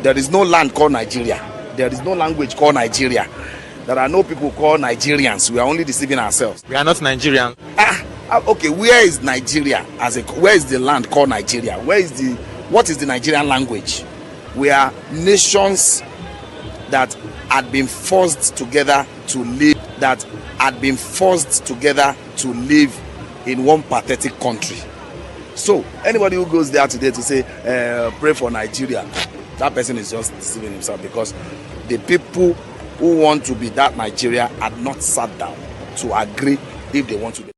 There is no land called Nigeria. There is no language called Nigeria. There are no people called Nigerians. We are only deceiving ourselves. We are not Nigerians. Okay, where is Nigeria where is the land called Nigeria? What is the Nigerian language? We are nations that had been forced together to live in one pathetic country. So anybody who goes there today to say pray for Nigeria, that person is just deceiving himself, because the people who want to be that Nigeria had not sat down to agree if they want to be.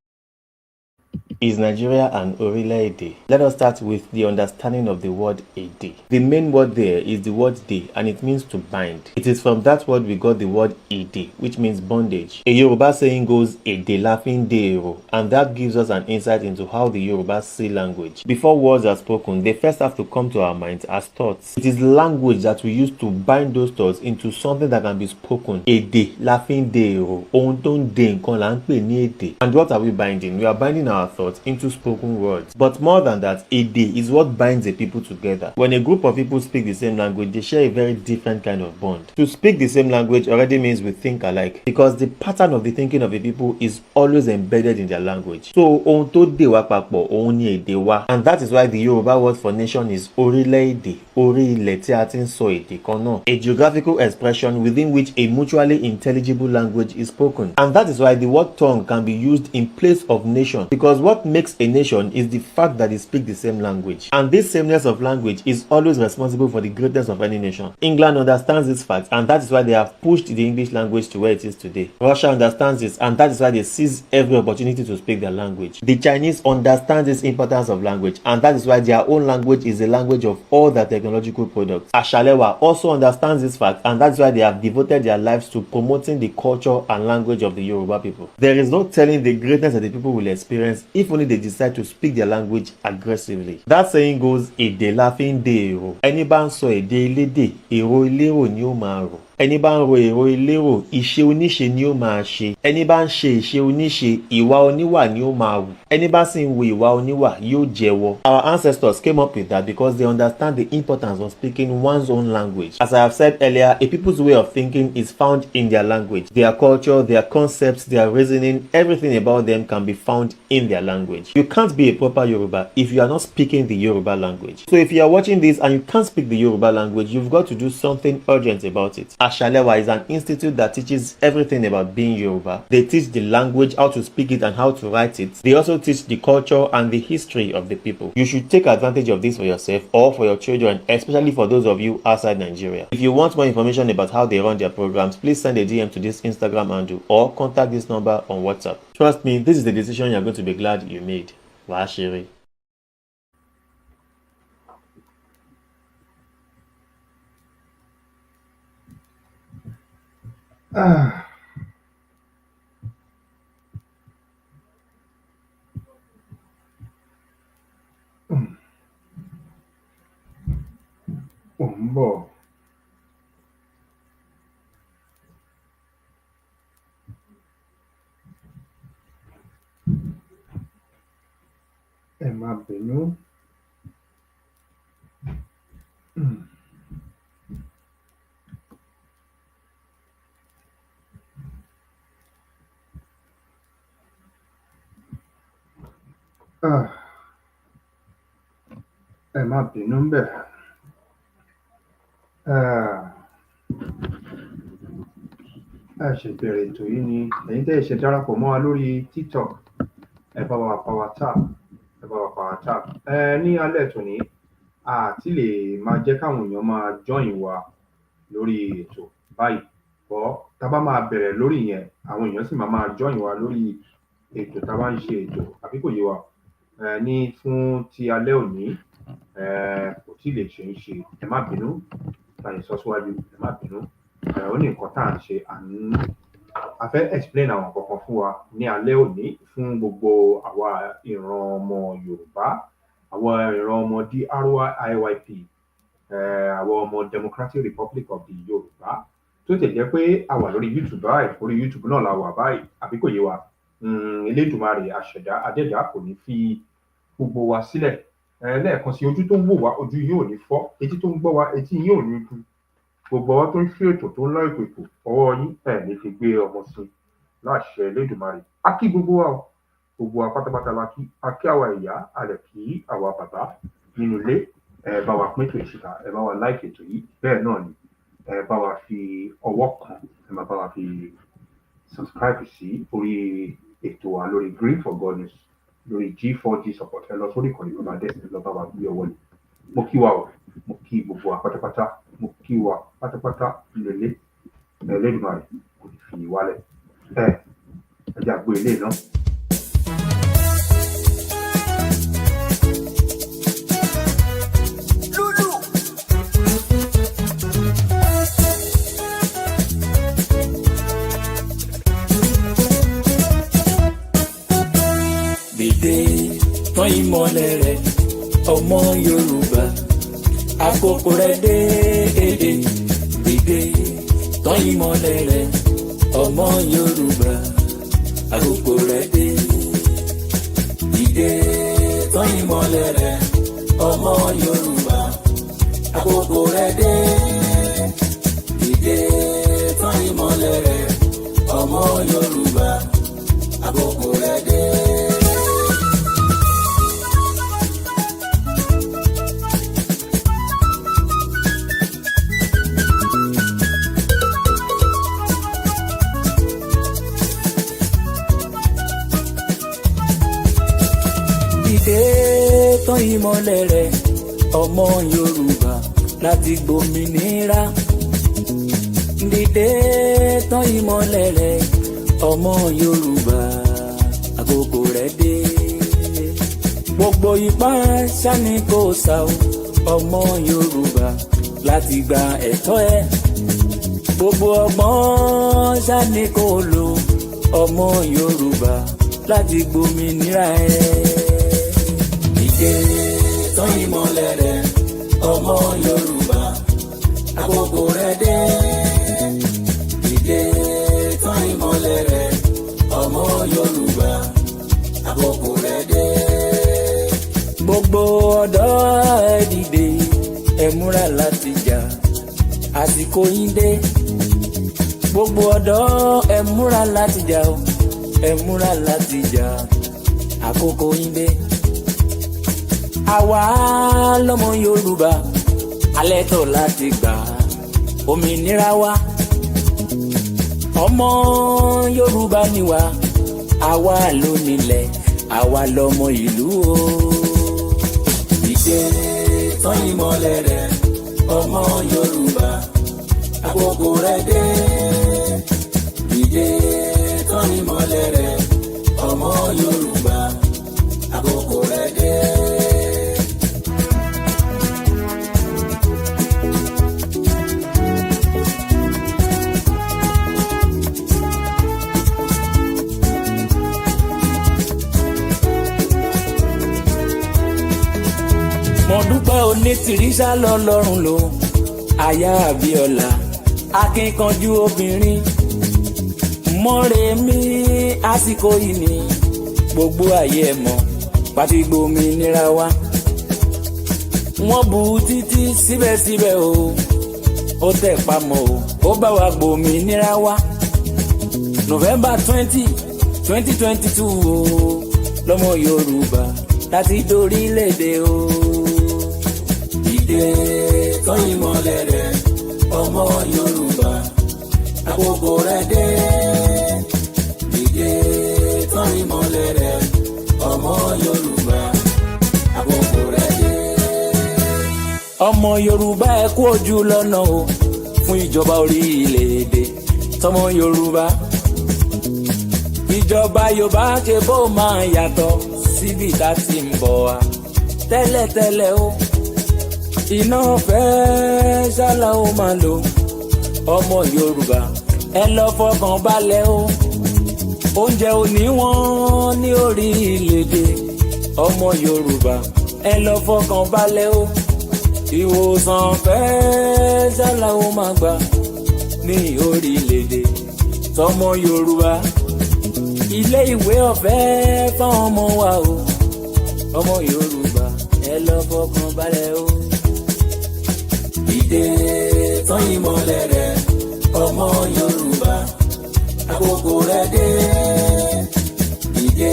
Is Nigeria an orílẹ̀-èdè? Let us start with the understanding of the word èdè. The main word there is the word dè, and it means to bind. It is from that word we got the word ìdè, which means bondage. A Yoruba saying goes èdè la fi ń dè èrò, and that gives us an insight into how the Yorubas see language. Before words are spoken, they first have to come to our minds as thoughts. It is language that we use to bind those thoughts into something that can be spoken. Èdè la fi ń dè èrò. Ohun tó ń dè nǹkan là ń pè ní èdè. And what are we binding? We are binding our thoughts into spoken words. But more than that, èdè is what binds a people together. When a group of people speak the same language, they share a very different kind of bond. To speak the same language already means we think alike, because the pattern of the thinking of the people is always embedded in their language. So ohun tó dè wá papọ̀, òun ni èdè wa. And that is why the Yoruba word for nation is orílẹ̀-èdè, orí ilẹ̀ tí a ti ń sọ èdè kan náà. A geographical expression within which a mutually intelligible language is spoken. And that is why the word tongue can be used in place of nation, because what makes a nation is the fact that they speak the same language. And this sameness of language is always responsible for the greatness of any nation. England understands this fact, and that is why they have pushed the English language to where it is today. Russia understands this, and that is why they seize every opportunity to speak their language. The Chinese understand this importance of language, and that is why their own language is the language of all their technological products. Ashalewa also understands this fact, and that's why they have devoted their lives to promoting the culture and language of the Yoruba people. There is no telling the greatness that the people will experience if only they decide to speak their language aggressively. That saying goes, èdè la fi ń dè èrò. Ẹni bá ń sọ èdè elédè, èrò elérò ni ó máa rò. Ẹni bá ń ro èrò elérò, ìṣe oníṣe ni ó máa ṣe. Ẹni bá ń ṣe ìṣe oníṣe, ìwà oníwà ni ó máa wù. Ẹni bá sì ń wo ìwà oníwà yóò jẹ́wọ́. Our ancestors came up with that because they understand the importance of speaking one's own language. As I have said earlier, a people's way of thinking is found in their language. Their culture, their concepts, their reasoning, everything about them can be found in their language. You can't be a proper Yoruba if you are not speaking the Yoruba language. So if you are watching this and you can't speak the Yoruba language, you've got to do something urgent about it. Ashalewa is an institute that teaches everything about being Yoruba. They teach the language, how to speak it and how to write it. They also teach the culture and the history of the people. You should take advantage of this for yourself or for your children, especially for those of you outside Nigeria. If you want more information about how they run their programs, please send a DM to this Instagram handle or contact this number on WhatsApp. Trust me, this is the decision you're going to be glad you made. Washiri. Bọ̀. Ẹ má bínú. Ẹ má bínú ńbẹ̀. Ẹ ṣe bẹ̀rẹ̀ ètò yìí ni ẹ̀yin tẹ́ ẹ ṣe darapọ̀ mọ́ wa lórí TikTok. Ẹ bá wa power tap. Ní alẹ́ tòní, àti lè máa jẹ́ káwọn èèyàn máa join wa lórí ètò báyìí. Tá bá máa bẹ̀rẹ̀ lórí yẹn, àwọn èèyàn sì máa join wa lórí ètò tá bá ń ṣe ètò, àbí kò yé wa. Ní fún ti alẹ́ òní, kò tí lè ṣe ń ṣe. Ẹ má bínú. Báyìí sọ síwájú, ẹ má bínú. Ó ní nǹkan tá à ń ṣe, a fẹ́ explain àwọn nǹkan kan fún wa ní alẹ́ òní fún gbogbo àwa ìran ọmọ Yorùbá, àwa ìran ọmọ DRYIYP, àwa ọmọ Democratic Republic of the Yorùbá. Tó tẹ̀ jẹ́ pé a wà lórí YouTube báyìí, orí YouTube náà la wà báyìí, àbí kò yé wa. Elédùmarè àṣẹ̀dá adẹ́dàá kò ní fi gbogbo wa sílẹ̀. lẹ́ẹ̀kan sí, ojú tó ń wò wá ojú yín ò ní fọ́, etí tó ń gbọ́ wá etí yín ò ní du, gbogbo ọwọ́ tó ń ṣe ètò tó ń lọ ètò ọwọ́ yín ní fi gbé ọmọ sí láṣẹ Elédùmarè. A kí gbogbo wa o, gbogbo wa pátápátá la kí, a kí àwa ìyá, a lè kí àwa bàbá nínú ilé. Ẹ bá wa pín ètò ìṣìkà, ẹ bá wa like ètò yìí, bẹ́ẹ̀ náà ni ẹ bá wa fi ọwọ́ kan, ẹ máa bá wa fi subscribe sí orí ètò wa lórí Green for God News lórí G4G support. Ẹ lọ sórí ìkànnì bàbá dẹ́sìn lọ bá wa gbé ọwọ́ ni. Mo kí wa o, mo kí gbogbo wa pátápátá, mo kí wa pátápátá lélẹ̀ Elédùmarè kò ní fi wálẹ̀. Ẹ jẹ́ àgbo ilé náà. Dìde tán ìmọ́lẹ̀ rẹ̀ ọmọ Yorùbá, àkókò rẹ̀ dé èdè. Dìde tán ìmọ́lẹ̀ rẹ̀ ọmọ Yorùbá, àkókò rẹ̀ dé. Dìde tán ìmọ́lẹ̀ rẹ̀ ọmọ Yorùbá, àkókò rẹ̀ dé. Dìde tán ìmọ́lẹ̀ rẹ̀ ọmọ Yorùbá, àkókò rẹ̀ dé. Dìde tán ìmọ́lẹ̀ rẹ̀ ọmọ Yorùbá láti gbòmìnira. Dìde tán ìmọ́lẹ̀ rẹ̀ ọmọ Yorùbá, àkókò rẹ̀ dé. Gbogbo ipá ṣáni kò sá o ọmọ Yorùbá láti gba ẹ̀tọ́ ẹ. Gbogbo ọgbọ́n ṣáni kò lò ọmọ Yorùbá láti gbòmìnira ẹ. Dìde tán ìmọ́lẹ̀ rẹ̀ ọmọ Yorùbá, àkókò rẹ̀ dé. Dìde tán ìmọ́lẹ̀ rẹ̀ ọmọ Yorùbá, àkókò rẹ̀ dé. Gbogbo ọ̀dọ́ ẹ dìde, ẹ múra láti jà, àsìkò yín dé. Gbogbo ọ̀dọ́ ẹ múra láti jà o, ẹ múra láti jà, àkókò yín dé. Àwa lọ́mọ Yorùbá, alẹ́ tọ̀ láti gbà òmìnira wa. Ọmọ Yorùbá ni wá, àwa ló nílẹ̀, àwa lọ́mọ ìlú o. Dìde tán ìmọ́lẹ̀ rẹ̀ ọmọ Yorùbá, àkókò rẹ̀ dé. Dìde tán ìmọ́lẹ̀ rẹ̀ ọmọ Yorùbá, àkókò rẹ̀ dé. Mo dúpẹ́ onítìrísà lọ́lọ́run lò, aya Abíọ́lá, akínkanjú obìnrin. Mọ́remí àsìkò yìí ni gbogbo ayé ẹ̀ mọ̀, pàtí gbòmìnira wa. Wọ́n bu títí síbẹ̀síbẹ̀ o, ó tẹ̀ pamọ́ o, ó bá wa gbòmìnira wa. November 20, 2022 o, lọ́mọ Yorùbá láti dórílẹ̀-èdè o. Dìde tán ìmọ́lẹ̀ rẹ̀ ọmọ Yorùbá, àkókò rẹ̀ dé. Dìde tán ìmọ́lẹ̀ rẹ̀ ọmọ Yorùbá, àkókò rẹ̀ dé. Ọmọ Yorùbá ẹ kú ojú lọ́nà o fún ìjọba orílẹ̀-èdè tọmọ Yorùbá. Ìjọba Yorùbá ṣe bó máa yàtọ̀ síbi tá ti ń bọ̀ wá tẹ́lẹ̀tẹ́lẹ̀ o. Iná ọ̀fẹ́ ṣálá ó máa lò ọmọ Yorùbá, ẹ lọ fọkàn balẹ̀ o. Oúnjẹ ò ní wọ́n ní orílẹ̀-èdè ọmọ Yorùbá, ẹ lọ fọkàn balẹ̀ o. Ìwòsàn ọ̀fẹ́ ṣálá ó máa gbà ní orílẹ̀-èdè tọmọ Yorùbá. Ilé ìwé ọ̀fẹ́ fáwọn ọmọ wa o, ọmọ Yorùbá ẹ lọ fọkàn balẹ̀ o. Ìdè tán ìmọ̀lẹ̀ rẹ̀ ọmọ Yorùbá àkókò rẹ̀ dé. Ìdè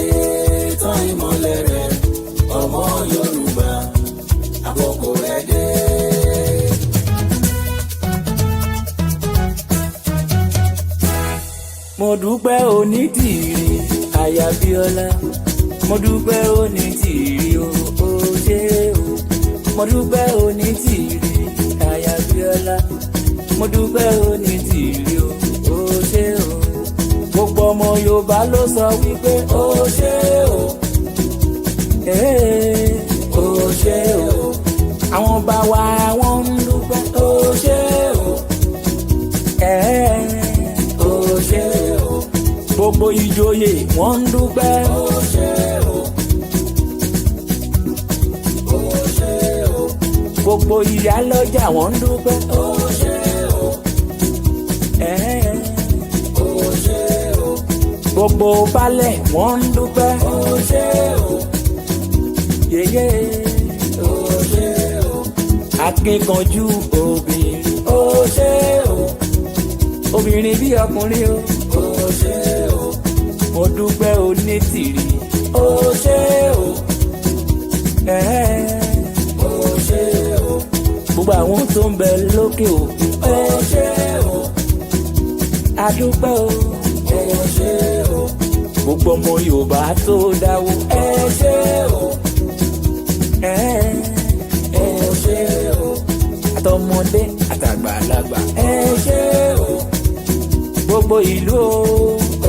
tán ìmọ̀lẹ̀ rẹ̀ ọmọ Yorùbá àkókò rẹ̀ dé. Mo dúpẹ́ Onítìrí aya Bíọ́lá, mo dúpẹ́ Onítìrí o ṣé o. Mo dúpẹ́ Onítìrí aya Bíọ́lá, mo dúpẹ́ Onítìrí o ṣé o. Gbogbo ọmọ Yorùbá ló sọ wípé o ṣé o. O ṣé o. Àwọn bá wa wọ́n ń dúpẹ́ o ṣé o. O ṣé o. Gbogbo ìjòyè wọ́n ń dúpẹ́ o ṣé o. O ṣé o. Gbogbo ìyálọ́jà wọ́n ń dúpẹ́ o ṣé o. O ṣé o. Gbogbo baálẹ̀ wọ́n ń dúpẹ́ o ṣé o. Yeye o ṣé o. Akíkanjú obìnrin o ṣé o. Obìnrin bí ọkùnrin o ṣé o. Mo dúpẹ́ Onítìrí o ṣé o. O ṣé o. Gbogbo àwọn tó ń bẹ lókè o ṣé o. Adúpẹ́ o ṣé o. Gbogbo ọmọ Yorùbá tó dáwó ṣé o. Ṣé o. Àtọmọdé àtàgbàlagbà ṣé o. Gbogbo ìlú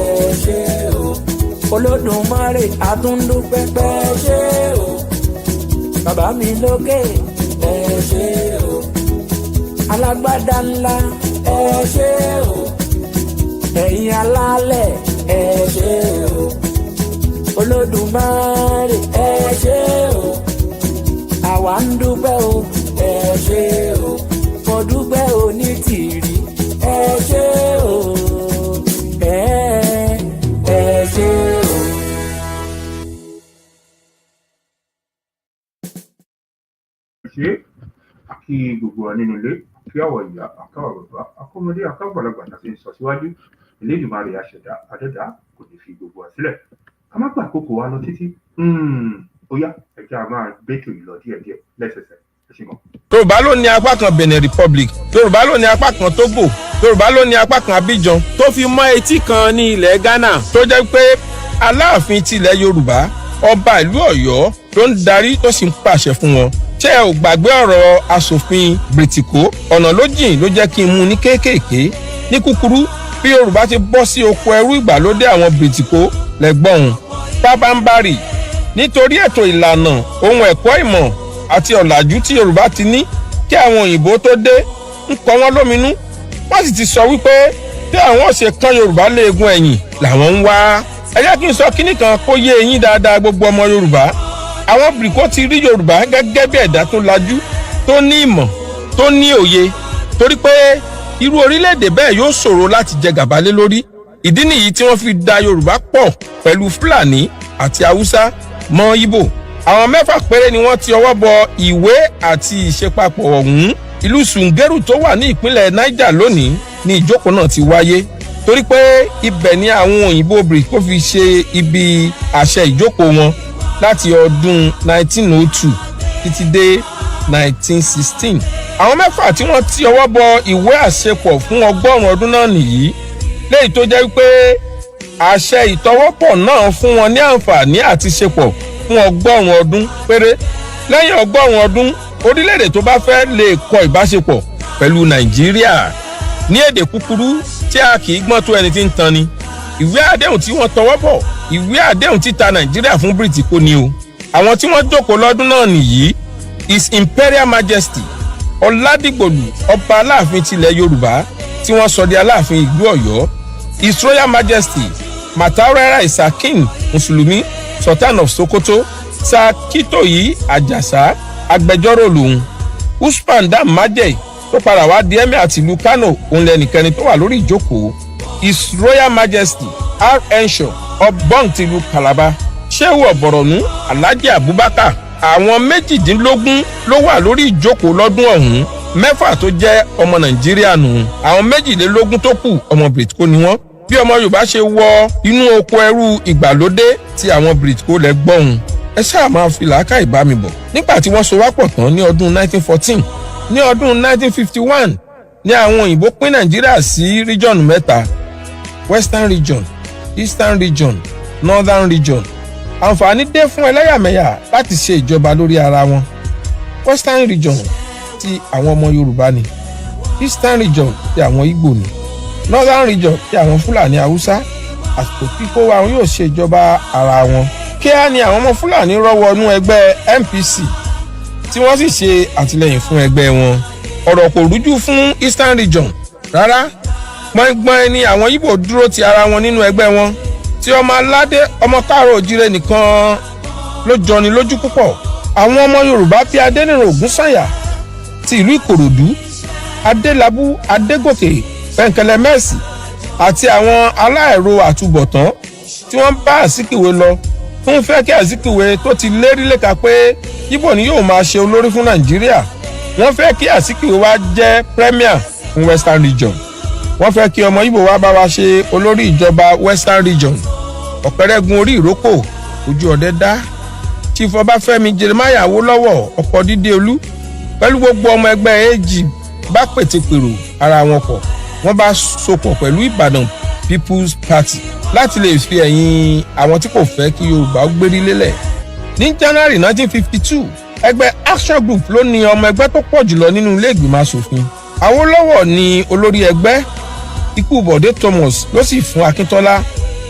o ṣé o. Olódùmarè àtúndúpẹ́ ṣé o. Bàbá mi lókè ṣé o. Alágbádá ńlá ṣé o. Ẹ̀yin alálẹ̀ ṣé o. Olódùmarè ṣé o. Àwa ń dúpẹ́ o ṣé o. Mo dúpẹ́ Onítìrí ṣé o. Ṣé o. Ṣé àkí gbogbo wa nínú ilé, kí àwọ̀ ìyá, àkàwọ̀ bàbá, akọ́mọdé, àkàgbàlagbà láti sọ síwájú, Elédùmarè àṣẹ̀dá àdẹ́dá kò ní fi gbogbo wa sílẹ̀. Ká má gbà àkókò wa lọ títí. Ó yá, ẹ jẹ́ a máa gbẹ́tò ìlọ díẹ̀díẹ̀ lẹ́sẹsẹ. Ẹ ṣé gan. Yorùbá ló ní apá kan Benin Republic, Yorùbá ló ní apá kan Togo, Yorùbá ló ní apá kan Abidjan, tó fi mọ́ etí kan ní ilẹ̀ Ghana. tó jẹ́ pé Aláàfin tilẹ̀ Yorùbá, ọba ìlú Ọ̀yọ́ ló ń darí tó sì ń pàṣẹ fún wọn. Ṣé ẹ ò gbàgbé ọ̀rọ̀ aṣòfin Bìrìtìkó? Ọ̀nà ló jìn ló jẹ́ kí n mú ní kéékèèké. Ní kúkúrú, bí Yorùbá ti bọ́ sí oko ẹrú ìgbàlódé àwọn Bìrìtìkó lẹ́gbọ̀n pábánbárì. Nítorí ètò ìlànà ohun ẹ̀kọ́ ìmọ̀ àti ọ̀làjú tí Yorùbá ti ní kí àwọn òyìnbó tó dé ń kọ wọ́n lóminú. Wọ́n sì ti sọ wípé bí àwọn ṣe kán Yorùbá léegun ẹ̀yìn làwọn ń wá. Ẹ jẹ́ kí n sọ kíní kan kó yé eyín dáadáa gbogbo ọmọ Yorùbá. Àwọn Bìrìkó ti rí Yorùbá gẹ́gẹ́ bí ẹ̀dá tó lajú, tó ní ìmọ̀, tó ní òye. Torí pé irú orílẹ̀-èdè bẹ́ẹ̀ yóò ṣòro láti jẹ gàba lé lórí. Ìdí nìyí tí wọ́n fi da Yorùbá pọ̀ pẹ̀lú Fúlàní àti Haúsá mọ́ Ìgbò. Àwọn 6 péré ni wọ́n ti ọwọ́ bọ ìwé àti ìṣepapọ̀ ọ̀hún. Ìlú Sùngẹ́rù tó wà ní ìpínlẹ̀ Niger lónìí ni ìjókòó náà ti wáyé. Torí pé ibẹ̀ ni àwọn òyìnbó Bìrìkó fi ṣe ibi àṣẹ ìjókòó wọn láti ọdún 1902 títí dé 1916. Àwọn 6 tí wọ́n ti ọwọ́ bọ ìwé àṣepọ̀ fún 100 ọdún náà nìyí. Léyìí tó jẹ́ wípé àṣẹ ìtọwọ́pọ̀ náà fún wọn ní àǹfààní àti ṣepọ̀ fún 100 ọdún péré. Lẹ́yìn 100 ọdún, orílẹ̀-èdè tó bá fẹ́ lè kọ ìbáṣepọ̀ pẹ̀lú Nàìjíríà. Ní èdè kúkúrú tí a kì í gbọ́n tó ẹni tí ń tan ni. Ìwé àdéhùn tí wọ́n tọwọ́ bọ̀, ìwé àdéhùn títa Nàìjíríà fún Bìrìtìkó ni o. Àwọn tí wọ́n jókòó lọ́dún náà nìyí: His Imperial Majesty Ọládìgbòlù ọba Aláàfin tilẹ̀ Yorùbá tí wọ́n sọ di Aláàfin ìlú Ọ̀yọ́, His Royal Majesty Mataurera Isakin Mùsùlùmí Sultan of Sokoto, Sir Kitoyi Àjàsá agbẹjọ́rò lòun, Usman Dam Majeh tó padà wá di Emir àti ìlú Kano òun lẹ́nìkẹ́ni tó wà lórí ìjókòó, His Royal Majesty R. Enshaw Obong tìlú Calabar, Shehu Ọ̀bọ̀rọ̀nú Alhaji Abubakar àwọn 18 ló wà lórí ìjókòó lọ́dún ọ̀hún, 6 tó jẹ́ ọmọ Nàìjíríà nù, àwọn 22 tó kù ọmọ Britco ni wọ́n. Bí ọmọ Yorùbá ṣe wọ inú oko ẹrú ìgbàlódé tí àwọn Britco lẹ gbọ́hùn, ẹ ṣáà máa fi làákàyè bá mi bọ̀. Nígbà tí wọ́n so wá pọ̀ tán ní ọdún 1914, ní ọdún 1951 ní àwọn òyìnbó pín Nàìjíríà sí region 3, Western region, Eastern region, Northern region. Àǹfààní dé fún ẹlẹ́yàmẹ̀yà láti ṣe ìjọba lórí ara wọn. Western region ti àwọn ọmọ Yorùbá ni, Eastern region ti àwọn Ìgbò ni, Northern region ti àwọn Fúlàní Haúsá. Àsìkò kíkó wa wọn yóò ṣe ìjọba ara wọn. Kíá ni àwọn ọmọ Fúlàní rọ́wọ́nú ẹgbẹ́ MPC tí wọ́n sì ṣe àtìlẹ́yìn fún ẹgbẹ́ wọn. Ọ̀rọ̀ kò rújú fún Eastern region rárá. Gbọ̀ngbọ̀n ni àwọn Ìgbò dúró ti ara wọn nínú ẹgbẹ́ wọn. Tí ọmọ aládé ọmọ káàrọ̀ òjíire nìkan ló jọni lójú púpọ̀. Àwọn ọmọ Yorùbá bíi Adéníran Ògúnsànyà ti ìlú Ìkòròdú, Adélabú Adégòkè Pẹ̀ǹkẹ̀lẹ̀ Mẹ́sì àti àwọn aláìro àtúbọ̀tán tí wọ́n bá Azikiwe lọ fún fẹ́ kí Azikiwe tó ti lérí léka pé Ìgbò ni yóò máa ṣe olórí fún Nàìjíríà. Wọ́n fẹ́ kí Azikiwe wá jẹ́ premier fún Western region. Wọ́n fẹ́ kí ọmọ Ìgbò wá bá wa ṣe olórí ìjọba Western region. Ọ̀pẹ̀rẹ̀gun orí ìrókò ojú ọdẹ dá. Chief Ọbáfẹ́mi Jeremiah Awólọ́wọ̀ ọkọ̀ dídé olú pẹ̀lú gbogbo ọmọ ẹgbẹ́ AG bá pètèpèrò ara wọn pọ̀. Wọ́n bá sopọ̀ pẹ̀lú Ìbàdàn People's Party láti lè fi ẹ̀yìn àwọn tí kò fẹ́ kí Yorùbá gbérí lélẹ̀. Ní January 1952, ẹgbẹ́ Action Group ló ní ọmọ ẹgbẹ́ tó pọ̀ jùlọ nínú ilé ìgbìmọ̀ asòfin. Awólọ́wọ̀ ni olórí ẹgbẹ́. Ikú Bọ̀dé Thomas ló sì fún Akíntọ́lá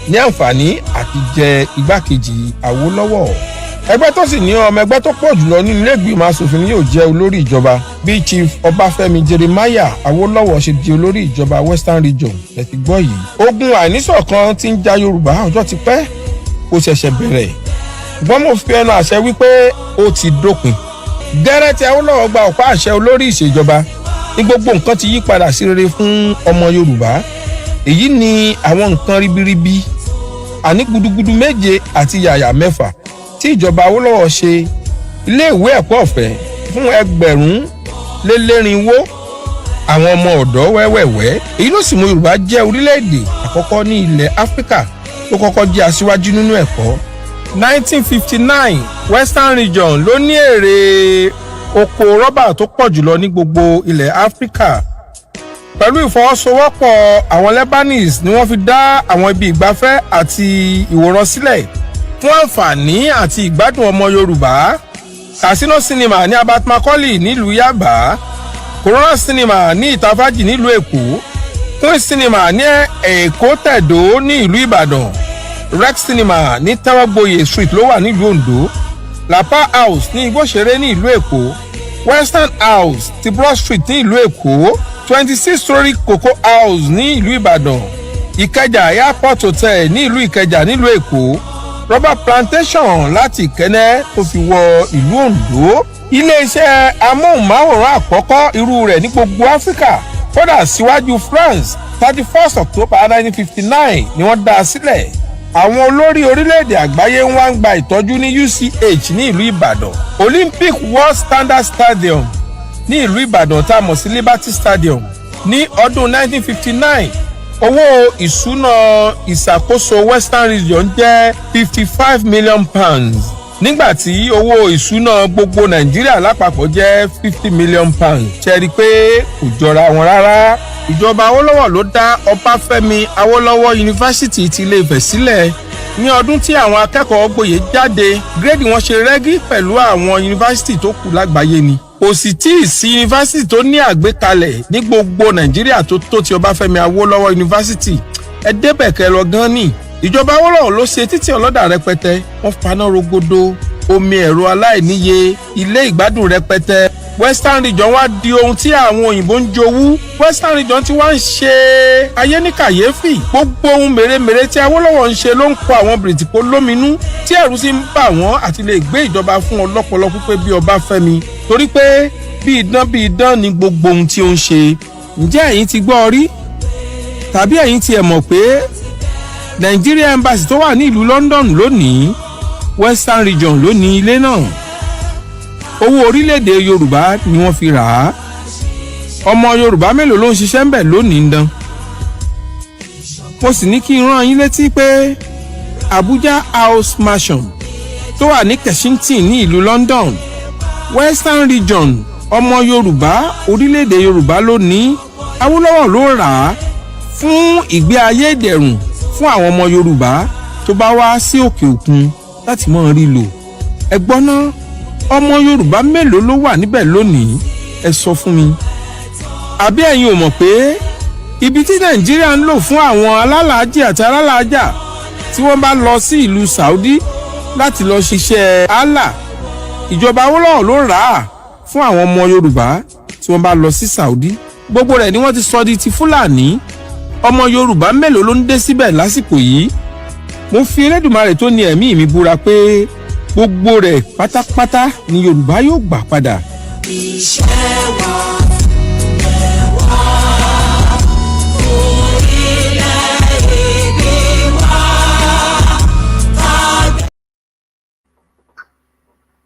ní àǹfààní àti jẹ igbákejì Awólọ́wọ̀. Ẹgbẹ́ tó sì ní ọmọ ẹgbẹ́ tó pọ̀ jùlọ nínú ilé ìgbìmọ̀ asòfin yóò jẹ́ olórí ìjọba bí Chief Ọbáfẹ́mi Jeremiah Awólọ́wọ̀ ṣe di olórí ìjọba Western region ẹ ti gbọ́ yìí. Ogun àìníṣọ̀kan tí ń ja Yorùbá ọjọ́ ti pẹ́ kó ṣẹ̀ṣẹ̀ bẹ̀rẹ̀. Ṣùgbọ́n mo fi ẹnu àṣẹ wípé ó ti dópin. Gẹ́rẹ́ tí Awólọ́wọ̀ gba ọ̀pá àṣẹ olórí ìṣèjọba ní gbogbo nǹkan ti yí padà sí rere fún ọmọ Yorùbá. Èyí ni àwọn nǹkan ribiribi àní gudugudu 7 àti yàyà 6 tí ìjọba Awólọ́wọ̀ ṣe. Ilé ìwé ẹ̀kọ́ ọ̀fẹ́ fún 1,400 àwọn ọmọ ọ̀dọ́ wẹ́wẹ́wẹ́. Èyí ló sì mú Yorùbá jẹ́ orílẹ̀-èdè àkọ́kọ́ ní ilẹ̀ Áfíríkà tó kọ́kọ́ jẹ́ aṣíwájú nínú ẹ̀kọ́. 1959 Western region ló ní èrè oko rọ́bà tó pọ̀ jùlọ ní gbogbo ilẹ̀ Áfíríkà. Pẹ̀lú ìfọwọ́sowọ́pọ̀ àwọn Lebanese ni wọ́n fi dá àwọn ibi ìgbafẹ́ àti ìwòran sílẹ̀ fún àǹfààní àti ìgbádùn ọmọ Yorùbá. Casino Cinema ní Abat Macaulay nílùú Yaba, Corona Cinema ní Ìtafájì nílùú Èkó, Queen Cinema ní Èkó Tẹ̀dó ní ìlú Ìbàdàn, Rex Cinema ní Tẹ́wọ́gboyè Street ló wà nílùú Oǹdó, Lapa House ní Igbóṣeré ní ìlú Èkó, Western House ti Broad Street ní ìlú Èkó, 26-story Cocoa House ní ìlú Ìbàdàn, Ìkẹjà Airport Hotel ní ìlú Ìkẹjà nílùú Èkó, Rubber Plantation láti Ìkẹ́nẹ́ tó fi wọ ìlú Oǹdó. Ilé-iṣẹ́ amóhùnmáwòrán àkọ́kọ́ irú rẹ̀ ní gbogbo Áfíríkà kódà síwájú France 31 October 1959 ni wọ́n dá a sílẹ̀. Àwọn olórí orílẹ̀-èdè àgbáyé ń wá ń gba ìtọ́jú ní UCH ní ìlú Ìbàdàn. Olympic World Standard Stadium ní ìlú Ìbàdàn tá a mọ̀ sí Liberty Stadium ní ọdún 1959. Owó ìṣúná ìṣàkóso Western region jẹ́ £55 million nígbà tí owó ìṣúná gbogbo Nàìjíríà lápapọ̀ jẹ́ £50 million. Ṣe rí i pé kò jọra wọn rárá. Ìjọba Awólọ́wọ̀ ló dá Ọbáfẹ́mi Awólọ́wọ̀ Yunifásítì ti Ilé-Ifẹ̀ sílẹ̀ ní ọdún tí àwọn akẹ́kọ̀ọ́ gboyè jáde. Gírèdì wọn ṣe rẹ́gí pẹ̀lú àwọn yunifásítì tó kù lágbàáyé ni. Kò sì tí ì sí yunifásítì tó ní àgbékalẹ̀ ní gbogbo Nàìjíríà tó ti Ọbáfẹ́mi Awólọ́wọ̀ Yunifásítì. Ẹ débẹ̀ kẹ́ lọ gan ni. Ìjọba Awólọ́wọ̀ ló ṣe títì ọlọ́dà rẹpẹtẹ, wọ́n faná rogodo, omi ẹ̀rọ aláìníye, ilé ìgbádùn rẹpẹtẹ. Western region wá di ohun tí àwọn òyìnbó ń jowú. Western region ti wá ń ṣe ayé ní kàyéfì. Gbogbo ohun mèremère tí Awólọ́wọ̀ ń ṣe ló ń kọ àwọn Britco lóminú tí ẹ̀rù sì ń bà wọ́n àti lè gbé ìjọba fún ọlọ́pọlọ pípé bí Ọbáfẹ́mi. Torí pé bí idán ni gbogbo ohun tí ó ń ṣe. Ǹjẹ́ ẹ̀yin ti gbọ́ rí? Tàbí ẹ̀yin ti ẹ̀ mọ̀ pé Nigeria Embassy tó wà ní ìlú London lónìí, Western region ló ní ilé náà. owó orílẹ̀-èdè Yorùbá ni wọ́n fi rà á. ọmọ Yorùbá mélòó ló ń ṣiṣẹ́ ń bẹ̀ lónìí ń dán. mo sì ní kí n rán yín létí pé Abuja House Mansion tó wà ní Kensington ní ìlú London Western Region ọmọ Yorùbá orílẹ̀-èdè Yorùbá ló ní. Awólọ́wọ̀ ló rà á fún ìgbé ayé ìdẹ̀rùn fún àwọn ọmọ Yorùbá tó bá wá sí òkè òkun láti mọ̀ rí lò. ẹ gbọ́ ná ọmọ Yorùbá mélòó ló wà níbẹ̀ lónìí ẹ sọ fún mi. àbí ẹ̀yin ò mọ̀ pé ibi tí Nàìjíríà ń lò fún àwọn alálàájì àti alálàájà tí wọ́n bá lọ sí ìlú Saudi láti lọ ṣiṣẹ́ Allah ìjọba Awólọ́wọ̀ ló rà á fún àwọn ọmọ Yorùbá tí wọ́n bá lọ sí Saudi. gbogbo rẹ̀ ni wọ́n ti sọ di ti Fúlàní. ọmọ Yorùbá mélòó ló ń dé síbẹ̀ lásìkò yìí. mo fi Elédùmarè tó ní ẹ̀mí mi búra pé gbogbo rẹ̀ pátápátá ni Yorùbá yóò gbà padà.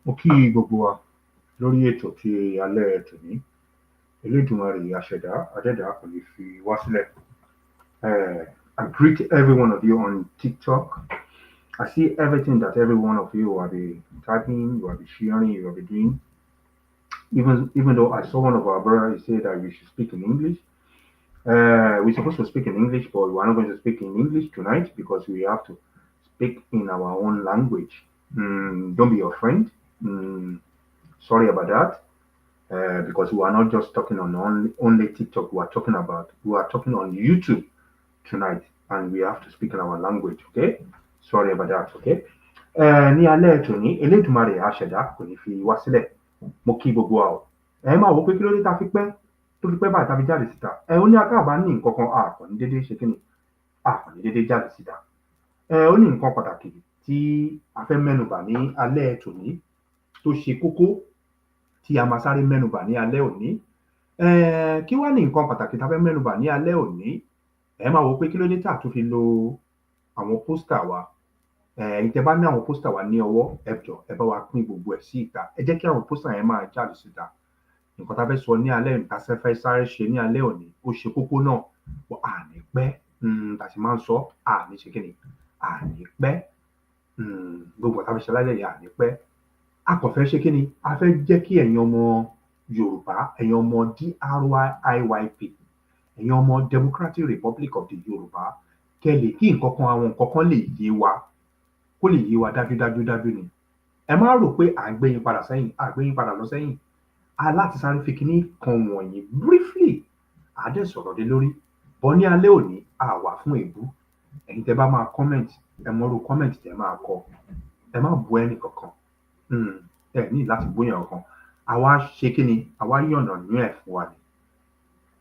mo kí gbogbo wa lórí ètò tí alẹ́ tòní. Elédùmarè àṣẹ̀dá adẹ́dá kò lè fi wá sílẹ̀. I greet every one of you on TikTok. I see everything that every one of you will be typing, you will be sharing, you will be doing. Even though I saw one of our brothers say that we should speak in English. We're supposed to speak in English, but we are not going to speak in English tonight because we have to speak in our own language. Don't be your friend. Sorry about that. Because we are not just talking on only TikTok. We are talking on YouTube tonight, and we have to speak in our language. Okay, sorry about that. Okay. Ní alẹ́ ètò ní Elédùmarè àṣẹ̀dá kò ní fi wá sílẹ̀. Mo kí gbogbo wa o. Máa wò pé kí ló dé tá fi pẹ́ báyìí tá fi jáde síta. Ó ní akáàbá ní nǹkan kan àkàn ní dédé ṣe kíni àkàn ní dédé jáde síta. Ó ní nǹkan pàtàkì tí a fẹ́ mẹ́nubà ní alẹ́ ètò ní tó ṣe kókó tí a máa sáré mẹ́nubà ní alẹ́ òní. Kí wá ní nǹkan pàtàkì tá fẹ́ mẹ́nubà ní alẹ́ òní? Máa wò pé kí ló dé tá tó fi lo àwọn pósítà wa. Ìtẹ́ bá ní àwọn pósítà wa ní ọwọ́ ẹ jọ̀ọ́ ẹ bá wa pín gbogbo ẹ̀ sí ìta. Ẹ jẹ́ kí àwọn pósítà yẹn máa jáde síta. Nǹkan tá fẹ́ sọ ní alẹ́ òní tá fẹ́ sáré ṣe ní alẹ́ òní ó ṣe kókó náà. Àní pẹ́ tá sì máa ń sọ àní ṣe kíni àní pẹ́. Gbogbo tá fẹ́ ṣe lálẹ́ yìí àní pẹ́. A kò fẹ́ ṣe kí ni a fẹ́ jẹ́ kí ẹ̀yin ọmọ Yorùbá ẹ̀yin ọmọ DRYIYP ẹ̀yin ọmọ Democratic Republic of the Yorùbá kẹ́ lè kí àwọn nǹkan kan lè yé wa kó lè yé wa dájú ni. Ẹ má rò pé à ń gbé yín padà sẹ́yìn à gbé yín padà lọ sẹ́yìn. Láti sáré fi kíní kan wọ̀nyí briefly àdé sọ̀rọ̀ dé lórí. Bọ́ ní alẹ́ òní a wà fún èébú. Ẹ̀yin tẹ́ bá máa comment ẹ mọ̀rú comment tẹ́ máa kọ. Ẹ má bu ẹnì kankan. Ẹ ní láti bóyá ọkàn àwa ṣe kí ni àwa yànnà ní ẹ̀ fún wa ni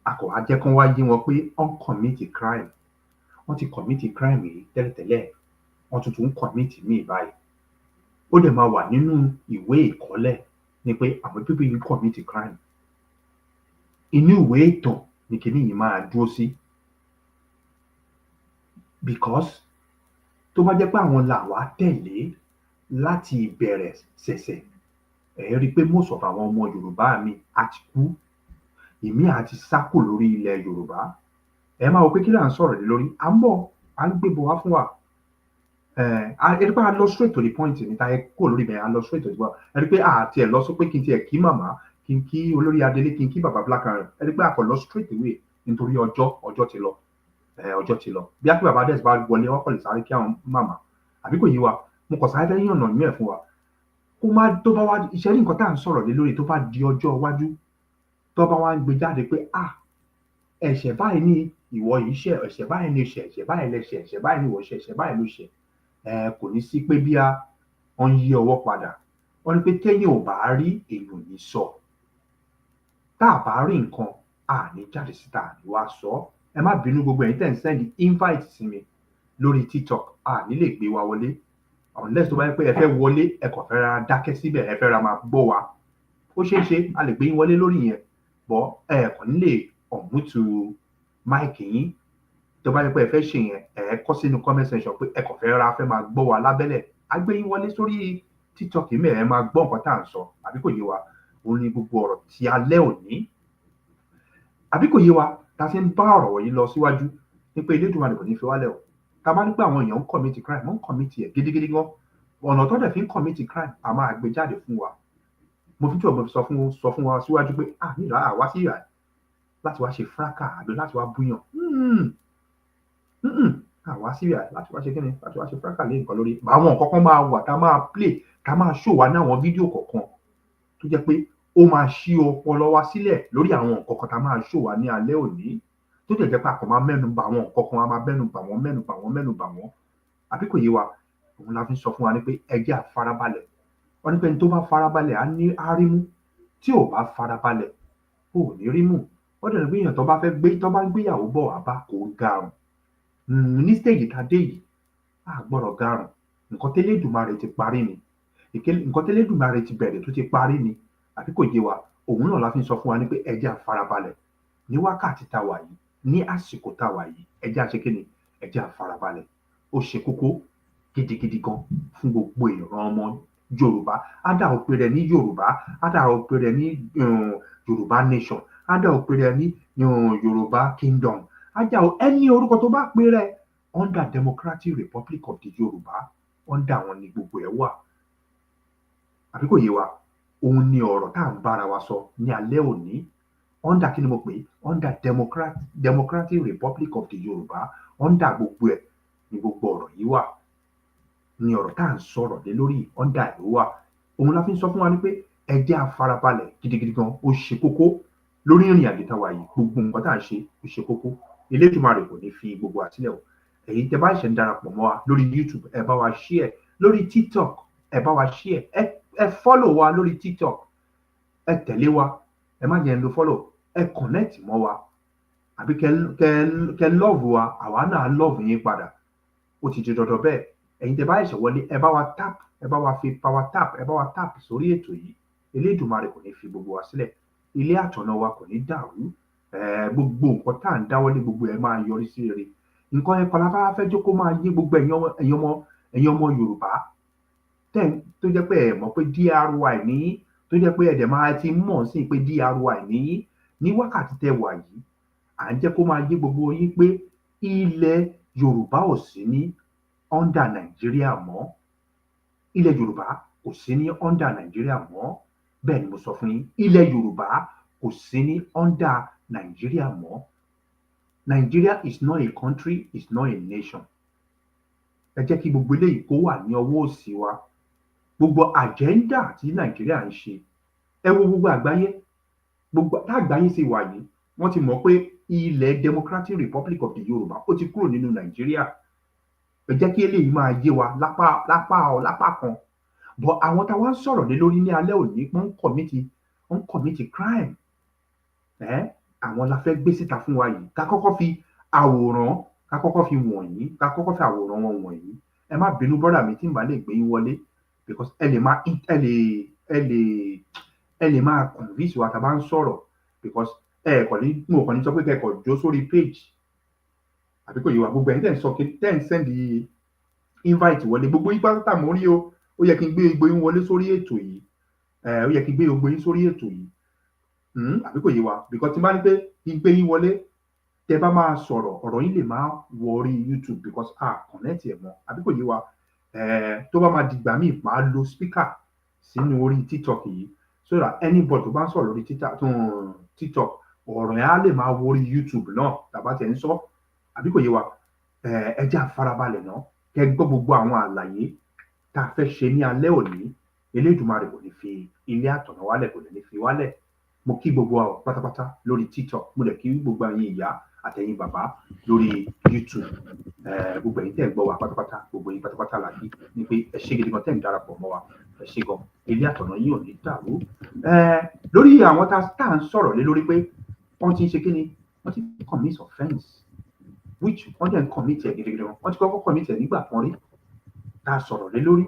a kò wá jẹ́ kán wá yí wọn pé wọ́n commit crime wọ́n ti commit crime yìí tẹ́lẹ̀tẹ́lẹ̀ wọ́n tuntun commit míì báyìí ó dẹ̀ máa wà nínú ìwé ìkọ́lẹ̀ ni pé àwọn pípé yìí commit crime inú ìwé ìtàn ni kìíní yìí máa dúró sí because tó bá jẹ́ pé àwọn làwa tẹ̀lé láti ìbẹ̀rẹ̀ ṣẹ̀ṣẹ̀ ẹ rí i pé most of àwọn ọmọ Yorùbá mi àti kú ìmí àti sákò lórí ilẹ̀ Yorùbá ẹ máa wò pé kí là ń sọ̀rọ̀ lé lórí à ń bọ̀ à ń gbébọ̀ wá fún wa ẹ rí i pé a lọ straight to the point níta ẹ kó lórí ibẹ̀ a lọ straight to the point ẹ rí i pé àti ẹ̀ lọ sọ pé kí n tiẹ̀ kí màmá kí n kí olórí Adélé kí n kí bàbá Blackaren ẹ rí i pé a kò lọ straight away nítorí ọjọ́ ti lọ bí a kí bàbá dẹ̀ bá wọlé wọ́n kọ̀ lè sáré kí àwọn màmá àbí kò yé wa mo kàn sáré lẹ́yìn ọ̀nà ìmú ẹ̀ fún wa kó má tó bá wá iṣẹ́ ní nǹkan tá à ń sọ̀rọ̀ lé lórí tó bá di ọjọ́ iwájú tó bá wá ń gbé jáde pé ẹ̀ṣẹ̀ báyìí ni ìwọ yìí ṣẹ̀ ẹ̀ṣẹ̀ báyìí ni ṣẹ̀ ẹ̀ṣẹ̀ báyìí lẹ ṣẹ̀ ẹ̀ṣẹ̀ báyìí ni ìwọ ṣẹ̀ ẹ̀ṣẹ̀ báyìí ló ṣẹ̀ kò ní sí pé bí wọ́n yí ọwọ́ padà wọ́n ní pé téèyàn ò bá rí èèyàn ní sọ tá a bá rí nǹkan àní jáde síta àní wá sọ ẹ má bínú gbogbo ẹ̀yin tẹ́ ń sẹ́ndì invite sí mi lórí TikTok àní lè gbé wa wọlé unless tó bá yẹ pé ẹ fẹ́ wọlé ẹ kàn fẹ́ ra dákẹ́ síbẹ̀ ẹ fẹ́ ra máa gbọ́ wa ó ṣeé ṣe a lè gbé yín wọlé lórí yẹn bọ́ ẹ kàn nílé ọ̀mútu máìkì yín tó bá yẹ pé ẹ fẹ́ ṣe yẹn ẹ kọ sínú comment section pé ẹ kàn fẹ́ ra fẹ́ máa gbọ́ wa lábẹ́lẹ̀ á gbé yín wọlé sórí TikTok mẹ́rin máa gbọ́ nǹkan tá à ń sọ àbí kò yé wa òun ni gbogbo ọ̀rọ̀ tí alẹ́ òní àbí kò yé wa ta ṣe ń bá ọ̀rọ̀ yìí lọ síwájú ní pé Elédùmarè kò ní fi wálẹ̀ o ta bá ní pé àwọn èèyàn ń commit crime wọ́n ń commit ẹ̀ gidigidi gan ọ̀nà tó dẹ̀ fi ń commit crime a máa gbé jáde fún wa mo fi tí o mo sọ fún wa síwájú pé nílò àwa sí ìyá láti wá ṣe fúráká àbí láti wá búyàn àwa sí ìyá láti wá ṣe kíni láti wá ṣe fúráká lé nǹkan lórí àwọn nǹkan kan máa wà tá máa play tá máa show wa ní àwọn fídíò kọ̀ọ̀kan tó jẹ́ pé ó máa ṣí ọpọlọ wa sílẹ̀ lórí àwọn nǹkan kan tá máa show wa ní alẹ́ òní tó dẹ̀ jẹ́ pé àkọ́ máa mẹ́nu bà àwọn nǹkan kan a máa mẹ́nu bà wọ́n àbí kò yé wa òun la fi sọ fún wa ní pé ẹ jẹ́ á farabalẹ̀ wọ́n ní pé ní tó bá farabalẹ̀ á rí mú tí ò bá farabalẹ̀ ò ní rí mú wọ́n dẹ̀ ní pé èèyàn tó bá ń gbéyàwó bọ̀ wá bá kò garùn ní stage tá dé yìí a gbọ́dọ̀ garùn nǹkan tẹ́lẹ̀dùmarè ti parí ni nǹkan tẹ́lẹ̀dùmarè ti bẹ̀rẹ̀ tó ti parí ni àbí kò yé wa òun náà la fi sọ fún wa ní pé ẹ jẹ́ á farabalẹ̀ ní wákàtí tá wà yìí ní àsìkò tá wà yìí ẹ jẹ́ á ṣe kíni ẹ jẹ́ á farabalẹ̀ ó ṣe kókó gidigidi gan fún gbogbo ìran ọmọ Yorùbá á dà ó pé rẹ ní Yorùbá á dà ó pé rẹ ní Yorùbá nation á dà ó pé rẹ ní Yorùbá kingdom á dà ó ẹni orúkọ tó bá pé rẹ under Democratic Republic of the Yorùbá under wọn ni gbogbo ẹ wà àbí kò yé wa òun ni ọ̀rọ̀ tá à ń bára wa sọ ní alẹ́ òní under kí ni mo pè under Democratic Republic of the Yorùbá under gbogbo ẹ̀ ni gbogbo ọ̀rọ̀ yìí wà ni ọ̀rọ̀ tá à ń sọ̀rọ̀ lé lórí under ìlú wà òun la fi ń sọ fún wa ní pé ẹ jẹ́ á farabalẹ̀ gidigidi gan ó ṣe kókó lórí ìrìn àjò tá wà yìí gbogbo nǹkan tá à ń ṣe ó ṣe kókó Elédùmarè kò ní fi gbogbo àtìlẹ̀ o èyí tẹ́ bá ṣe ń darapọ̀ mọ́ wa lórí YouTube ẹ bá wa share lórí TikTok ẹ bá wa share ẹ follow wa lórí TikTok ẹ tẹ̀lé wa ẹ má jẹ́ ń lo follow ẹ connect mọ́ wa àbí kẹ love wa àwa náà love yín padà ó ti di dandan bẹ́ẹ̀ ẹ̀yin tẹ́ bá ṣe wọlé ẹ bá wa tap ẹ bá wa fi power tap ẹ bá wa tap sórí ètò yìí Elédùmarè kò ní fi gbogbo wa sílẹ̀ ilé àtọ̀nà wa kò ní dàrú gbogbo nǹkan tá à ń dáwọ́lé gbogbo ẹ̀ máa yọrí sí rere nǹkan yẹn kọlá bá fẹ́ jókòó máa yé gbogbo ẹ̀yin ọmọ Yorùbá tó jẹ́ pé ẹ mọ̀ pé DRY ní tó jẹ́ pé ẹ̀dẹ̀ máa ti mọ̀ sí pé DRY ní wákàtí tẹ́ wà yìí à ń jẹ́ kó máa yé gbogbo yín pé ilẹ̀ Yorùbá ò sí ní under Nàìjíríà mọ́ ilẹ̀ Yorùbá kò sí ní under Nàìjíríà mọ́ bẹ́ẹ̀ ni mo sọ fún yín ilẹ̀ Yorùbá kò sí ní under Nàìjíríà mọ́ Nigeria is not a country is not a nation ẹ jẹ́ kí gbogbo eléyìí kó wà ní ọwọ́ òsì wa gbogbo agenda tí Nàìjíríà ń ṣe ẹ wo gbogbo àgbáyé gbogbo àgbáyé sì wà yìí wọ́n ti mọ̀ pé ilẹ̀ Democratic Republic of the Yorùbá ó ti kúrò nínú Nàìjíríà ẹ jẹ́ kí eléyìí máa yé wa lápá kan but àwọn táwa ń sọ̀rọ̀ lé lórí ní alẹ́ òní wọ́n ń commit crime àwọn la fẹ́ gbé síta fún wa yìí ká kọ́kọ́ fi àwòrán wọn wọ̀nyí ẹ má bínú brọ́dà mi tí n bá lè gbé yín wọlé because ẹ lè máa convince wa tá a bá ń sọ̀rọ̀ because mo kàn ní sọ pé kẹ́kọ̀ọ́ jó sórí page àbí kò yé wa gbogbo ẹ̀yin tẹ́ ń send invite wọlé gbogbo yín pátá mo rí o ó yẹ kí n gbé gbogbo yín wọlé sórí ètò yìí ó yẹ kí n gbé gbogbo yín sórí ètò yìí àbí kò yé wa because tí n bá ní pé kí n gbé yín wọlé tẹ́ bá máa sọ̀rọ̀ ọ̀rọ̀ yín lè máa wọ orí YouTube because connect ẹ̀ mọ́ àbí kò yé wa tó bá máa dìgbà míì máa lo speaker sínú orí TikTok yìí so that anybody tó bá ń sọ̀rọ̀ lórí TikTok ọ̀rọ̀ yẹn á lè máa wọ orí YouTube náà tàbá tẹ̀ ń sọ àbí kò yé wa ẹ jẹ́ á farabalẹ̀ náà kẹ́ gbọ́ gbogbo àwọn àlàyé tá a fẹ́ ṣe ní alẹ́ òní Elédùmarè kò ní fi ilé àtọ̀nà wálẹ̀ kò ní fi wálẹ̀ mo kí gbogbo wa pátápátá lórí TikTok mo dẹ̀ kí gbogbo ẹ̀yin ìyá àtẹ̀yin bàbá lórí YouTube gbogbo ẹ̀yin tẹ́ ń gbọ́ wa pátápátá gbogbo ẹ̀yin pátápátá là kí ni pé ẹ ṣé gidi gan tẹ́ ń darapọ̀ mọ́ wa ẹ ṣé gan ilé àtọ̀nà yìí ò ní dàrú lórí àwọn tá à ń sọ̀rọ̀ lé lórí pé wọ́n ti ń ṣe kí ni wọ́n ti commit offence which wọ́n dẹ̀ ń commit ẹ̀ gidi gan wọ́n ti kọ́kọ́ commit ẹ̀ nígbà kan rí tá a sọ̀rọ̀ lé lórí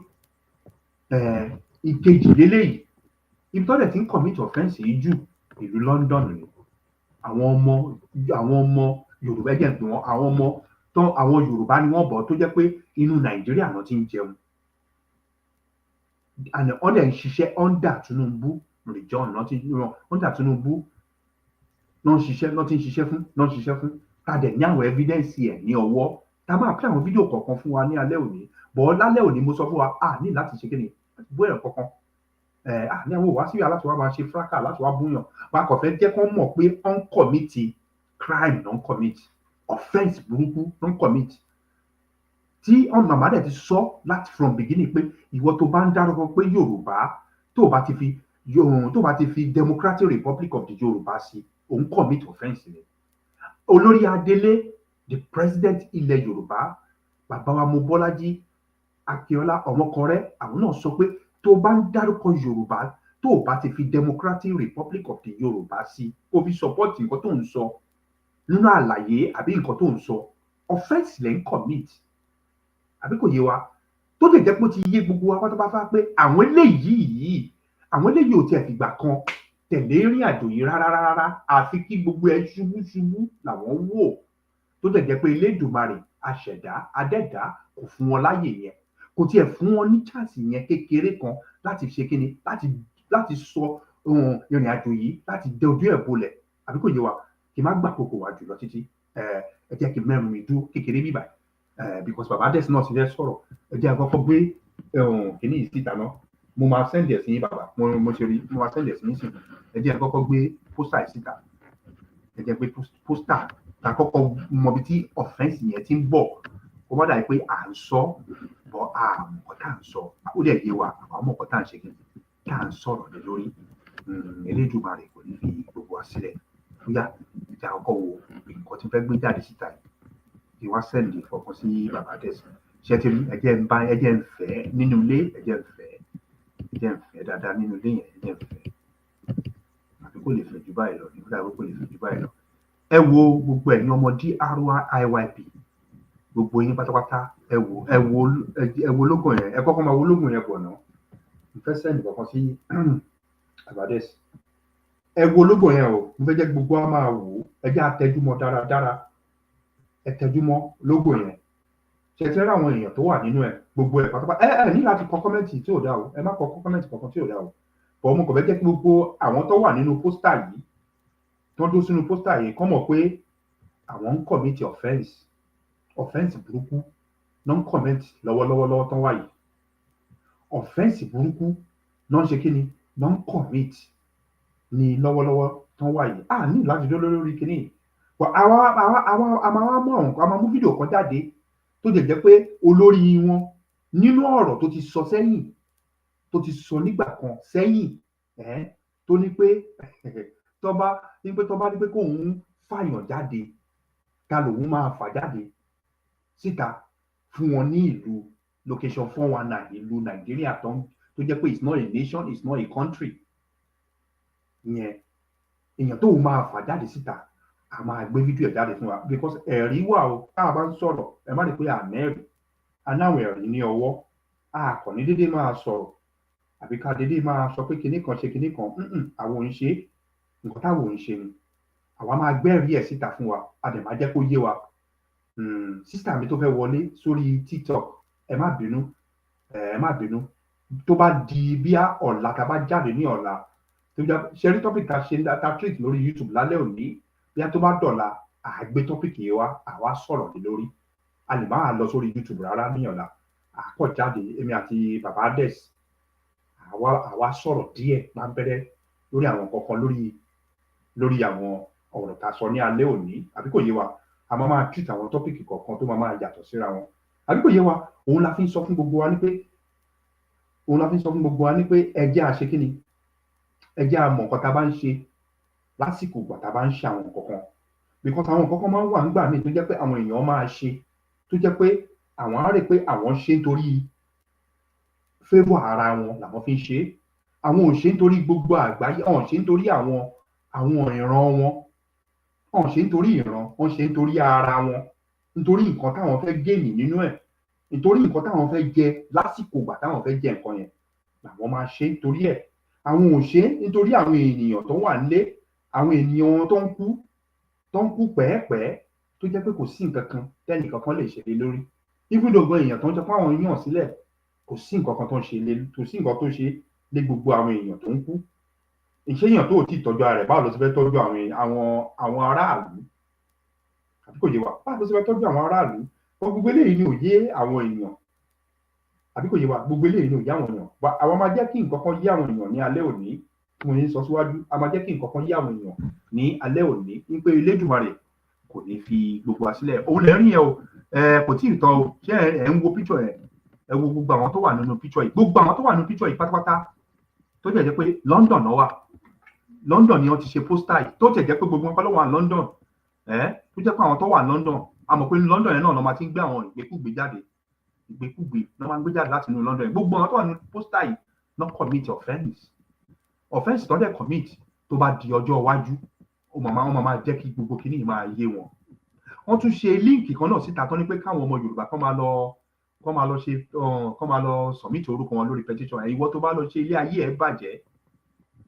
ìkejì lélẹ́yìí ibi tó dẹ̀ ti ń commit offence yìí jù ìlú London ni àwọn ọmọ Yorùbá ẹ̀jẹ̀ ń pè wọ́n àwọn Yorùbá ni wọ́n bọ̀ tó jẹ́ pé inú Nàìjíríà náà ti ń jẹun and ọ̀dẹ̀ ń ṣiṣẹ́ under Tinubu region under Tinubu náà ń ṣiṣẹ́ fún ta dẹ̀ ní àwọn evidence ẹ̀ ní ọwọ́ ta máa pín àwọn fídíò kọ̀ọ̀kan fún wa ní alẹ́ òní bọ̀ lálẹ́ òní mo sọ fún wa ní láti ṣe kíni láti bú ẹ̀rọ kankan ní àwọn òwá síbi láti wá máa ṣe fraka láti wá búyàn wa kò fẹ́ jẹ́ kó mọ̀ pé on commit crime non commit offence burúkú non commit tí màmá dẹ̀ ti sọ láti from beginning pé ìwọ tó bá ń dárúkọ pé Yorùbá tó bá ti fi Democratic Republic of the Yorùbá sí òun commit offence ni olórí Adélé the president ilẹ̀ Yorùbá bàbá wa Mobọ́lájí Akíọ́lá Ọmọkọrẹ́ àwọn náà sọ pé tó bá ń dárúkọ Yorùbá tó bá ti fi Democratic Republic of the Yorùbá sí kó fi support nǹkan tó ń sọ nínú àlàyé àbí nǹkan tó ń sọ offence lẹ́ ń commit àbí kò yé wa tó lè jẹ́ pé ó ti yé gbogbo wa pátápátá pé àwọn eléyìí ò tiẹ̀ fìgbà kan tẹ̀lé ìrìn àjò yìí rárá àfi kí gbogbo ẹ ṣubú làwọn wò tó lè jẹ́ pé Elédùmarè aṣẹ̀dá adẹ́dá kò fún wọn láyè yẹn kò tiẹ̀ fún wọn ní chance yẹn kékeré kan láti ṣe kíni láti sọ ìrìn àjò yìí láti dẹ ojú ẹ̀ bolẹ̀ àbí kò yé wa kí n má gbà kókò wá jùlọ títí ẹ jẹ́ kí n mẹ́rin mi dúró kékeré bíbà because bàbá dẹ̀sí náà ti fẹ́ sọ̀rọ̀ ẹ jẹ́ àkọ́kọ́ gbé kíní yìí síta náà mo máa sẹ́ndì ẹ̀ sí yín bàbá mo ṣe rí mo máa sẹ́ndì ẹ̀ sí yín sí ẹ jẹ́ àkọ́kọ́ gbé pósítà yìí síta ẹ jẹ́ pé pósítà àkọ́kọ́ mọbi tí ọ̀fẹ́ǹsì yẹn ti ń bọ̀ kó má dàbí pé à ń sọ bọ́ àmọ̀kọ́ tá à ń sọ ó dẹ̀ yé wa àwọn ọmọkọ́ tá à ń ṣe kí tá à ń sọ̀rọ̀ lé lórí Elédùmarè kò ní fi gbogbo wa sílẹ̀ bóyá ìjà àkọ́kọ́ wo nǹkan tí fẹ́ gbé jáde síta yìí kí wọ́n sẹ́ndì fọkàn sí bàbá dẹ̀sí ṣé ti rí ẹjẹ́ ń fẹ́ nínú ilé ẹjẹ́ ń fẹ́ dáadáa nínú ilé yẹn ẹjẹ́ ń fẹ́ àbí kò lè fẹ́ jù báyìí lọ nígbà tó kò lè fẹ́ jù báyìí lọ ẹ wo gbogbo ẹ̀yin ọmọ DRYP gbogbo yín pátápátá ẹ wo lógún yẹn ẹ kọ́kọ́ máa wo lógún yẹn bọ̀ náà mo fẹ́ sẹ́ndì fọkàn sí bàbá dẹ̀sí ẹ wo lógún yẹn o mo fẹ́ jẹ́ gbogbo wa máa wò ó ẹ jẹ́ àtẹjúmọ́ dáradára ẹ tẹjúmọ́ lógò yẹn ṣẹtẹrẹ àwọn èèyàn tó wà nínú ẹ gbogbo ẹ pátápátá ẹ ní láti kọ kọmẹǹtì tí ò dá o ẹ má kọ kọmẹǹtì kankan tí ò dá o bọ mo kò fẹ́ jẹ́ kí gbogbo àwọn tó wà nínú pósítà yìí tó dó sínú pósítà yìí kọ́ mọ̀ pé àwọn ń kọ̀mìtì ọ̀fẹ́ǹsì burúkú náà ń kọ̀mìtì lọ́wọ́lọ́wọ́ tán wà yìí ọ̀fẹ́ǹsì burúkú náà ń ṣe kí ni náà ń kọ̀mìtì ní lọ́wọ́lọ́wọ́ tán wà yìí ní láti dó lórí kíní yìí a máa mú fídíò kan jáde tó jẹ́ pé olórí wọn nínú ọ̀rọ̀ tó ti sọ sẹ́yìn tó ti sọ nígbà kan sẹ́yìn tó ní pé tọ́ba ní pé kóun fàyàn jáde ta lòun máa fà jáde síta fún wọn ní ìlú location 419 ìlú Nàìjíríà tó jẹ́ pé it's not a nation it's not a country ìyẹn èèyàn tóun máa fà jáde síta a máa gbé fídíò ẹ̀ jáde fún wa because ẹ̀rí wà o tá a bá ń sọ̀rọ̀ ẹ má rí pé àná ẹ̀rí anáwọ̀ ẹ̀rí ní ọwọ́ a kò ní dédé máa sọ̀rọ̀ àbí ká dédé máa sọ pé kinní kan ṣe kinní kan àwọn ò ń ṣe nǹkan táwọn ò ń ṣe ni àwa máa gbẹ́rí ẹ̀ síta fún wa a dẹ̀ máa jẹ́ kó yé wa sísítà mi tó fẹ́ wọlé sórí TikTok ẹ má bínú tó bá di bí ọ̀la tá a bá jáde ní ọ̀la ṣe rí topic tá a ṣe ta treat lórí YouTube lálẹ́ òní bí a tó bá dọ̀la àgbé tọ́pìkì yìí wá àwa sọ̀rọ̀ lé lórí a lè máa lọ sórí YouTube rárá ní ọ̀la àpọ̀ jáde èmi àti bàbá des àwa sọ̀rọ̀ díẹ̀ máa bẹ̀rẹ̀ lórí àwọn kankan lórí àwọn ọ̀rọ̀ tá a sọ ní alẹ́ òní àbí kò yé wa a máa treat àwọn tọ́pìkì kọ̀ọ̀kan tó máa yàtọ̀ síra wọn àbí kò yé wa òun la fi ń sọ fún gbogbo wa ní pé ẹ jẹ́ a ṣe kíni ẹ jẹ́ a mọ̀ nǹkan tá a bá ń ṣe lásìkò ìgbà tá a bá ń ṣe àwọn kankan because àwọn kankan máa ń wà nígbà míì tó jẹ́ pé àwọn èèyàn máa ṣe tó jẹ́ pé àwọn á rí pé àwọn ṣe nítorí favour ara wọn làwọn fi ń ṣe àwọn ò ṣe nítorí gbogbo àgbáyé wọn ṣe nítorí àwọn ìran wọn wọn ṣe nítorí ìran wọn ṣe nítorí ara wọn nítorí nǹkan táwọn fẹ́ gẹ̀ẹ́nì nínú ẹ̀ nítorí nǹkan táwọn fẹ́ jẹ lásìkò ìgbà táwọn fẹ́ jẹ nǹkan yẹn làwọn máa ṣe nítorí ẹ̀ àwọn ò ṣe nítorí àwọn ènìyàn tó wà nílé àwọn ènìyàn tó ń kú pẹ́ẹ́pẹ́ẹ́ tó jẹ́ pé kò sí nǹkan kan tẹ́nì kankan lè ṣẹlẹ̀ lórí ibùdókọ̀ èèyàn tó ń jẹ́ pé àwọn yàn sílẹ̀ kò sí nǹkan kan tó ń ṣe lé gbogbo àwọn èèyàn tó ń kú. Iṣẹ́ èèyàn tó ò tí ì tọ́jú ara rẹ̀, báwo ló ti fẹ́ tọ́jú àwọn aráàlú? Àbí kò yé wa? Báwo ló ti fẹ́ tọ́jú àwọn aráàlú? Gbogbo eléyìí ni ò yé àwọn èèyàn. Àbí kò yé wa? Gbogbo eléyìí ni ò yé àwọn èèyàn. Àwa máa jẹ́ kí nǹkan kan yé àwọn èèyàn ní alẹ́ òní, tí mo ní sọ síwájú, a máa jẹ́ kí nǹkan kan yé àwọn èèyàn ní alẹ́ òní, ní pé Elédùmarè kò ní fi gbogbo wa sílẹ̀. Òun lẹ rí yẹn o, kò tí ì tán o. Ṣé ẹ ń wo picture yẹn? Ẹ wo gbogbo àwọn tó wà nínú picture yìí. Gbogbo àwọn tó wà nínú picture yìí pátápátá tó jẹ́ pé London náà wà. London ni wọ́n ti ṣe pósítà yìí, tó jẹ́ pé gbogbo wọn kọ́ ló wà ní London. Tó jẹ́ pé àwọn tó wà ní London, a mọ̀ pé ní London yẹn náà ló máa ti ń gbé àwọn ìgbékúgbé jáde. Ìgbékúgbé ló máa ń gbé jáde láti inú London yẹn. Gbogbo àwọn tó wà ní pósítà yìí náà commit offence tó dẹ̀ commit tó bá di ọjọ́ iwájú, wọ́n máa jẹ́ kí gbogbo kinní yìí máa yé wọn. Wọ́n tún ṣe líǹkì kan náà síta tó ní pé káwọn ọmọ Yorùbá kọ́ máa lọ submit orúkọ wọn lórí petition. Ìwọ tó bá lọ ṣe, ilé ayé ẹ̀ bàjẹ́,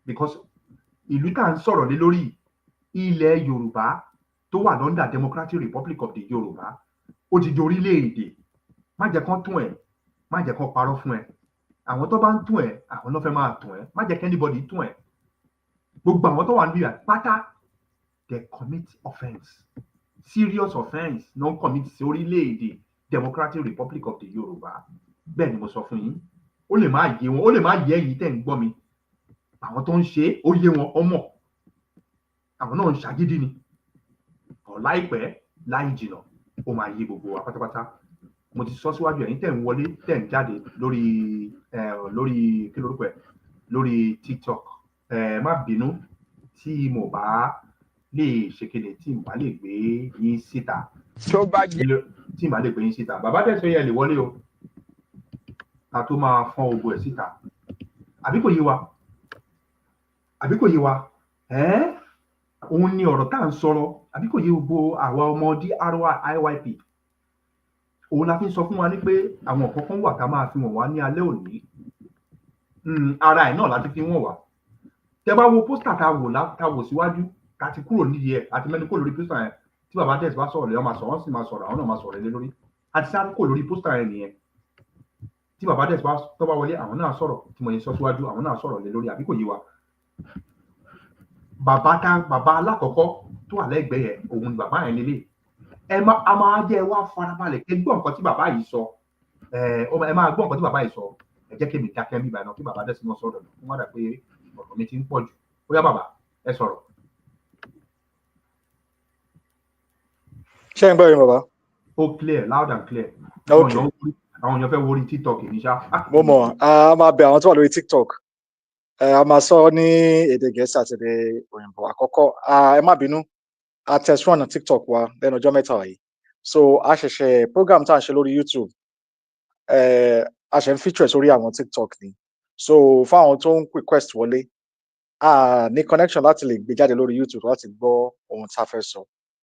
because ìlú tá à ń sọ̀rọ̀ lé lórí, ilẹ̀ Yorùbá tó wà under Democratic Republic of the Yorùbá, ó ti di orílẹ̀-èdè. Má jẹ́ kán tún ẹ̀, má jẹ́ kán parọ́ fún ẹ. Àwọn tó bá ń tún ẹ̀, àwọn náà fẹ́ máa tún ẹ̀. Má jẹ́ kí anybody tún ẹ̀. Gbogbo àwọn tó wà níbí pátá, they commit offence, serious offence, non commit sí orílẹ̀-èdè Democratic Republic of the Yorùbá. Bẹ́ẹ̀ ni mo sọ fún yín. Ó lè má yé wọn, ó lè má yé ẹ̀yin tẹ́ ń gbọ́ mi. Àwọn tó ń ṣe ó yé wọn, ọmọ àwọn náà ń ṣàgídí ni. Láìpẹ́ láì jìnà ó máa yé gbogbo wa pátápátá. Mo ti sọ síwájú, ẹ̀yin tẹ́ ń wọlé tẹ́ ń jáde lórí kí lorúkọ ẹ̀, lórí TikTok. Má bínú tí mo bá lè ṣe kéde, tí mo bá lè gbé yín síta. tó bá jẹ́ Tí mo bá lè gbé yín síta, bàbá Dẹ́sọ̀ yẹ lè wọlé o, ká tó máa fọ́n ogun ẹ̀ síta. Àbí kò yé wa? Àbí kò yé wa? Òun ni ọ̀rọ̀ tá à ń sọ̀rọ̀. Àbí kò yé gbogbo àwa ọmọ DRYP? Òun la fi ń sọ fún wa ní pé àwọn kankan wà ká máa fi wọ̀n wá ní alẹ́ òní. Ara ẹ̀ náà láti fi wọ̀n wá. Tẹ́ bá wo pósítà tá wò síwájú, ká ti kúrò nídìí ẹ̀, àti mẹ́nu kò lórí pósítà yẹn. Tí bàbá Dẹ́sọ̀ bá sọ̀rọ̀ lé, wọ́n máa sọ̀rọ̀, wọ́n sì máa sọ̀rọ̀, àwọn náà máa sọ̀rọ̀ lé lórí. Àti sáré kò lórí pósítà yẹn nìyẹn. Tí bàbá Dẹ́sọ̀ tó bá wọlé, àwọn náà sọ̀rọ̀, tí mo yẹ sọ síwájú, àwọn náà sọ̀rọ̀ lé lórí. Àbí kò yé wa? Bàbá alákọ̀ọ́kọ́ tó wà lẹ́gbẹ̀ẹ́ yẹn, òun ni bàbá yẹn lélẹ̀. A máa jẹ́ wá farabalẹ̀ kẹ́ gbọ́ nǹkan tí bàbá yìí sọ. Ẹ máa gbọ́ nǹkan tí bàbá yìí sọ. Ẹ jẹ́ kí èmi dákẹ́ bí ìbàdàn kí bàbá Dẹ́sọ̀ náà sọ̀rọ̀. Kó má dà pé ọ̀rọ̀ mi ti ń pọ̀ jù. Ó yá bàbá, ẹ sọ̀rọ̀. Ṣé ń gbọ́ yín bàbá? Ó clear, loud and clear. Okay. Àwọn èèyàn fẹ́ wo orí TikTok ní ṣá. Mo mọ̀, a máa bẹ àwọn tó wà lórí TikTok. A máa sọ ní èdè Gẹ̀ẹ́sì àti èdè òyìnbó. Àkọ́kọ́, ẹ má bínú, a test run TikTok wa lẹ́nu ọjọ́ mẹ́ta yìí. So a ṣẹ̀ṣẹ̀ program tá à ń ṣe lórí YouTube, a ṣẹ̀ ń feature sórí àwọn TikTok ni. So fáwọn tó ń request wọlé, a ní connection láti lè gbé jáde lórí YouTube láti gbọ́ ohun tá a fẹ́ sọ.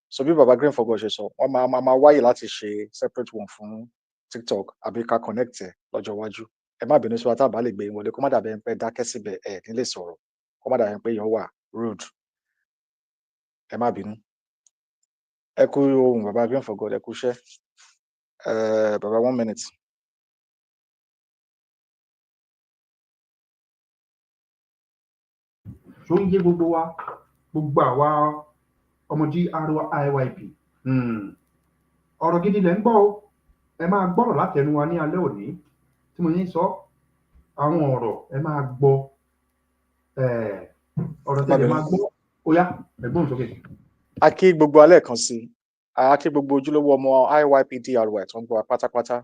So bí baba Green Fogo ṣe sọ, wọ́n máa wáyè láti ṣe separate one fún TikTok àbí ká connect ẹ̀ lọ́jọ́ iwájú. Ẹ má bínú sí wa tá a bá lè gbé yín wọlé, kó má dàbí ẹni pé dákẹ́ síbẹ̀ ẹ̀ ní lè sọ̀rọ̀, kó má dàbí ẹni pé èèyàn wà rude. Ẹ má bínú. Ẹ kú ohun baba Green Fogo, ẹ kú iṣẹ́. Baba 1 minute. Ṣó ń yé gbogbo wa, gbogbo àwa ọmọ DRYP? Ọ̀rọ̀ gidi lẹ̀ ń gbọ́ o. Ẹ máa gbọ́rọ̀ láti ẹnu wa ní alẹ́ òní. Tí mo ní sọ, àwọn ọ̀rọ̀ ẹ máa gbọ́. Ọ̀rọ̀ tẹ̀lé máa gbọ́. Ó yá, ẹ̀gbọ́n sókè. A kí gbogbo alẹ́ kan sí. A kí gbogbo ojúlówó ọmọ IYP DRY tó ń gbọ́ wa pátápátá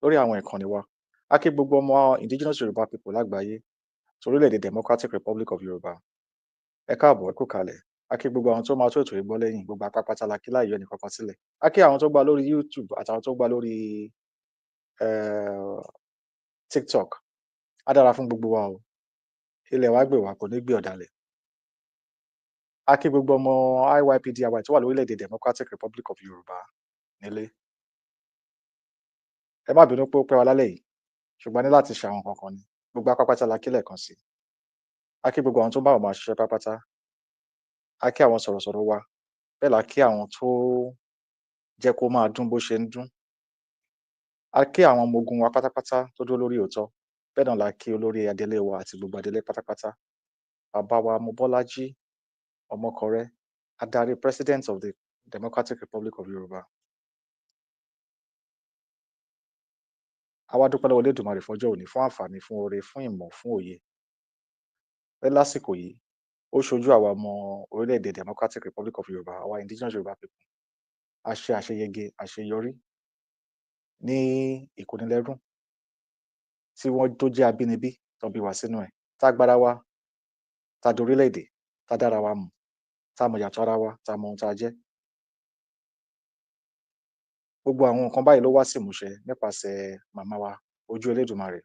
lórí àwọn ìkànnì wa. A kí gbogbo ọmọ Indigenous Yoruba people lágbàáyé torílẹ̀-èdè Democratic Republic of Yorùbá. Ẹ káàbọ̀, ẹ kú kalẹ̀. A kí gbogbo àwọn tó máa tó ètò ìgbọ́ lẹ́yìn, gbogbo apápátá la kí láì yọ ẹnì kankan sílẹ̀. A kí àwọn tó gbà lórí YouTube àtàwọn tó gbà lórí TikTok. Á dára fún gbogbo wa o. Ilẹ̀ wa gbè wá, kò ní gbé ọ̀dàlẹ̀. A kí gbogbo ọmọ IYP DRY tó wà lórílẹ̀-èdè Democratic Republic of Yorùbá nílé. Ẹ má bínú pé ó pẹ́ wa lálẹ́ yìí, ṣùgbọ́n ní láti ṣe àwọn kankan ni. Gbogbo apápátá la kí lẹ́ẹ̀kan sí. A kí gbogbo àwọn tó bá wọn máa ṣiṣẹ́ pápátá. A kí àwọn sọ̀rọ̀sọ̀rọ̀ wa. Bẹ́ẹ̀ la kí àwọn tó jẹ́ kó máa dún bó ṣe ń dún. A kí àwọn ọmọ ogun wa pátápátá tó dúró lórí òótọ́. Bẹ́ẹ̀ náà la kí olórí adélé wa àti gbogbo adélé pátápátá. Bàbá wa Mobọ́lájí Ọmọkọrẹ́, adarí President of the Democratic Republic of Yorùbá. A wá dúpẹ́ lọ́wọ́ Elédùmarè fọ́jọ́ òní fún àǹfààní, fún oore, fún ìmọ̀, fún òye. Pé lásìkò yìí, ó ṣojú àwa ọmọ orílẹ̀-èdè Democratic Republic of Yorùbá, àwa indigenous Yorùbá people. A ṣe àṣeyege, àṣeyọrí ní ìkónilẹ́rú tí wọ́n tó jẹ́ abínibí tó bí wa sínú ẹ̀. Tá gbára wa, tá dorílẹ̀-èdè, tá dára wa mọ̀, tá mọ̀ yàtọ̀ ara wa, tá mọ ohun tá jẹ́. Gbogbo àwọn nǹkan báyìí ló wá sí ìmúṣẹ nípasẹ̀ màmá wa ojú Elédùmarè,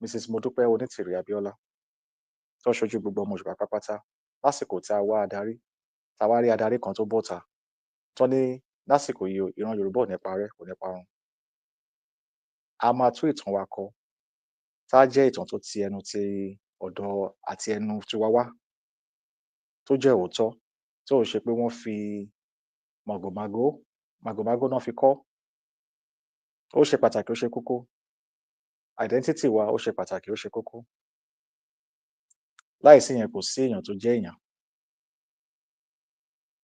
Mrs. Modupeonitirimkoabiola, tó ṣojú gbogbo ọmọ Yorùbá pátápátá lásìkò tí a wá adarí, tá wá rí adarí kan tó bọ́ta tó ní lásìkò yìí ìran Yorùbá ò ní parẹ́, kò ní parun. A máa tún ìtàn wa kọ, tá jẹ́ ìtàn tó ti ẹnu ti ọ̀dọ̀ àti ẹnu tiwa wá, tó jẹ́ òótọ́, tí ò ṣe pé wọ́n fi màgòmágó náà fi kọ́. Ó ṣe pàtàkì, ó ṣe kókó. Identity wa ó ṣe pàtàkì, ó ṣe kókó. Láìsí yẹn kò sí èèyàn tó jẹ́ èèyàn.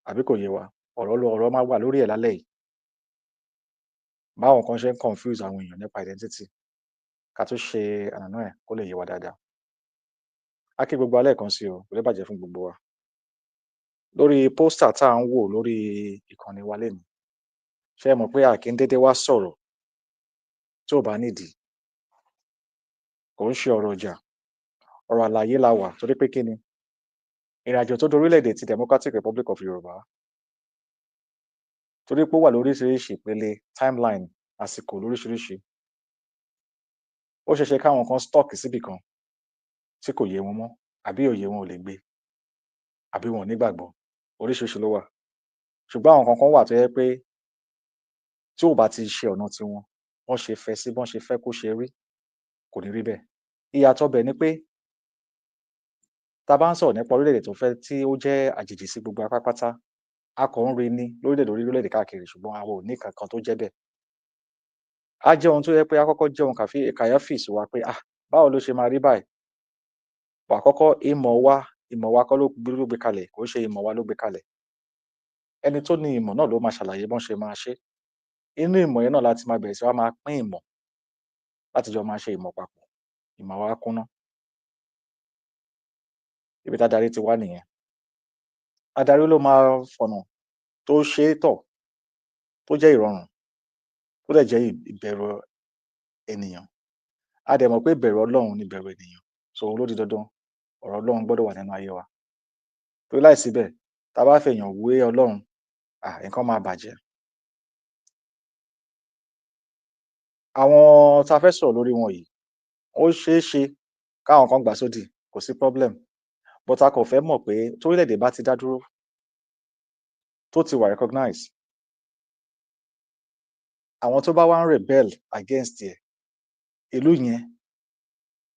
Àbí kò yé wa? Ọ̀rọ̀ máa wà lórí ẹ̀ lálẹ́ yìí. Báwọn kan ṣe ń confuse àwọn èèyàn nípa identity. Ká tó ṣe ànàná ẹ̀ kó lè yé wa dáadáa. A kí gbogbo wa lẹ́ẹ̀kan sí o, kò ní bàjẹ́ fún gbogbo wa. Lórí pósítà tá à ń wò lórí ìkànnì wa lénìí, ṣé ẹ mọ̀ pé a kì í dédé wá sọ̀rọ̀ tí ò bá nídìí? Kò ń ṣe ọ̀rọ̀ ìjà, ọ̀rọ̀ àlàyé la wà torí pé kí ni? Ìrìnàjò tó dorílẹ̀-èdè ti Democratic Republic of Yorùbá, torí pé ó wà lóríṣiríṣi ìpele timeline àsìkò lóríṣiríṣi. Ó ṣeé ṣe káwọn kan stuck síbì kan tí kò yé wọn mọ́, àbí òye wọn ò lè gbé, àbí wọn ò nígbàgbọ́. Oríṣiríṣi ló wà. Ṣùgbọ́n àwọn kan wà tó jẹ́ pé tí ò bá ti ṣe ọ̀nà tiwọn, bọ́n ṣe fẹ́ sí, bọ́n ṣe fẹ́ kó ṣe rí, kò ní rí bẹ́ẹ̀. Ìyàtọ̀ ibẹ̀ ni pé tá bá ń sọ̀rọ̀ nípa orílẹ̀-èdè tó fẹ́ tí ó jẹ́ àjèjì sí gbogbo wa pátápátá, a kàn ń rí ní lórílẹ̀-èdè káàkiri, ṣùgbọ́n àwa ò ní kankan tó jẹ́ bẹ́ẹ̀. Á jẹ́ ohun tó jẹ́ pé á kọ́kọ́ jẹ́ ohun kàyéfì sí wa pé báwo ló ṣe máa rí báyìí? Àkọ́kọ́ ìmọ̀ wa kọ́ ló gbé kalẹ̀, kò ń ṣe ìmọ̀ wa ló gbé kalẹ̀. Ẹni tó ní ìmọ̀ náà ló máa ṣàlàyé bọ́n ṣe máa ṣe. Inú ìmọ̀ yẹn náà láti máa bẹ̀rẹ̀ sí wá máa pín ìmọ̀ láti jọ máa ṣe ìmọ̀ papọ̀. Ìmọ̀ wa á kúnná. Ibi tádarí ti wá nìyẹn. Adarí ló máa fọ̀nà tó ṣe é tọ̀, tó jẹ́ ìrọ̀rùn, tó dẹ̀ jẹ́ ìbẹ̀rù ènìyàn. A dẹ̀ mọ̀ pé ìbẹ̀rù Ọlọ́run ni ìbẹ̀rù ènìyàn. So òun ló di dandan, ọ̀rọ̀ Ọlọ́run gbọ́dọ̀ wà nínú ayé wa. Torí láìsí bẹ́ẹ̀, tá bá fèèyàn wé Ọlọ́run, nǹkan máa bàjẹ́. Àwọn tá fẹ́ sọ̀rọ̀ lórí wọn yìí, ó ṣeé ṣe káwọn kan gbà sódì, kò sí problem. But a kàn fẹ́ mọ̀ pé tórílẹ̀-èdè bá ti dá dúró, tó ti wà recognize, àwọn tó bá wá ń rebel against ẹ̀, ìlú yẹn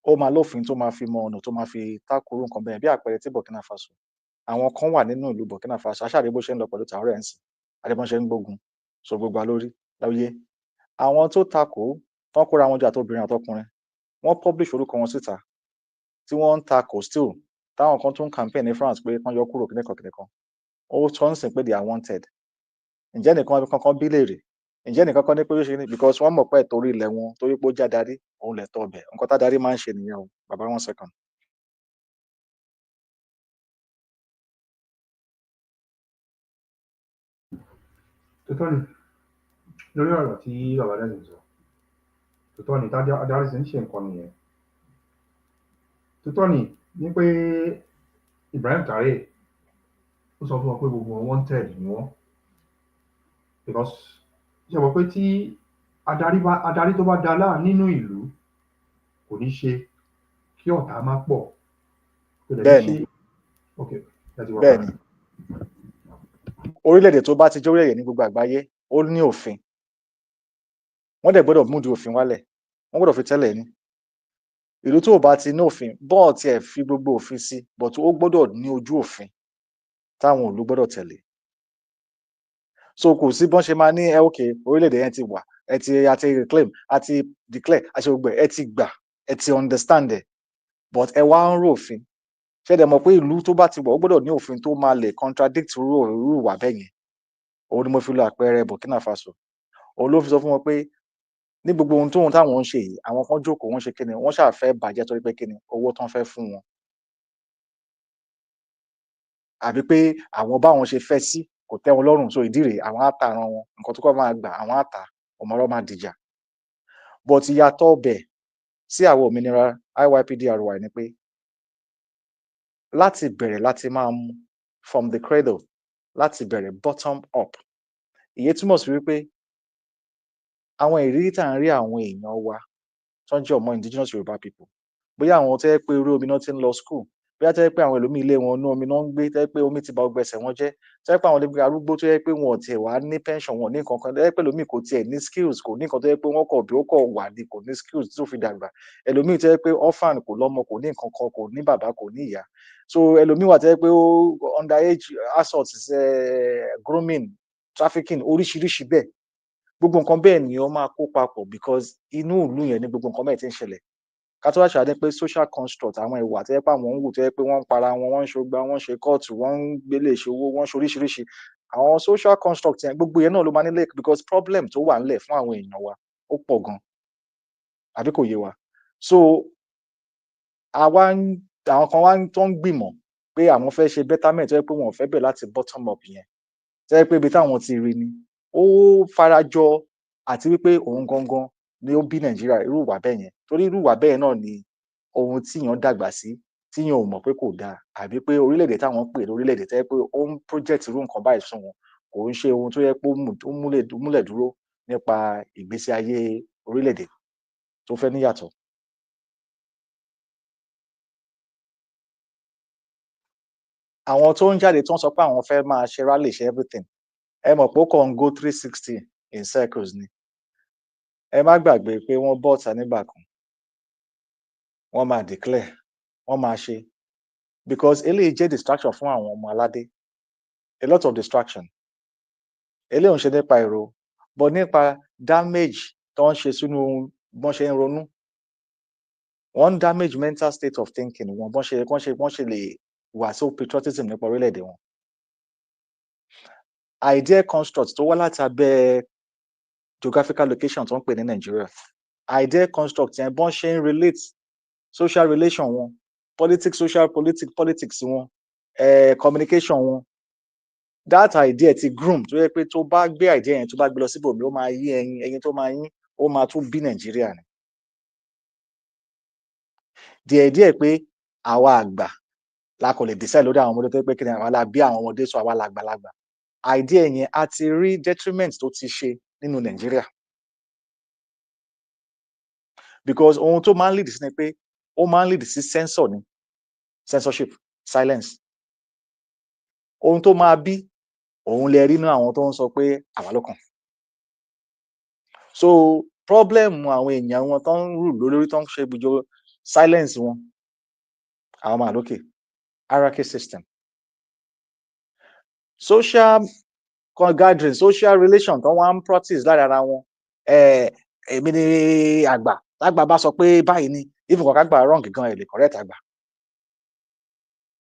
ó máa lófin tó máa fi mọ ọ̀nà tó máa fi tákù irú nǹkan bẹ́ẹ̀. Bí àpẹẹrẹ tí Burkina Faso. Àwọn kan wà nínú ìlú Burkina Faso, a ṣáà rí bó ṣe ń lọ pẹ̀lú Traoré ńsìn, a rí bọ́n ṣe ń gbógun, so gbogbo wa lórí lóyé. Àwọn tó takò ó, tán kóra wọn jọ àtobìnrin àtọkùnrin, wọ́n publish orúkọ wọn síta tí wọ́n ń takò still, táwọn kan tún campaign ní France pé kán yọ kúrò kíníkan. Ó sọ ńsìn pé they are wanted. Ǹjẹ́ ẹnìkan kankan bí léèrè? Ǹjẹ́ ẹnìkan kan ní pé ó ṣe ní because wọ́n mọ̀ pé torí ilẹ̀ wọn, torí pé ó jẹ́ adarí, òun lẹ̀tọ́ ọbẹ̀. Nǹkan tádarí máa ń ṣe nìyẹn o. Bàbá 1 second. Tòótọ́ ni lórí ọ̀rọ̀ tí bàbá dẹ̀ sọ. Tòótọ́ ni adarí sì ń ṣe nǹkan nìyẹn. Tòótọ́ ni pé Ibrahim Traoré ó sọ fún wọn pé gbogbo wọn wanted ni wọ́n. Because ṣe mọ̀ pé tí adarí tó bá da láà nínú ìlú kò ní ṣe kí ọ̀tá má pọ̀. Bẹ́ẹ̀ni. Bẹ́ẹ̀ni. Orílẹ̀-èdè tó bá ti jẹ́ orílẹ̀-èdè ní gbogbo àgbáyé, ó ní òfin. Wọ́n dẹ̀ gbọ́dọ̀ múdi òfin wálẹ̀. Wọ́n gbọ́dọ̀ fi tẹ́lẹ̀ ní. Ìlú tó bá ti ní òfin, bọ́ọ̀ tí ẹ̀ fi gbogbo òfin sí, but ó gbọ́dọ̀ ní ojú òfin táwọn ìlú gbọ́dọ̀ tẹ̀lé. So kò sí bọ́n ṣe máa ní okay, orílẹ̀-èdè yẹn ti wà, àti reclaim àti declare àti gbogbo ẹ ti gbà ẹ ti understand ẹ but ẹ wá ń rò òfin ṣé dẹ̀ mọ̀ pé ìlú tó bá ti wọ̀ ó gbọ́dọ̀ ní òfin tó máa lè contradict irú ìwà bẹ́ẹ̀ yẹn òun ni mo fi lo àpẹẹrẹ Burkina Faso òun ló fi sọ fún wọn pé ní gbogbo ohun táwọn ń ṣe yìí àwọn kan jókòó wọ́n ṣe kíni wọ́n ṣáà fẹ́ bàjẹ́ torí pé kíni owó tán fẹ́ fún wọn àbí pé àwọn báwọn ṣe fẹ́ sí kò tẹ́ wọn lọ́rùn so ìdí rèé àwọn á ta àran wọn nǹkan tó kọ́ máa gbà àwọn á ta ọmọọrọ̀ máa dìjà but ìyàtọ̀ ọbẹ̀ sí àwọn òmìnira IYPDRY ni pé láti bẹ̀rẹ̀ láti máa mú from the cradle láti bẹ̀rẹ̀ bottom up ìyẹn túmọ̀ sí wípé àwọn ìrírí tá à ń rí àwọn èèyàn wa tó ń jẹ́ ọmọ indigenous Yorùbá people bóyá àwọn tó yẹ pé orí omi náà ti ń lọ school bóyá tó yẹ pé àwọn ẹlòmíì ilé wọn inú omi náà ń gbé tó yẹ pé omi ti ba ọgbẹ́ ẹsẹ̀ wọn jẹ́ tó yẹ pé àwọn ẹlòmíì arúgbó tó yẹ pé wọn ò tiẹ̀ wá ní pension wọn ní nǹkan kan tó yẹ pé ẹlòmíì kò tiẹ̀ ní skills kò ní nǹkan tó yẹ pé wọ́n kọ̀ bí ó kọ̀ wà ní kò ní skills tó fi dàgbà ẹlòmíì tó yẹ pé orphan kò lọ́mọ kò ní nǹkan kan kò ní bàbá kò ní ìyá so ẹlòmíì wà tó yẹ pé ó underage assault grooming trafficking oríṣiríṣi bẹ́ẹ̀ gbogbo nǹkan bẹ́ẹ̀ ni ó máa kó papọ̀ because inú ìlú yẹn ni gbogbo nǹkan bẹ́ẹ̀ ti ń ṣẹlẹ̀ ká tó wá ṣàdé pé social construct àwọn ìwà tó yẹ pé àwọn ń wù tó yẹ pé wọ́n ń para wọn wọ́n ń ṣògbà wọ́n ń ṣe kóòtù wọ́n ń gbélé ìṣòwò wọ́n ń ṣe oríṣiríṣi àwọn social construct yẹn gbogbo yẹn náà ló máa nílé because problem tó wà nílẹ̀ fún àwọn èèyàn wa ó pọ̀ gan àbí kò yé wa so àwọn kan wá tó ń gbìmọ̀ pé àwọn fẹ́ ṣe betterment tó yẹ pé wọn ò fẹ́ bẹ̀ láti bottom up yẹn tó yẹ pé ibi táwọn ti rí ni ó farajọ àti wípé òun gangan ni ó bí Nàìjíríà irú ìwà bẹ́ẹ̀ yẹn torí irú ìwà bẹ́ẹ̀ náà ni ohun tíyàn dàgbà sí tíyàn ò mọ̀ pé kò dáa àbí pé orílẹ̀-èdè táwọn pè lórílẹ̀-èdè tó yẹ pé ó ń project irú nǹkan báyìí fún wọn kò ń ṣe ohun tó yẹ pé ó múlẹ̀ dúró nípa ìgbésí ayé orílẹ̀-èdè tó fẹ́ níyàtọ̀. àwọn tó ń jáde tó ń sọ pé àwọn fẹ́ máa ṣe rally ṣe everything ẹ mọ̀ pé ó kàn ń go 360 in circles ni ẹ má gbàgbé pé wọ́n bọ́ta nígbà kan wọ́n máa declare wọ́n máa ṣe because eléyìí jẹ́ distraction fún àwọn ọmọ aládé a lot of distraction eléyìí ń ṣe nípa èrò but nípa damage tó ń ṣe sínú bọ́n ṣe ń ronú wọ́n ń damage mental state of thinking wọn bọ́n ṣe lè wà so patriotism nípa orílẹ̀-èdè wọn idea construct tó wá láti abẹ́ geographical location tó ń pè ní Nigeria idea construct yẹn bọ́n ṣe ń relate social relation wọn social politics wọn communication wọn that idea ti groom tó yẹ pé tó bá gbé idea yẹn tó bá gbé lọ síbòmí ó máa yí ẹyin tó máa yín ó máa tún bí Nàìjíríà ni díẹ̀ pé àwa àgbà la kò lè decide lórí àwọn ọmọdé tó yẹ pé kí ni àwa la bí àwọn ọmọdé sọ àwa làgbàlagbà idea yẹn a ti rí detriment tó ti ṣe nínú Nàìjíríà because ohun tó máa ń lead sí ni pé ó máa ń lead sí censorship silence ohun tó máa bí òun lè rí nínú àwọn tó ń sọ pé àwa ló kàn so problem àwọn èèyàn wọn tó ń rù lórí tó ń ṣe gbìjọ silence wọn àwọn máa lókè hierarchy system social gathering social relation tó wá ń practice lára ara wọn èmi ni àgbà tágbà bá sọ pé báyìí ni even kọ̀ọ̀ká gbà wrong gan ẹ̀ lè correct àgbà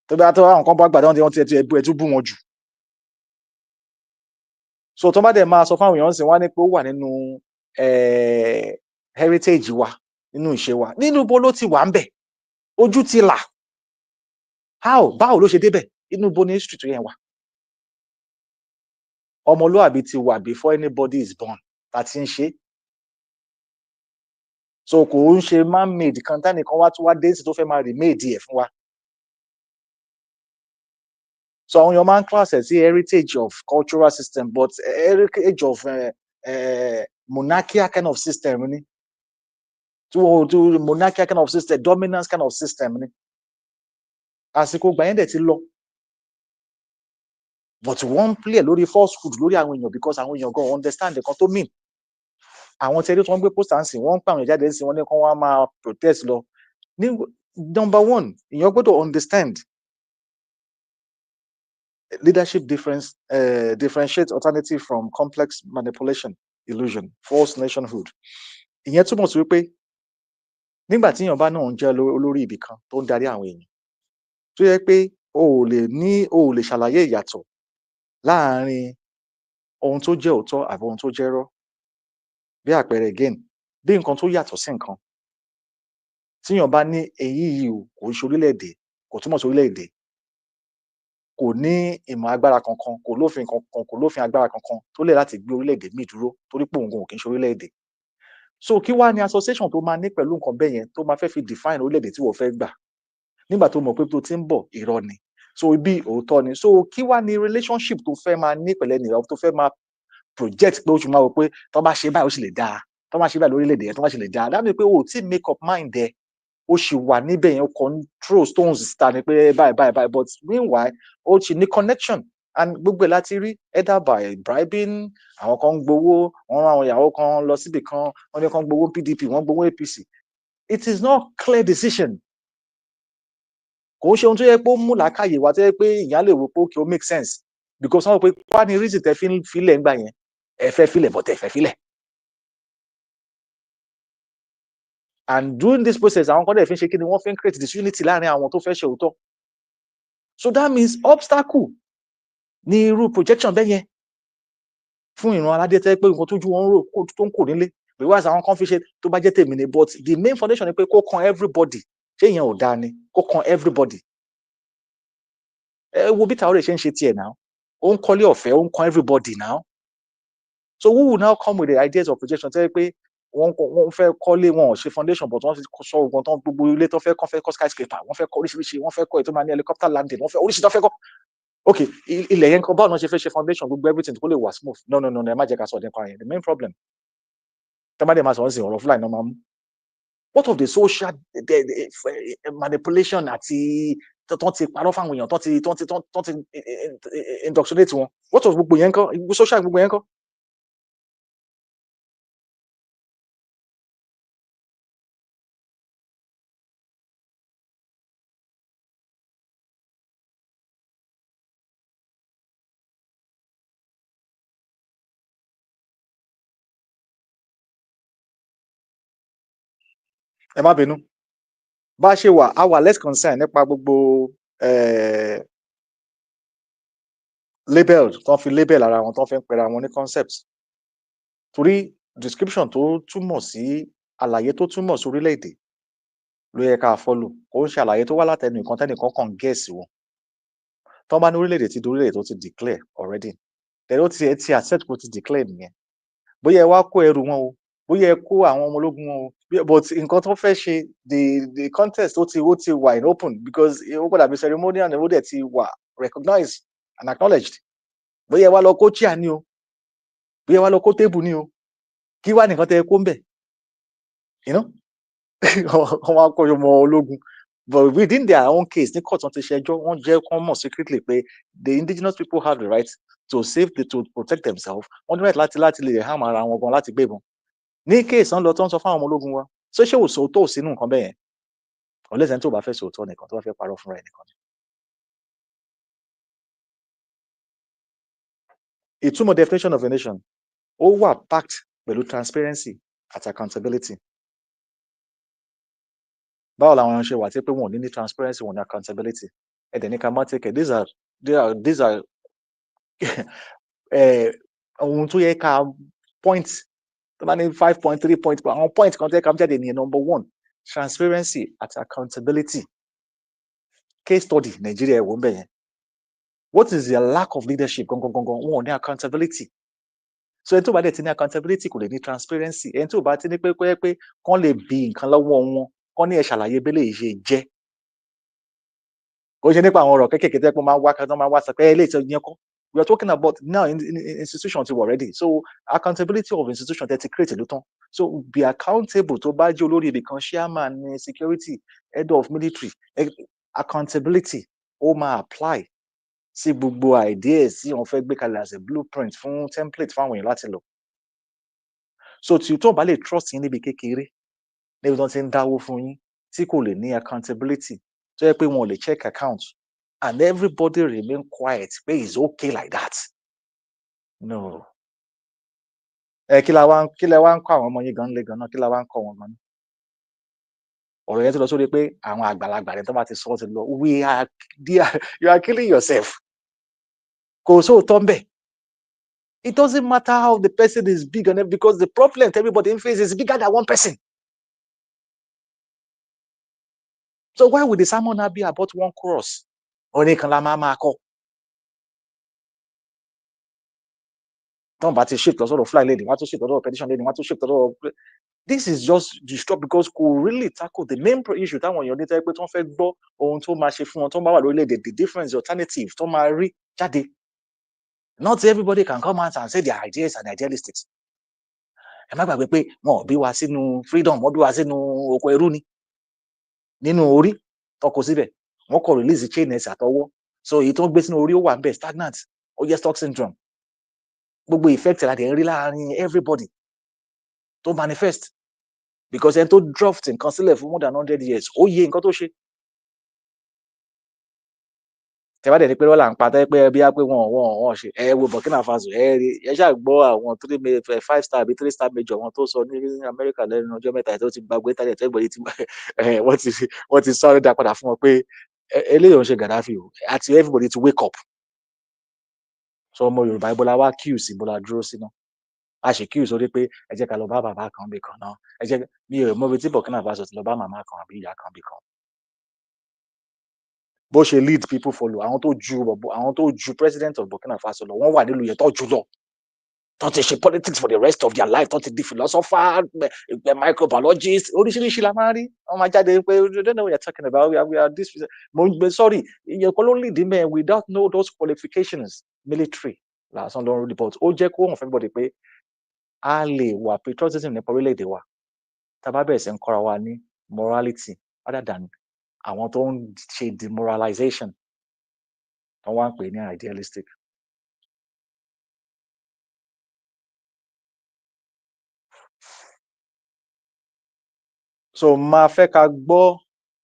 tó bá tó àwọn kan bá gbà dáwọn tí ti ẹtú bú wọn jù so tó bá dẹ̀ máa sọ fáwọn èèyàn sì wá ní pé ó wà nínú heritage wa nínú ìṣe wa nínú ibo ló ti wà ń bẹ̀ ojú ti là báwo ló ṣe débẹ̀ inú ibo ní history tó yẹn wà ọmọlúwàbí ti wà before anybody is born láti ń ṣe so kò ń ṣe man-made kan tánìkan wá tó wá dé sí tó fẹ́ máa remade ẹ̀ fún wa so àwọn èèyàn máa ń class ẹ̀ sí heritage of cultural system but heritage of monarchical kind of system ni to monarchical kind of system dominance kind of system ni àsìkò gbà yẹn dẹ̀ ti lọ but wọ́n ń play lórí falsehood lórí àwọn èèyàn because àwọn èèyàn gan understand nǹkan tó mean àwọn tí ẹni tó ń gbé poster ń sìn wọ́n ń pa àwọn èèyàn jáde ń sìn wọ́n ní kán wá máa protest lọ ní number one èèyàn gbọ́dọ̀ understand leadership differentiate alternative from complex manipulation illusion, false nationhood. Ìyẹn túmọ̀ sí wípé nígbà tí èèyàn bá náà ń jẹ́ olórí ibì kan tó ń darí àwọn èèyàn tó yẹ pé o ò lè ṣàlàyé ìyàtọ̀ láàárín ohun tó jẹ́ òótọ́ àbí ohun tó jẹ́ irọ́. Bí àpẹẹrẹ again, bí nǹkan tó yàtọ̀ sí nǹkan tíyàn bá ní èyí yìí o kò ń ṣe orílẹ̀-èdè, kò túmọ̀ sí orílẹ̀-èdè, kò ní ìmọ̀ agbára kankan, kò lófin agbára kankan tó lè láti gbé orílẹ̀-èdè míì dúró torí pé òun gan ò kí ń ṣe orílẹ̀-èdè. So kí wá ni association tó máa ní pẹ̀lú nǹkan bẹ́ẹ̀ yẹn tó máa fẹ́ fi define orílẹ̀-èdè tí wọ́n fẹ́ gbà nígbà tó mọ̀ pé tó ti ń bọ̀ irọ́ ni, so ibi òótọ́ ni. So kí wá ni relationship tó fẹ́ máa ní pẹ̀lú ènìyàn tó fẹ́ máa project pé ó ṣe máa wò pé tó bá ṣe báyìí ó sì lè dáa, tó bá ṣe báyìí lórílẹ̀-èdè yẹn tó bá ṣe lè dáa. That means pé o ò tí make up mind ẹ, ó ṣì wà níbẹ̀ yẹn, ó control stones síta ni pé báyìí but meanwhile ó ṣì ní connection and gbogbo ẹ̀ láti rí either by bribing, àwọn kan ń gbowó, wọ́n rán àwọn ìyàwó kan lọ síbì kan, wọ́n ní kan gbowó PDP, wọ́n gbowó APC. It is not clear decision. Kò ń ṣe ohun tó yẹ pé ó mú làákàyè wá tó yẹ pé ìyẹn lè wò pé okay ó make sense because wọ́n rò pé wá ní reason tẹ́ fi ń filẹ̀ ńgbà yẹn, ẹ fẹ́ filẹ̀ but ẹ fẹ́ filẹ̀. And during this process àwọn kan dẹ̀ fi ń ṣe kí ni wọ́n fi ń create disunity láàrin àwọn tó fẹ́ ṣe òótọ́. So that means obstacle ní irú projection bẹ́ẹ̀ yẹn fún ìran aládé tẹ́ pé nǹkan tójú wọn ń rò tó ń kò nílé because àwọn kan fi ṣe tó bá jẹ́ tèmi ni but the main foundation ni pé kó kan everybody, ṣé ìyẹn ò dáa ni kó kan everybody. Ẹ wo bí Traore ṣe ń ṣe tiẹ̀ náà, ó ń kọ́lé ọ̀fẹ́, ó ń kan everybody now. So who will now come with the ideas of projection tẹ́ pé wọ́n fẹ́ kọ́lé, wọn ò ṣe foundation but wọ́n fi sọ ogun tán gbogbo ilé tó fẹ́ kọ́ skyscraper, wọ́n fẹ́ kọ́ oríṣiríṣi, wọ́n fẹ́ kọ́ èyí tó máa ní helicopter landing, wọ́n fẹ́ oríṣiríṣi tó fẹ́ kọ́. Okay, ilẹ̀ yẹn kan báwo ni wọ́n ṣe fẹ́ ṣe foundation gbogbo everything kó lè wà smooth. No, ẹ má jẹ́ ká sọ nípa yẹn. The main problem tẹ́ bá dẹ̀ máa sọ ọ́ sí ọ̀rọ̀ Fúlàní náà máa mú. What of the social manipulation àti tó ti parọ́ fáwọn èèyàn tó ti indoctrinate wọn? What of gbogbo yẹn kọ́? Social gbogbo yẹn kọ́? Ẹ má bínú. Bá ṣe wà, a wà less concerned nípa gbogbo label tó fi label ara wọn tó fi ń pera wọn ní concept. Torí description tó túmọ̀ sí àlàyé tó túmọ̀ sí orílẹ̀-èdè ló yẹ ká follow. Kò ń ṣe àlàyé tó wá látẹnu nǹkan tẹ́nìkan kàn guess wọn. Tó bá ní orílẹ̀-èdè ti di orílẹ̀-èdè tó ti declare already. Then ó ti accept kó ti declare nìyẹn. Bóyá ẹ wá kó ẹrù wọn o, bóyá ẹ kó àwọn ọmọ ológun wọn o, but nǹkan tó fẹ́ ṣe the contest ó ti wà in open because ó gbọ́dọ̀ bí ceremonial ni ó dẹ̀ ti wà recognized and acknowledged. Bóyá ẹ wá lọ kó chair ni o, bóyá ẹ wá lọ kó table ni o, kí wá nìkan tẹ́ ẹ kó ń bẹ̀? Wọ́n wá kó ọmọ ológun. But within their own case ní court wọn ti ṣẹjọ́ wọ́n jẹ́ kán mọ̀ secretly pé the indigenous people have the right to protect themselves. Wọ́n ní right láti lè harm ara wọn gan láti gbébọn. Ní case wọ́n lọ tó ń sọ fáwọn ọmọ ológun wa ṣé òótọ́ ò sínú nǹkan bẹ́ẹ̀ yẹn? Ọ̀lẹ́sẹ̀ tó bá fẹ́ sòótọ́ nìkan tó bá fẹ́ parọ́ fúnra ẹ̀ nìkan. Ìtumọ̀ definition of a nation ó wà packed pẹ̀lú transparency àti accountability. Báwo làwọn ṣe wà tí pé wọn ò ní transparency, wọn ní accountability? Ẹ̀dẹ̀ ní ká má take it. These are ohun tó yẹ ká point tó bá ní 5.3 point àwọn point kan tó yẹ ká jáde nìyẹn. Number 1, transparency àti accountability. Case study Nigeria ẹ̀wọ̀n bẹ̀ yẹn. What is their lack of leadership gangan? Wọn ò ní accountability. So ẹni tó bá dẹ̀ ti ní accountability kò lè ní transparency. Ẹni tó bá ti ní pé kán lè bi nǹkan lọ́wọ́ wọn, kán ní ẹ ṣàlàyé bí eléyìí ṣe jẹ́. Kò ṣe nípa àwọn ọ̀rọ̀ kéékèèké tẹ́ pé máa wá sọ pé eléyìí tó yẹn kọ́. We are talking about now in institution ti were ready. So accountability of institution tẹ́ ti create ló tán. So be accountable tó bá jẹ́ olórí ibì kan, chairman ní security, head of military. Accountability ó máa apply sí gbogbo ideas tí wọ́n fẹ́ gbé kalẹ̀ as a blueprint fún template fáwọn èèyàn láti lò. So tí tó bá lè trust yín níbi kékeré níbi tó ti ń dáwó fún yín tí kò lè ní accountability tó yẹ pé wọn ò lè check account and everybody remain quiet pé it's okay like that. No. kí la wá ń kọ́ àwọn ọmọ yín gan lé gan náà, kí la wá ń kọ́ wọn gan. Ọ̀rọ̀ yẹn ti lọ sórí pé àwọn àgbàlagbà rẹ̀ tó bá ti sọ ti lọ, you are killing yourself. Kò sóòótọ́ ń bẹ̀. It doesn't matter how the person is big and because the problem that everybody faces is bigger than one person. So why would the sermon not be about one cross? Orin kan la máa kọ. Tọ́n bá ti shift lọ sọ́dọ̀ fly lady, wọ́n á tún shift lọ́dọ̀ petition lady, wọ́n á tún shift lọ́dọ̀. This is just disrupt because kò really tackle the main issue táwọn èèyàn ní tẹ́ pé tí wọ́n fẹ́ gbọ́ ohun tó máa ṣe fún wọn tó bá wà lórílẹ̀-èdè, the difference, the alternative tó máa rí jáde. Not everybody can come out and say their ideas and idealistics. Ẹ má gbàgbé pé wọn ò bí wa sínú freedom, wọ́n bí wa sínú oko ẹrú ni. Nínú orí tọkọ síbẹ̀, wọ́n kọ release chain ẹsẹ̀ àtọwọ́. So èyí tó ń gbé sínú orí ó wà ń bẹ̀ stagnant, ó jẹ́ stock syndrome. Gbogbo effect la dẹ̀ ń rí láàárín everybody tó manifest because ẹni tó draft nǹkan sílẹ̀ fún more than 100 years ó yé nǹkan tó ṣe. Tẹ́wá dẹ̀ ni pé rọ́là ń pa tẹ́ pé bí á pé wọ́n ṣe wo Burkina Faso ẹ ṣáà gbọ́ àwọn 5-star àbí 3-star major wọn tó sọ ní Amẹ́ríkà lẹ́nu ọjọ́ mẹ́ta tó ti gbàgbé tálẹ̀ tẹ́gbọ̀n tí wọ́n ti sáré dá padà fún wọn pé eléyìí ò ń ṣe Gaddafi o àti everybody to wake up. So ọmọ Yorùbá ibola wá queue sí ibola dúró sí náà. A ṣe queue sórí pé ẹ jẹ́ ká lọ bá bàbá kan bí kan náà. Ẹ jẹ́ mi ò mọ ibi tí Burkina Faso ti lọ bá màmá kan àbí ìyá kan bí kan. Bó ṣe lead people follow àwọn tó ju president of Burkina Faso lọ wọ́n wà nílùú yẹn tó jù lọ tó ti ṣe politics for the rest of their life tó ti di philosopher microbiologist oríṣiríṣi la máa rí wọ́n máa jáde pé you don't know what you're talking about we are this sorry ìyẹn kọ́ ló lead men without know those qualifications military lásán ló ń report ó jẹ́ kó hàn fún everybody pé a lè wà patriotism nípa orílẹ̀-èdè wa tá a bá bẹ̀rẹ̀ sí ń kọ́ra wa ní morality rather than àwọn tó ń ṣe demoralization tó wá ń pè ní idealistic. So máa fẹ́ ká gbọ́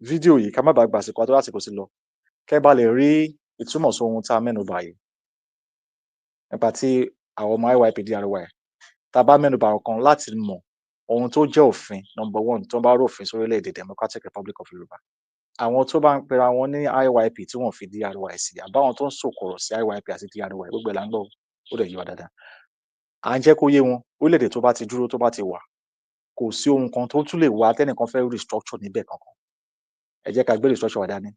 fídíò yìí ká má bàa gbàsìkò àti lásìkò sí lọ kẹ́ bá lè rí ìtumọ̀ sí ohun tá a mẹ́nu bà yìí nípa tí àwọn ọmọ IYP DRY tá a bá mẹ́nu bà ọ̀kan láti mọ̀ ohun tó jẹ́ òfin number 1 tó bá rófin sórílẹ̀-èdè Democratic Republic of Yorùbá àwọn tó bá ń pera wọn ní IYP tí wọ́n fi DRY sí àbáwọn tó ń sòkòrò sí IYP àti DRY gbogbo ẹ̀ là ń gbọ́ ó dẹ̀ yí wa dáadáa à ń jẹ́ kó yé wọn orílẹ̀-èdè tó bá ti dúró tó bá ti wà kò sí ohun kan tó tún lè wá tẹ́nìkan fẹ́ restructure níbẹ̀ kankan ẹ jẹ́ ká gbé restructure wà dání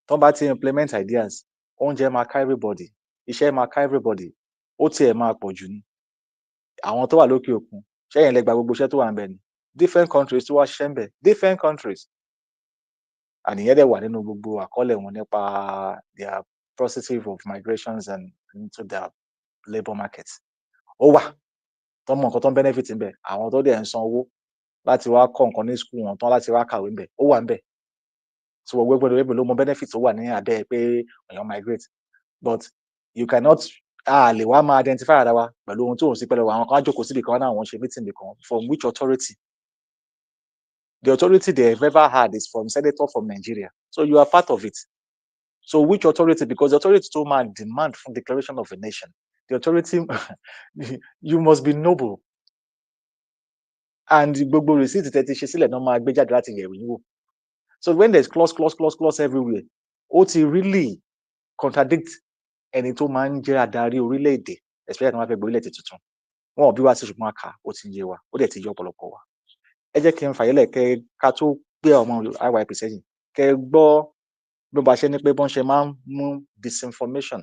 tó bá ti implement ideas oúnjẹ máa ká everybody iṣẹ́ máa ká everybody ó tiẹ̀ máa pọ̀ jù ní àwọn tó wà lókè òkun ṣẹ́yìn lẹ gba gbogbo iṣẹ́ tó wà ń bẹ̀ ni different countries tó wá ṣiṣẹ́ ń bẹ̀ different countries àníyàn dẹ̀ wà nínú gbogbo àkọọ́lẹ̀ wọn nípa their positive of migrations and into their labour market ó wà tó mọ nǹkan tó ń benefit ń bẹ̀ àwọn tó dẹ̀ ń san owó láti wá kọ́ nǹkan ní school wọn tán láti wá kàwé ń bẹ̀ ó wà ń bẹ̀ so gbogbo ẹgbẹ́ ló mọ benefit tó wà ní abẹ́ pé èèyàn migrate but you cannot lè wá máa identify ara wa pẹ̀lú ohun tó ń sí pẹ̀lú àwọn kan á jókòó síbi kan náà wọ́n ṣe meeting nìkan from which authority the authority they have ever had is from senator from Nigeria so you are part of it so which authority because the authority tó máa demand for declaration of a nation the authority you must be noble and gbogbo receipt tẹ́ ti ṣe sílẹ̀ náà máa gbé jáde láti yẹ̀wò yín wò so when there is clause everywhere ó ti really contradict ẹni tó máa ń jẹ́ adarí orílẹ̀-èdè especially àwọn afẹ́gbẹ́ orílẹ̀-èdè tuntun wọn ò bí wá sí ṣùgbọ́n àkà ó ti yé wa ó dẹ̀ ti yé ọ̀pọ̀lọpọ̀ wa ẹ jẹ́ kí n fàyẹ́lẹ̀ kẹ́ ká tó gbé ọmọ IYP sẹ́yìn kẹ́ gbọ́ bí wọ́n bá ṣe ní pé bọ́n ṣe máa ń mú disinformation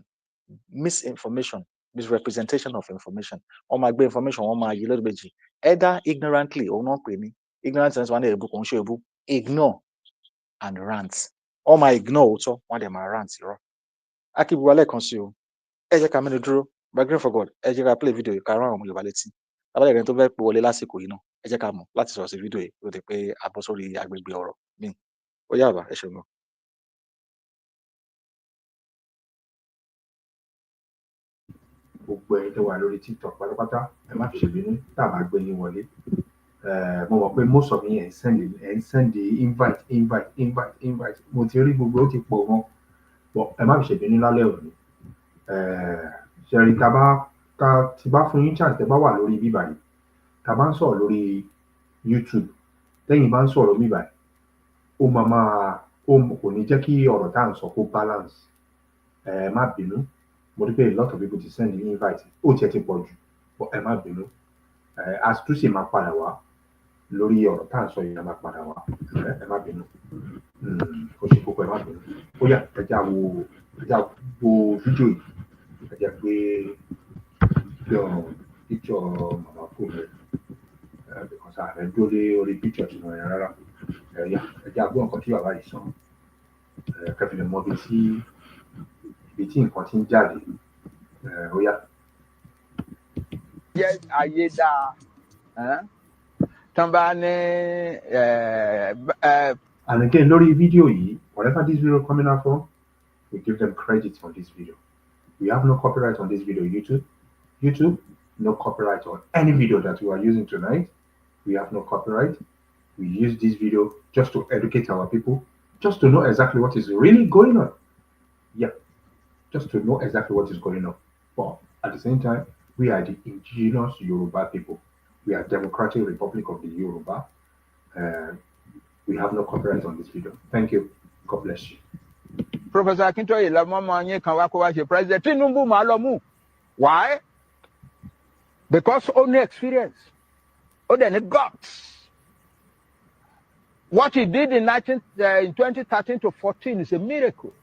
misinformation misrepresentation of information wọ́n máa gbé information wọ́n máa yí lọ́dún méjì either ignorantly òun náà pè ní ignorant sense wọn ní èébú kò ń ṣe èébú ignore and rant wọ́n máa ignore òótọ́ wọ́n dẹ̀ máa rant irọ́ akíbu wa lẹ́ẹ̀kan sí o ẹ jẹ́ ká mẹ́nu dúró by grace for God ẹ jẹ́ ká play video yìí ká rán àwọn ọmọ Yorùbá létí abẹ́rẹ́ rẹ̀ tó fẹ́ pè wọlé lásìkò yìí náà ẹ jẹ́ ká mọ̀ láti sọ̀rọ̀ sí fídíò yìí ló dé pé àbọ̀ sórí agbègbè ọ̀rọ̀ míì ó yá àbá ẹ ṣeun gan. gbogbo ẹ̀yin tó wà lórí TikTok pátápátá ẹ má fi ṣèbínú tá a bá gbé yín wọlé mo mọ̀ pé most of yín ẹ̀ ń send invite mo ti rí gbogbo ó ti pọ̀ wọn bọ̀ ẹ má fi ṣèbínú lálẹ́ òní ṣẹ̀rí tí bá fún yín chance tẹ́ bá wà lórí bíbá yìí tá bá ń sọ̀rọ̀ lórí YouTube tẹ́yìn bá ń sọ̀rọ̀ mi báyìí ó kò ní jẹ́ kí ọ̀rọ̀ tá à ń sọ kó balance ẹ má bínú mo rí pé a lot of people ti send me invite ó tiẹ̀ ti pọ̀ jù ẹ má bínú àtúnṣe máa padà wá lórí ọ̀rọ̀ tá à ń sọ yìí máa padà wá ẹ má bínú ó ṣe kókó ẹ má bínú ó yá ẹ já wo fídíò yìí ẹ jẹ́ pé picture màmá kò rẹ̀ because ààrẹ dúró lé orí picture tí mo yàn rárá ẹ já gbọ́ nǹkan tí bàbá yìí sọ kẹfì lè mọ ibi tí nǹkan ti ń jáde ó yá. Jẹ́ ayé dáa tán bá ní. And again, lórí fídíò yìí, whatever this video coming out from, we give them credit on this video. We have no copyright on this video. YouTube, no copyright on any video that we are using tonight. We have no copyright. We use this video just to educate our people, just to know exactly what is really going on. Yeah, just to know exactly what is going on. But at the same time, we are the indigenous Yoruba people. We are Democratic Republic of the Yoruba. We have no copyright on this video. Thank you. God bless you. Professor Akintoye lọ́mọ yín kan wá kó wá ṣe president Tinubu máa lọ mú. Why? Because only experience. Ó dẹ̀ ní guts. What he did in 2013 to 14 is a miracle.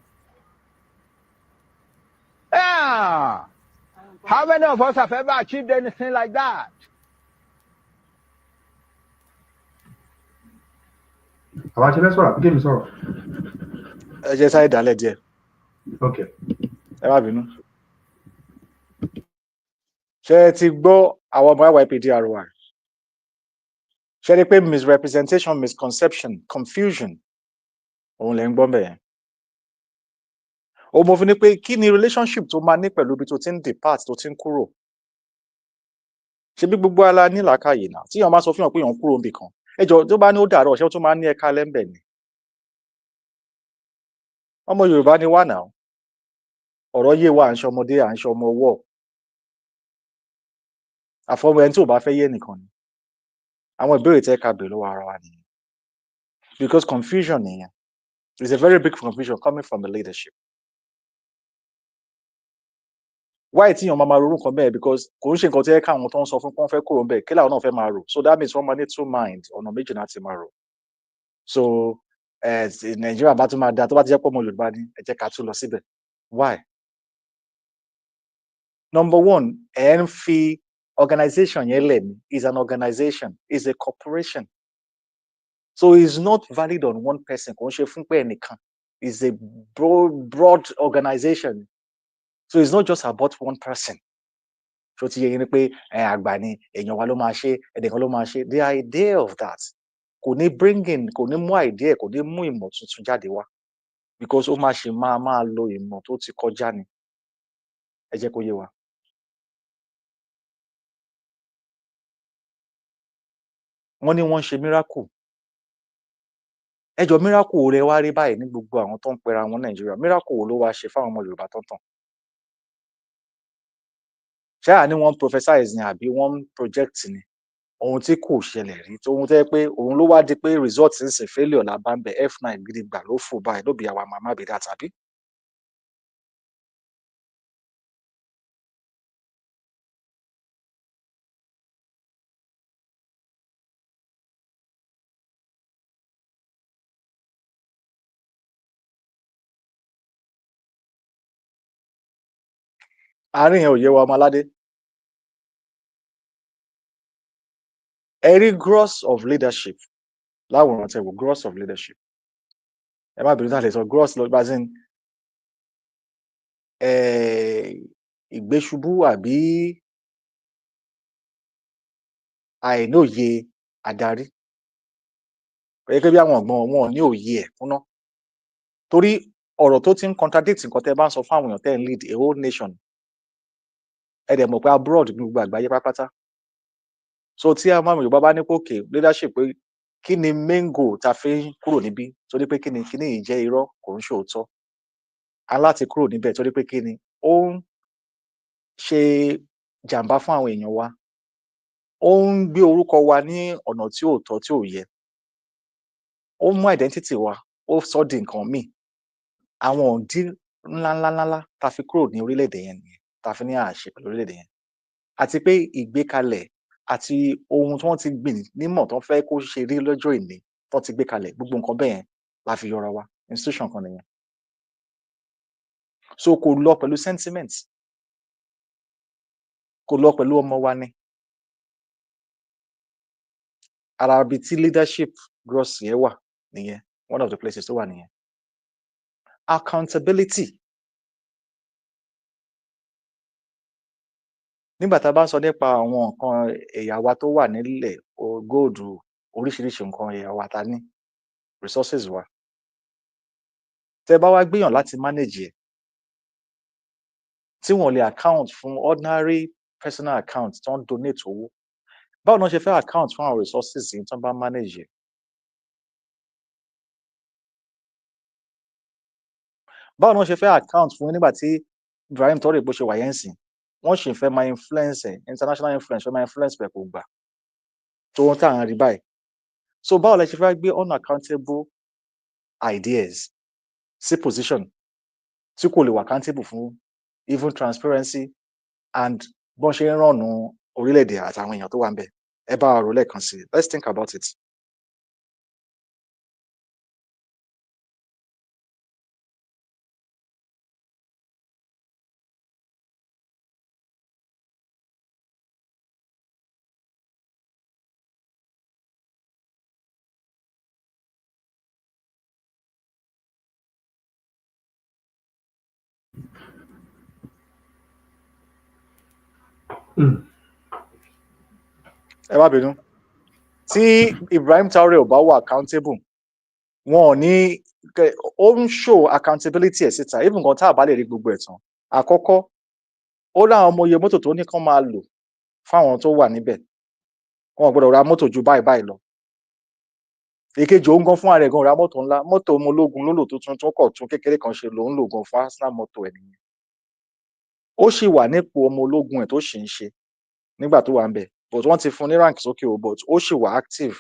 Yeah. How many of us have ever achieved anything like that? Àwọn àti lẹ́sọ̀rọ̀ àbíkẹ́ mi sọ̀rọ̀. ẹ jẹ́ sáré dálẹ̀ díẹ̀. Ok. ẹ má bínú. ṣé ẹ ti gbọ́ àwọn ọmọ YPDRY? ṣé ẹ rí pé misrepresentation, misconception, confusion òun lè ń gbọ́ bẹ́ẹ̀. ó mọ̀ fún ni pé kí ni relationship tó máa ní pẹ̀lú ibi tó ti ń depart tó ti ń kúrò. ṣé bí gbogbo ala ní làákàyè náà tí èèyàn máa sọ fún yàn pé èèyàn kúrò níbì kan ẹjọ́ tó bá ní ó dàárọ̀ ṣé ó tún máa ń ní ẹ̀ka lẹ́ńbẹ̀ ni. ọmọ Yorùbá ni wá náà ọ̀rọ̀ yé wa à ń ṣe ọmọdé à ń ṣe ọmọ ọwọ́ àfọwọ́ ẹni tí ò bá fẹ́ yé nìkan ni. àwọn ìbéèrè tẹ́ ká bèrè lọ́wọ́ ara wa nìyẹn because confusion nìyẹn is a very big confusion coming from the leadership. why tí èèyàn máa ronú nǹkan bẹ́ẹ̀ because kò ń ṣe nǹkan tí ẹ káwọn tó ń sọ fún pé wọ́n fẹ́ kúrò ń bẹ̀ kí làwọn náà fẹ́ máa rò so that means wọ́n máa ní two mind ọ̀nà méjì náà ti máa rò. so Nàìjíríà bá tún máa da tó bá ti jẹ́ pọ̀ ọmọ Yorùbá ní ẹ jẹ́ ká tún lọ síbẹ̀ why. Number one ẹ ń fi organization yẹn lẹ̀ ní is an organization is a corporation so it's not valid on one person kò ń ṣe fún pé ẹnìkan is a broad organization so it's not just about one person. so ti yẹ yín ni pé àgbà ni èèyàn wa ló máa ṣe ẹnìkan ló máa ṣe the idea of that kò ní bringing kò ní mú idea kò ní mú ìmọ̀ tuntun jáde wá because ó máa ṣe máa lo ìmọ̀ tó ti kọjá ni ẹ jẹ́ kó yé wa. wọ́n ní wọ́n ṣe miracle ẹjọ́ miracle wo lẹ wá rí báyìí ní gbogbo àwọn tó ń pera wọn Nàìjíríà miracle wo ló wá ṣe fáwọn ọmọ Yorùbá tó ń tàn. ṣé àní wọ́n prophesize ni àbí wọ́n project ni ohun tí kò ṣẹlẹ̀ rí tó ohun tẹ́ pé òun ló wá di pé result ń sìn failure là bá ń bẹ F9 gidi gbà ló fò báyìí ló bí àwa màmá bí dá tàbí. àárín yẹn ò yé wa ọmọ aládé. ẹ rí gross of leadership láwòrán tẹ wò gross of leadership ẹ má bínú tàlẹ sọ gross lọ bá sin ìgbésùbú àbí àìlóye adarí gẹ́gẹ́ bí àwọn ọ̀gbọ́n wọn ní òye ẹ̀ kúnná torí ọ̀rọ̀ tó ti ń contradict nǹkan tẹ́ bá ń sọ fún àwọn èèyàn tẹ́ ń lead a whole nation ẹ dẹ̀ mọ̀ pé abroad ní gbogbo àgbáyé pátápátá so tí àwọn ọmọ Yorùbá bá ní pòkè leadership pé kí ni main goal ta fi ń kúrò níbí torí pé kí ni yìí jẹ́ irọ́ kò ń ṣòótọ́ aláti kúrò níbẹ̀ torí pé kí ni ó ń ṣe jàǹbá fún àwọn èèyàn wa ó ń gbé orúkọ wa ní ọ̀nà tí ò tọ́ tí ò yẹ, ó mú identity wa ó sọ di nǹkan míì. Àwọn òdí ńláńláńlá ta fi kúrò ní orílẹ̀-èdè yẹn nìyẹn, ta fi ní àṣẹ pẹ̀lú orílẹ̀-èdè yẹn. Àti pé ìgbékalẹ̀ àti ohun tí wọ́n ti gbìn nímọ̀ tó fẹ́ kó ṣe rí lọ́jọ́ ìní tó ti gbé kalẹ̀, gbogbo nǹkan bẹ́ẹ̀ yẹn la fi yọra wa. Institution kan nìyẹn. So kò lọ pẹ̀lú sentiment, kò lọ pẹ̀lú ọmọ wa ni. Ara ibi tí leadership gross yẹn wà nìyẹn, one of the places tó wà nìyẹn. Accountability. Nígbà tá a bá ń sọ nípa àwọn nǹkan ẹ̀yà wa tó wà nílẹ̀, gold, oríṣiríṣi nǹkan ẹ̀yà wa ta ní, resources wa. Tẹ́ bá wá gbéyàn láti manage ẹ̀, tí wọ́n lè account fún ordinary personal account tó ń donate owó, báwo ni wọ́n ṣe fẹ́ account fún àwọn resources yìí tó ń bá manage ẹ̀? Báwo ni wọ́n ṣe fẹ́ account fún nígbà tí Ibrahim Traore bó ṣe wà yẹn sìn, wọ́n sì fẹ́ máa influence ẹ̀, international influence fẹ́ máa influence ẹ̀ kò gbà tó ń tà ń rí báyìí. So báwo lẹ ṣe fẹ́ gbé unaccountable ideas sí position tí kò lè wà accountable fún even transparency and bọ́n ṣe ń rànnù orílẹ̀-èdè àtàwọn èèyàn tó wà ń bẹ̀? Ẹ bá wa rò lẹ́ẹ̀kan sí i. Let's think about it. Ẹ má bínú. Tí Ibrahim Traore ò bá wà accountable, wọn ò ní ó ń show accountability ẹ̀ síta, even nǹkan tá a bá lè rí gbogbo ẹ̀ tán. Àkọ́kọ́, ó láwọn ọmọ iye mọ́tò tó ní kán máa lò fáwọn tó wà níbẹ̀. Wọn ò gbọdọ̀ ra mọ́tò ju báyìí báyìí lọ. Èkejì, òun gan fún ara ẹ̀ gan ra mọ́tò ńlá, mọ́tò ọmọ ológun ló lò tó tuntun kọ̀ tún kékeré kan ṣe lòun lò gan fún arsenal mọ́tò ẹ̀ nìyẹn. Ó sì wà nípò ọmọ ológun ẹ̀ tó sì ń ṣe nígbà tó wà ń bẹ̀, but wọ́n ti fún ní rank sókè o, but ó sì wà active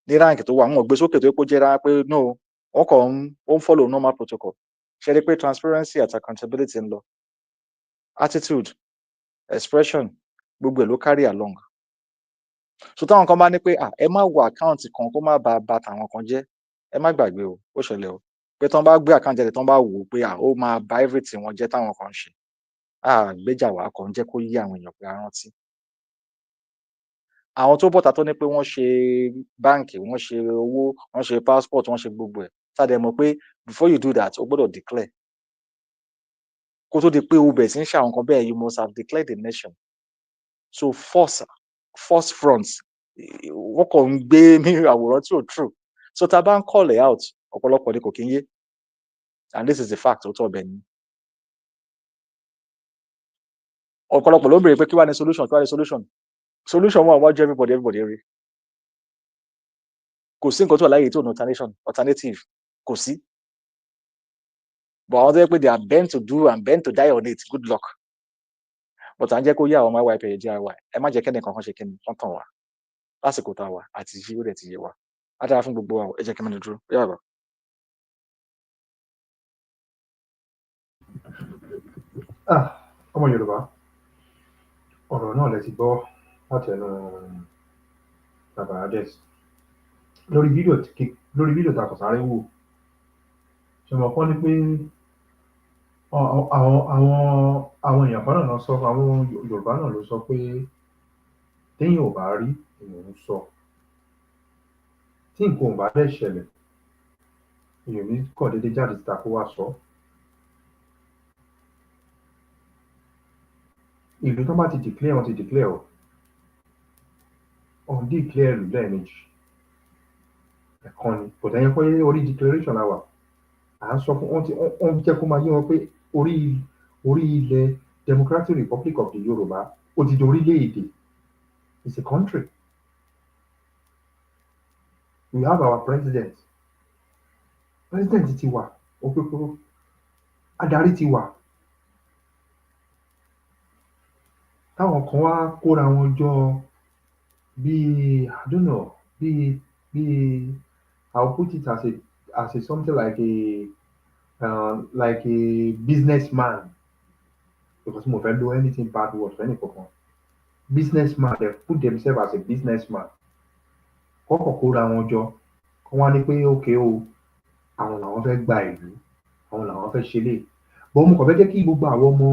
ní rank tó wà. Wọn ò gbé sókè tó yẹ kó jẹ́ rárá pé no, wọ́n kàn ó ń follow normal protocol. Ṣé rí pé transparency àti accountability ń lọ? Attitude, expression, gbogbo ẹ̀ ló carry along. So táwọn kan bá ní pé ẹ má wo àkáǹtì kan kó má ba tàwọn kan jẹ́, ẹ má gbàgbé o, ó ṣẹlẹ̀ o, pé tán bá gbé àkáǹtì jáde tán bá wò ó pé ó máa ba everything wọn jẹ́ táwọn kan ń ṣe, gbéjà wá kàn jẹ́ kó yé àwọn èèyàn pé a rántí. Àwọn tó bọ́ta tó ní pé wọ́n ṣe báǹkì, wọ́n ṣe owó, wọ́n ṣe passport, wọ́n ṣe gbogbo ẹ̀, tá dẹ̀ mọ̀ pé before you do that o gbọ́dọ̀ declare. Kó tó di pé o bẹ̀ sí ń ṣe àwọn nǹkan bẹ́ẹ̀, you must have declared the nation. So force front, wọ́n kàn ń gbé àwòrán tí ò true. So tá a bá ń call it out, ọ̀pọ̀lọpọ̀ ni kò kí ń yé, and this is the fact, ó tọ́ ọbẹ̀ ni. Ọ̀pọ̀lọpọ̀ ló ń béèrè pé kí wá ní solution, kí wá ní solution. Solution wọn wájú everybody rí. Kò sí nǹkan tó wà láyé tí ò ní alternative, kò sí. But àwọn tó yẹ pé they are bent to do and bent to die on it, good luck. But à ń jẹ́ kó yé àwọn ọmọ YP DIY, ẹ má jẹ́ kẹ́ni kankan ṣe kíni wọ́n tàn wá lásìkò tá a wà àti yí ó dẹ̀ ti yé wa. Á dára fún gbogbo wa, ẹ jẹ́ kí n mẹ́nu dúró. Ó yàrá. Ọmọ Yorùbá, ọ̀rọ̀ náà lẹ ti gbọ́ láti ẹnu bàbá Ades lórí fídíò tá a kò sáré wò. Ṣé mo kọ́ ni pé àwọn èèyàn kan náà lọ sọ, àwọn Yorùbá náà ló sọ pé téèyàn ò bá rí èèyàn ń sọ, tí nǹkan ò bá dẹ̀ ṣẹlẹ̀ èèyàn ní kàn déédéé jáde síta kó wá sọ. Ìlú tó bá ti declare, wọn ti declare o, on declare ìlú lẹ́ẹ̀mejì, ẹ̀kan ni, kò tẹ́yẹ pé orí declaration la wà. À ń sọ fún wọn jẹ́ kó máa yé wọn pé orí ilẹ̀ Democratic Republic of the Yorùbá ó ti di orílẹ̀-èdè. It's a country. We have our president. President ti wà, òpópó. Adarí ti wà. Táwọn kan wá kóra wọn jọ I don't know, I'll put it as a something like a businessman, because mo fẹ́ do anything bad word for any kankan. Businessman, they put themselves as a businessman. Kọ́kọ́ kóra wọn jọ, kọ́ wá ní pé okay o, àwọn làwọn fẹ́ gba ìlú, àwọn làwọn fẹ́ ṣe lè. But mo kàn fẹ́ jẹ́ kí gbogbo àwọn ọmọ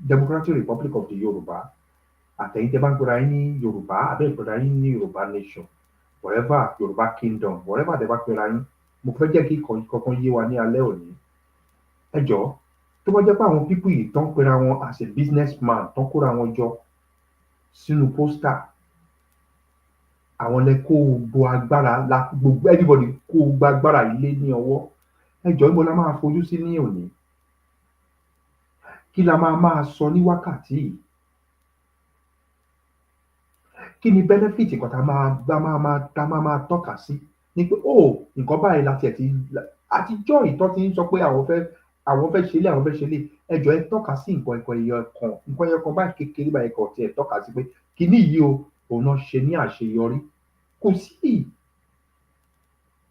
Democratic Republic of the Yorùbá, àtẹ̀yìn tẹ́ bá ń pera yín ní Yorùbá, àbẹ́ ìpera yín ní Yorùbá nation, whatever, Yorùbá kingdom, whatever tẹ́ bá pera yín, mo fẹ́ jẹ́ kí kankan yé wa ní alẹ́ òní. Ẹ jọ̀ọ́, tó bá jẹ́ pé àwọn people yìí tán pera wọn as a businessman, tán kóra wọn jọ sínú pósítà, àwọn lẹ kó gbogbo agbára la gbogbo everybody kó gbogbo agbára yìí lé ní ọwọ́. Ẹ jọ̀ọ́, níbo la máa fojú sí ní òní? Kí la máa sọ ní wákàtí yìí? Kí ni benefit nǹkan tá máa tọ́ka sí ní pé nǹkan báyìí láti ẹ̀ ti àtijọ́ ìtọ́ ti ń sọ pé àwọn fẹ́ ṣe lé, àwọn fẹ́ ṣe lé. Ẹ jọ̀ọ́, ẹ tọ́ka sí nǹkan ẹyọ kan báyìí kékeré báyìí kan tí ẹ tọ́ka sí pé kíní yìí o, òun náà ṣe ní àṣeyọrí. Kò sí.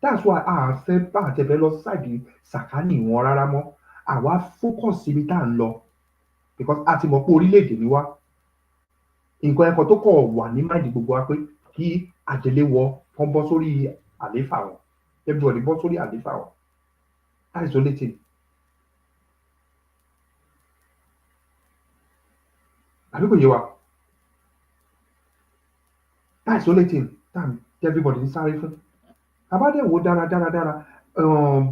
That's why àtẹ̀fẹ́ lọ sáàdì sàkánì wọn rárá mọ́. Àwa focus síbi tá à ń lọ, because a ti mọ̀ pé orílẹ̀-èdè ni wá. Nǹkan ẹ̀kọ́ tó kọ̀ wà ní máìdì gbogbo wa pé kí àjẹléwọ kan bọ́ sórí àlééfà wọn, everybody bọ́ sórí àlééfà wọn. That is the only thing. Àbí kò yé wa? That is the only thing that everybody ń sáré fún. Àbádẹ́wò dáradára,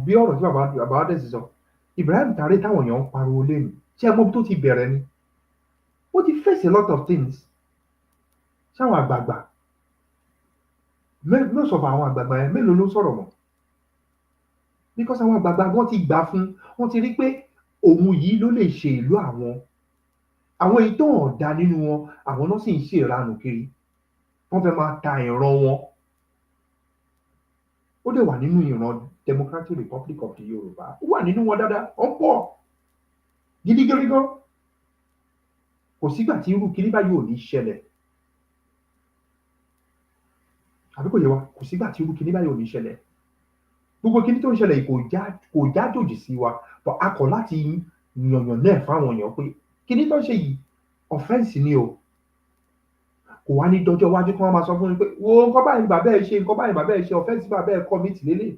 bí ọ̀rọ̀ tí bàbá Adé sì sọ, Ibrahim Tare táwọn èèyàn ń pariwo lẹ́nu, ṣé ẹ mọ̀ bí tó ti bẹ̀rẹ̀ ni? Ó ti face a lot of things. Ṣáwọn àgbààgbà, most of àwọn àgbààgbà yẹn mélòó ló sọ̀rọ̀ mọ́? Because àwọn àgbààgbà wọ́n ti gbà fún, wọ́n ti rí pé òun yìí ló lè ṣe ìlú àwọn. Àwọn èyí tó hàn dá nínú wọn, àwọn náà sì ń ṣe ìranù kiri. Wọ́n fẹ́ máa ta ìran wọn. Ó dẹ̀ wà nínú ìran Democratic Republic of the Yorùbá. Ó wà nínú wọn dáadáa, ó ń pọ̀ gidigidi gan. Kò sígbà tí irú kiri báyìí ò ní ṣẹlẹ̀. Àbí kò yé wa? Kò sígbà tí irú kiri báyìí ò ní ṣẹlẹ̀. Gbogbo kiri tó ń ṣẹlẹ̀ kò jájòjì sí wa, but a kọ̀ láti yànyàn náà fáwọn èèyàn pé kiri tó ń ṣe yìí offense ni o. Kò wá ní dọjọ́ iwájú kí wọ́n máa sọ fún mi pé wo nǹkan báyìí bàbá ẹ ṣe, nǹkan báyìí bàbá ẹ ṣe, offense bàbá ẹ commit lélẹ̀.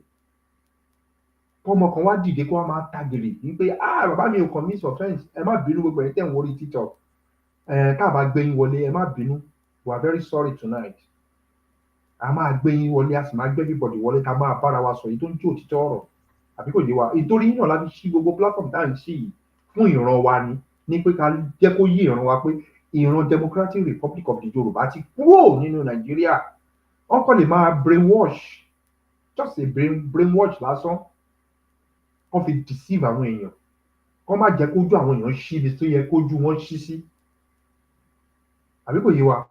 Kọ́mọ kan wá dìde kó wá máa tagèrè ní pé bàbá mi ò commit offense, ẹ má bínú gbogbo ẹ̀ tẹ̀ ń wọrí TikTok. Tá a bá gbé yín wọlé, ẹ má bínú, we are very sorry tonight. A máa gbé yín wọlé, a sì máa gbé everybody wọlé, ká máa bára wa sọ èyí tó ń jẹ́ òtítọ́ ọ̀rọ̀. Àbí kò yé wa? Nítorí yín náà la fi ṣí gbogbo platform tá à ń ṣí yìí fún ìran wa ní pé ká jẹ́ kó yé ìran wa pé ìran Democratic Republic of the Yorùbá ti kúrò nínú Nàìjíríà. Wọ́n kàn lè máa brainwash, just a brainwash lásán. Wọ́n fi deceive àwọn èèyàn. Wọ́n má jẹ́ kójú àwọn èèyàn ṣí ibi tó yẹ kójú wọn ṣí sí. Àbí kò yé wa?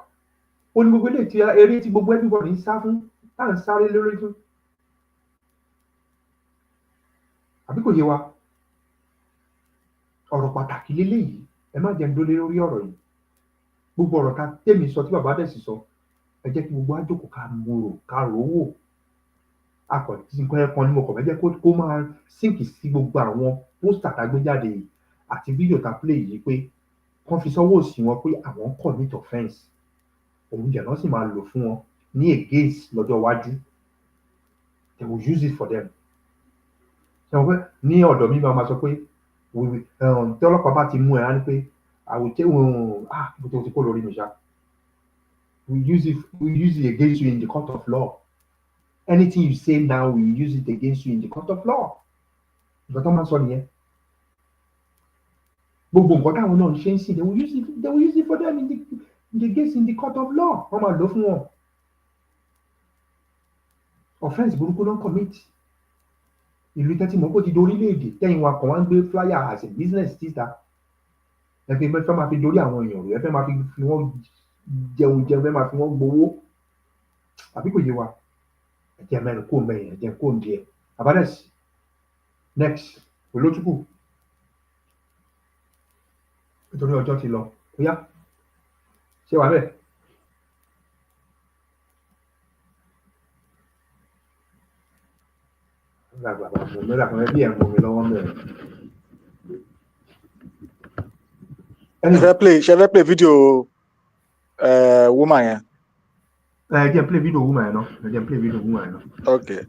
Ó ní gbogbo eré tí gbogbo everybody ń sá fún, tá à ń sáré lórí fún. Àbí kò yé wa? Ọ̀rọ̀ pàtàkì lélẹ́yìí, ẹ má jẹ́ ń dólé lórí ọ̀rọ̀ yìí. Gbogbo ọ̀rọ̀ ká tèmi sọ tí bàbá Adé sì sọ, ẹ jẹ́ kí gbogbo àjòkò ká mòrò ká rówó. Akọ̀tí nǹkan ẹ̀kan ni mo kàn fẹ́ jẹ́ kó máa sínkì sí gbogbo àwọn pósítà tá gbé jáde yìí àti fídíò tá play yìí pé kán fi sọ́wọ́ sí wọn pé àwọn commit offense. Òun jẹ̀ náà sì máa lò fún wọn ní against lọ́jọ́ iwájú. They will use it for them. Ṣé wọ́n pẹ́ ní ọ̀dọ̀ mi máa sọ pé tí ọlọ́pàá bá ti mú ẹ á ní pé àwòtẹ́ bó ti kó lórí mi ṣá. We use it against you in the court of law. Anything you say now, we use it against you in the court of law. Nǹkan tó máa sọ nìyẹn. Gbogbo nǹkan táwọn náà ń ṣe ń sìn, they will use it for them in the case in the court of law. Wọ́n máa lò fún wọn. Offense burúkú ló ń commit. Ìlú tẹ́tí mọ́ kó ti di orílẹ̀-èdè tẹ́yìn wa kàn wá ń gbé flyer as a business títa. Ẹ fẹ́ máa fi dorí àwọn èèyàn rẹ̀, ẹ fẹ́ máa fi wọ́n jẹun, ẹ fẹ́ máa fi wọ́n gbowó. Àbí kò yé wa? Ẹ jẹ́ mẹ́rin kó mẹ́yìn, ẹ jẹ́ kó ń di ẹ̀. Abadẹ́sì next olótùkù. Nítorí ọjọ́ ti lọ, ó yá. Ṣé wàá bẹ́ẹ̀? Ṣe fẹ́ play video woman yẹn. Jẹ́ play video woman náà. Jẹ́ play video woman náà. Okay.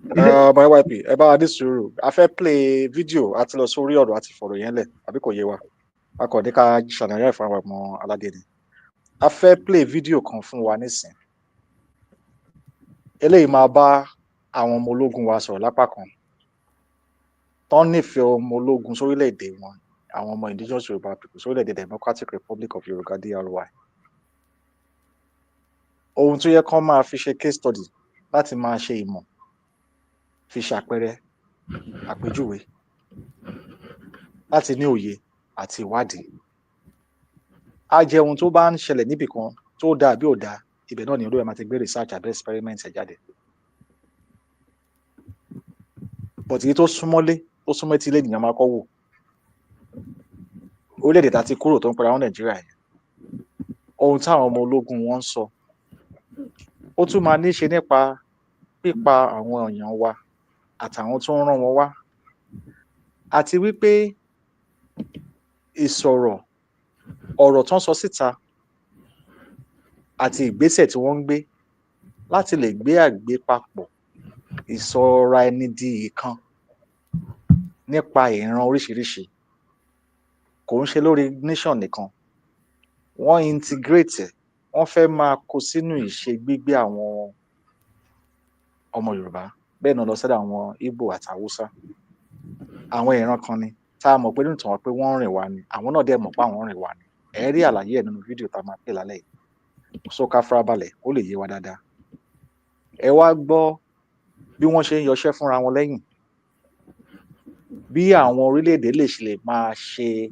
My YP, ẹ bá wa ní sùúrù. A fẹ́ play video àti lọ sórí ọ̀rọ̀ àti fọ̀rọ̀ yẹn lẹ̀, àbí kò yé wa. A kò ní ká ṣàlàyé fún àwọn ọmọ aládé ni. A fẹ́ play video kan fún wa nísìn. Eléyìí máa bá àwọn ọmọ ológun wa sọ̀rọ̀ lápá kan. Tán nífẹ̀ẹ́ ọmọ ológun sórílẹ̀-èdè wọn, àwọn ọmọ indigenous Yorùbá people sórílẹ̀-èdè Democratic Republic of Yorùbá DRY. Ohun tó yẹ kán máa fi ṣe case study láti máa ṣe ìmọ̀, fi ṣàpẹẹrẹ, àpèjúwe, láti ní òye àti ìwádìí. Á jẹ́ ohun tó bá ń ṣẹlẹ̀ níbì kan tó dáa bí ò dáa, ibẹ̀ náà ni olóyè máa ti gbé research àbí experiment ẹ̀ jáde. But èyí tó súnmọ́lé, tó súnmọ́ etí ilé ènìyàn máa kọ́ wò. Orílẹ̀-èdè tá ti kúrò tó ń pera wọn Nàìjíríà yẹn. Ohun táwọn ọmọ ológun wọn ń sọ. Ó tún máa ní ṣe nípa pípa àwọn èèyàn wa àtàwọn tó ń rán wọn wá. Àti wípé ọ̀rọ̀ tán sọ síta àti ìgbésẹ̀ tí wọ́n ń gbé láti lè gbé àgbépapọ̀ ìsọra ẹni di ìkan nípa ìran oríṣiríṣi. Kò ń ṣe lórí nation nìkan. Wọ́n integrate ẹ̀, wọ́n fẹ́ máa kó sínú ìṣe gbígbé àwọn ọmọ Yorùbá. Bẹ́ẹ̀ náà lọ sọ́dọ̀ àwọn Igbo àti Hausa. Àwọn ìran kan ni tá a mọ̀ pé nítorí pé wọ́n rìn wá ni, àwọn náà dẹ̀ mọ̀ pé àwọn rìn wá ni. Ẹ rí àlàyé ẹ̀ nínú fídíò tá a máa pè lálẹ́ yìí. So ká farabalẹ̀ ó lè yé wa dáadáa. Ẹ wá gbọ́ bí wọ́n ṣe ń yọṣẹ́ fúnra wọn lẹ́yìn. Bí àwọn orílẹ̀-èdè lè máa ṣe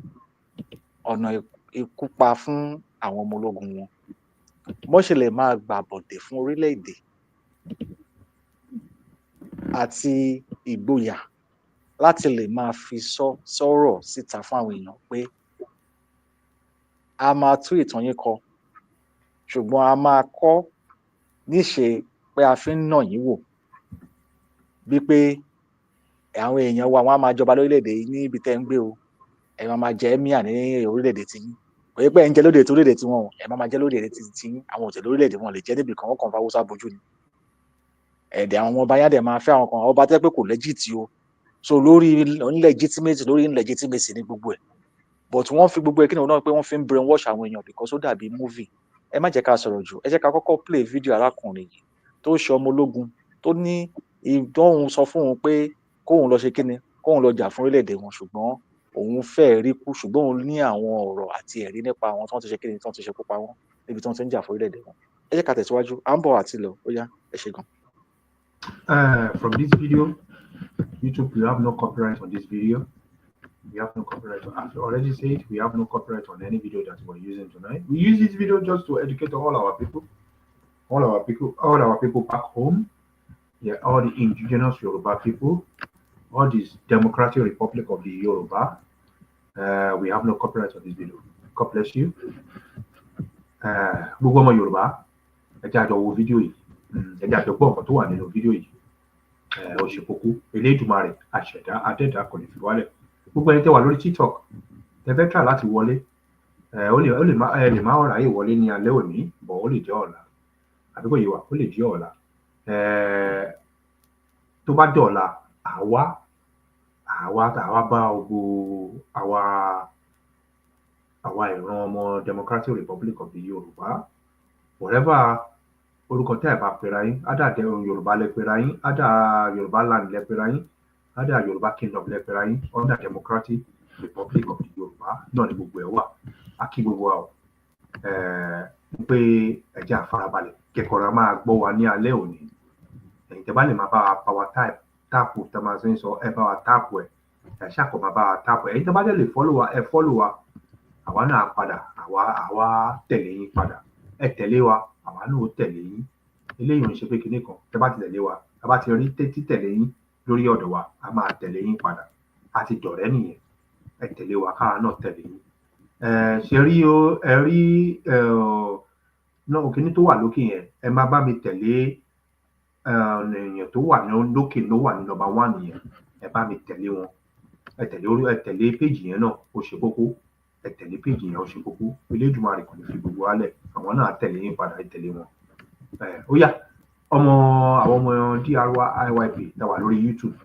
ọ̀nà ìkúpa fún àwọn ọmọ ológun wọn. Bọ́n ṣe lè máa gbàbọ̀dè fún orílẹ̀-èdè àti ìgboyà láti lè máa fi sọ̀rọ̀ síta fún àwọn èèyàn pé a máa tú ìtàn yín kọ, ṣùgbọ́n a máa kọ́ níṣe pé a fi ń nà yín wò. Bí pé àwọn èèyàn wa wọ́n á máa jọba lórílẹ̀-èdè yìí níbi tẹ́ ń gbé o. Ẹ máa jẹ emir ní orílẹ̀-èdè tí yín. Kò yẹ pé ẹ ń jẹ lórílẹ̀-èdè tí wọn o. Ẹ máa jẹ lórílẹ̀-èdè tí yín. Àwọn òtẹ̀ lórílẹ̀-èdè wọn lè jẹ́ níbi kan, wọ́n kàn fa Hausa bojú ni. Ẹ̀dẹ̀ àwọn ọba yá dẹ̀ máa fẹ́ àwọn kan, ọba tẹ́ pé kò legit o. So lórí illegitimacy ní gbogbo ẹ̀. But wọ́n fi gbogbo ẹ̀ kí ni wọ́n náà pé wọ́n fi ń brainwash àwọn èèyàn because ó dàbí movie. Ẹ má jẹ́ ká sọ̀rọ̀ jù. Ẹ jẹ́ ká kọ́kọ́ play video arákùnrin yìí tó ṣe ọmọ ológun tó ní ìdánwò sọ fún òun pé kóun lọ ṣe kíni, kóun lọ jà fún orílẹ̀-èdè wọn, ṣùgbọ́n òun fẹ́ rí kú, ṣùgbọ́n òun ní àwọn ọ̀rọ̀ àti ẹ̀rí nípa àwọn tó ń ti ṣe kíni, tó ń ti ṣe kú pa wọ́n níbi tó ń ti ń jà fún orílẹ̀-èdè wọn. Ẹ jẹ́ ká tẹ̀síwájú. À ń bọ̀ àti lọ. Ó yá, ẹ ṣé gan. From this video, YouTube, we have no copyright on this video. We have no copyright. As I already said, we have no copyright on any video that we're using tonight. We use this video just to educate all our people back home. Yeah, all the indigenous Yoruba people, all this Democratic Republic of the Yoruba. We have no copyright on this video. God bless you. Gbogbo ọmọ Yorùbá, ẹ jẹ́ a jọ wo fídíò yìí. Ẹ jẹ́ a jọ gbọ́ nǹkan tó wà nínú fídíò yìí. Ó ṣe kókó. Elédùmarè, àṣẹ̀dá, adẹ́dàá kò ní fi wálẹ̀. Gbogbo ẹni tẹ́ wà lórí TikTok, tẹ́ fẹ́ try láti wọlé. Ó lè má ráyè wọlé ní alẹ́ òní, bọ̀ ó lè jẹ́ ọ̀la. Àbí kò yé wa, ó lè jẹ́ ọ̀la. Tó bá dọ̀la, àwa bá gbogbo àwa ìran ọmọ Democratic Republic of the Yorùbá, whatever orúkọ tẹ́ ẹ̀ bá pera yín, ádà Yorùbá lẹ pera yín, ádà Yorùbá land lẹ pera yín, ádà Yorùbá kingdom lẹ pera yín, under Democratic Republic of the Yorùbá náà ni gbogbo ẹ̀ wà. A kí gbogbo wa o. Pé ẹ jẹ́ àfarabalẹ̀ kẹ́kọ̀ọ́ máa gbọ́ wa ní alẹ́ òní. Ẹ̀yin tẹ́ bá lè máa bá wa power táàpù tá máa ń sọ ẹ bá wa táàpù ẹ̀. Ẹ ṣàkó máa bá wa táàpù ẹ̀. Ẹ̀yin tẹ́ bá lè follow wa, ẹ follow wa. Àwa náà padà, àwa tẹ̀lé yín padà. Ẹ tẹ̀lé wa, àwa náà ó tẹ̀lé yín. Eléyìí ò ń ṣe pé kinní kan. Tẹ́ bá ti tẹ̀lé wa, tá bá ti rí títẹ̀lé yín lórí ọ̀dọ̀ wa, a máa tẹ̀lé yín padà. A ti dọ̀rẹ́ nìyẹn. Ẹ tẹ̀lé wa, káwa náà tẹ̀lé yín. Ṣe rí o, ẹ rí náà kinní tó wà lókè yẹn, ẹ máa bá mi tẹ̀lé èèyàn tó wà lókè ló wà ní number 1 yẹn. ẹ bá mi tẹ̀lé wọn, ẹ tẹ̀lé péjì yẹn náà ó ṣe kókó, ẹ tẹ̀lé péjì yẹn ó ṣe kókó. Elédùmarè kò ní fi gbogbo wálẹ̀, àwọn náà tẹ̀lé yín padà, ẹ tẹ̀lé wọn. Ó yá àwọn ọmọ DRYP tá wà lórí YouTube,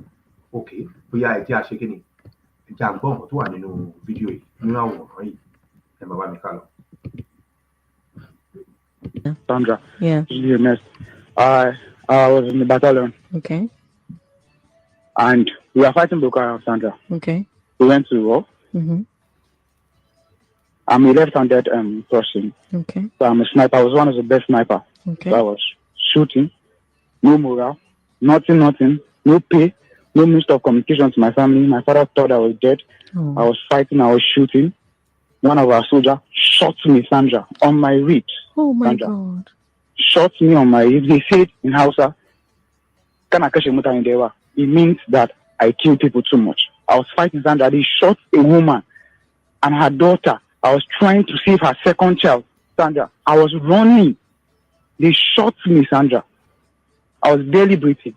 ok, bóyá ẹ jẹ́ àṣẹ kí ni, ẹ jẹ́ àgbọ̀ nǹkan tó wà nínú fídíò yìí, nínú àwòrán yìí, ẹ máa bá mi ká lọ. Sandra. Yeah. I was in the battalion. Okay. And we were fighting Boko Haram, Sandra. Okay. We went to war. Mm-hmm. I'm a left-handed person. Okay. So I'm a sniper. I was one of the best sniper. Okay. So I was shooting, no morale, nothing, no pay, no means of communication to my family. My father thought I was dead. Oh. I was fighting, I was shooting. One of our soldiers shot me, Sandra, on my ribs. Oh my Sandra. God. Shot me on my ribs. They said in Hausa, it means that I kill people too much. I was fighting, Sandra. They shot a woman and her daughter. I was trying to save her second child, Sandra. I was running. They shot me, Sandra. I was barely breathing.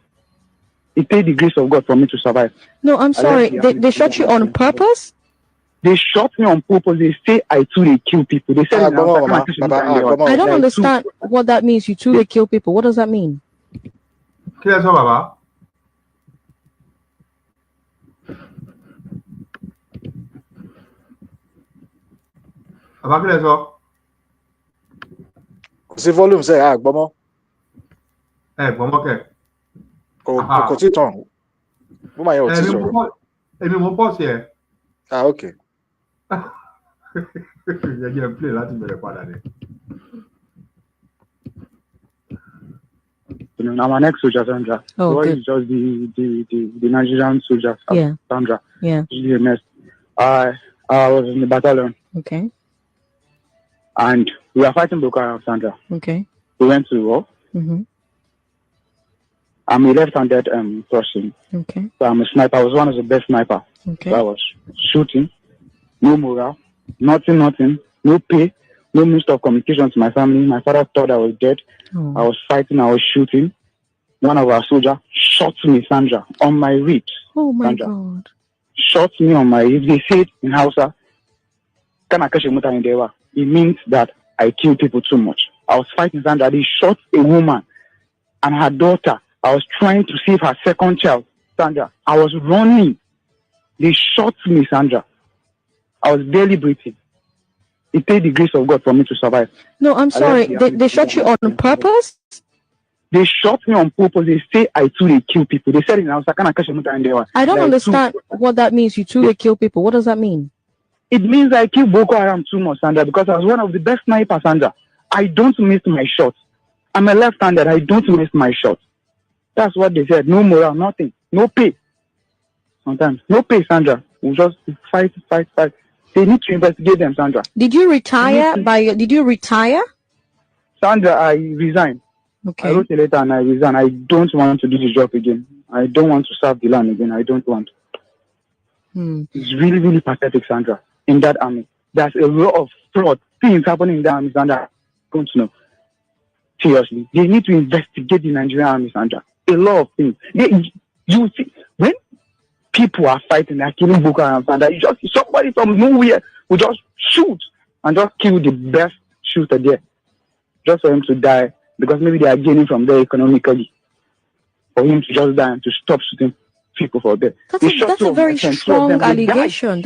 It takes the grace of God for me to survive. No, I'm sorry. They shot you on purpose? They shot me on purpose. They say I too they kill people. They said I don't understand what that means. You too they kill people. What does that mean? Kí sọ bàbá? Bàbá kí sọ? Kò sí volume ṣe àgbọ́mọ́. Gbọ́mọ́ kẹ̀. Kò tí tàn. Bó máa yẹ ò tí sọ̀rọ̀. Èmi mo pọ̀ sí ẹ. Okay. Ẹ jẹ́ play láti bẹ̀rẹ̀ padà dé. I'm an ex-soldier, Sandra. Oh, so good. It's just the Nigerian soldiers, Yeah. Sandra. Yeah. I was in the battalion. Okay. And we were fighting Boko Haram, Sandra. Okay. We went to war. Mm-hmm. I'm a left-handed person. Okay. So I'm a sniper. I was one of the best sniper. Okay. So I was shooting, no morale, nothing, no pay, no means of communication to my family. My father thought I was dead. Oh. I was fighting, I was shooting. One of our soldiers shot me, Sandra, on my ribs. Oh my Sandra. God. Shot me on my ribs. They said in Hausa, it means that I kill people too much. I was fighting, Sandra. They shot a woman and her daughter. I was trying to save her second child, Sandra. I was running. They shot me, Sandra. I was barely breathing. It takes the grace of God for me to survive. No, I'm sorry. They shot you on purpose? They shot me on purpose. They say I too they kill people. They said in Hausa, I don't understand what that means. You too they kill people. What does that mean? It means I kill Boko Haram too much, Sandra, because I was one of the best snipers, Sandra. I don't miss my shots. I'm a left-handed. I don't miss my shots. That's what they said. No morale, nothing. No pay. Sometimes. No pay, Sandra. We just fight. They need to investigate them, Sandra. Did you retire did you retire? Sandra, I resigned. Okay. I wrote a letter and I resigned. I don't want to do the job again. I don't want to serve the land again. I don't want. It's really, really pathetic, Sandra, in that army. There's a lot of fraud things happening in the army, Sandra. I don't know. Seriously. They need to investigate the Nigerian army, Sandra. A lot of things. You see, when people are fighting, they're killing Boko Haram, Sandra, you just somebody from nowhere will just shoot and just kill the best shooter there. Just for him to die, because maybe they are gaining from there economically. For him to just die and to stop shooting people for there. That's a very strong allegation.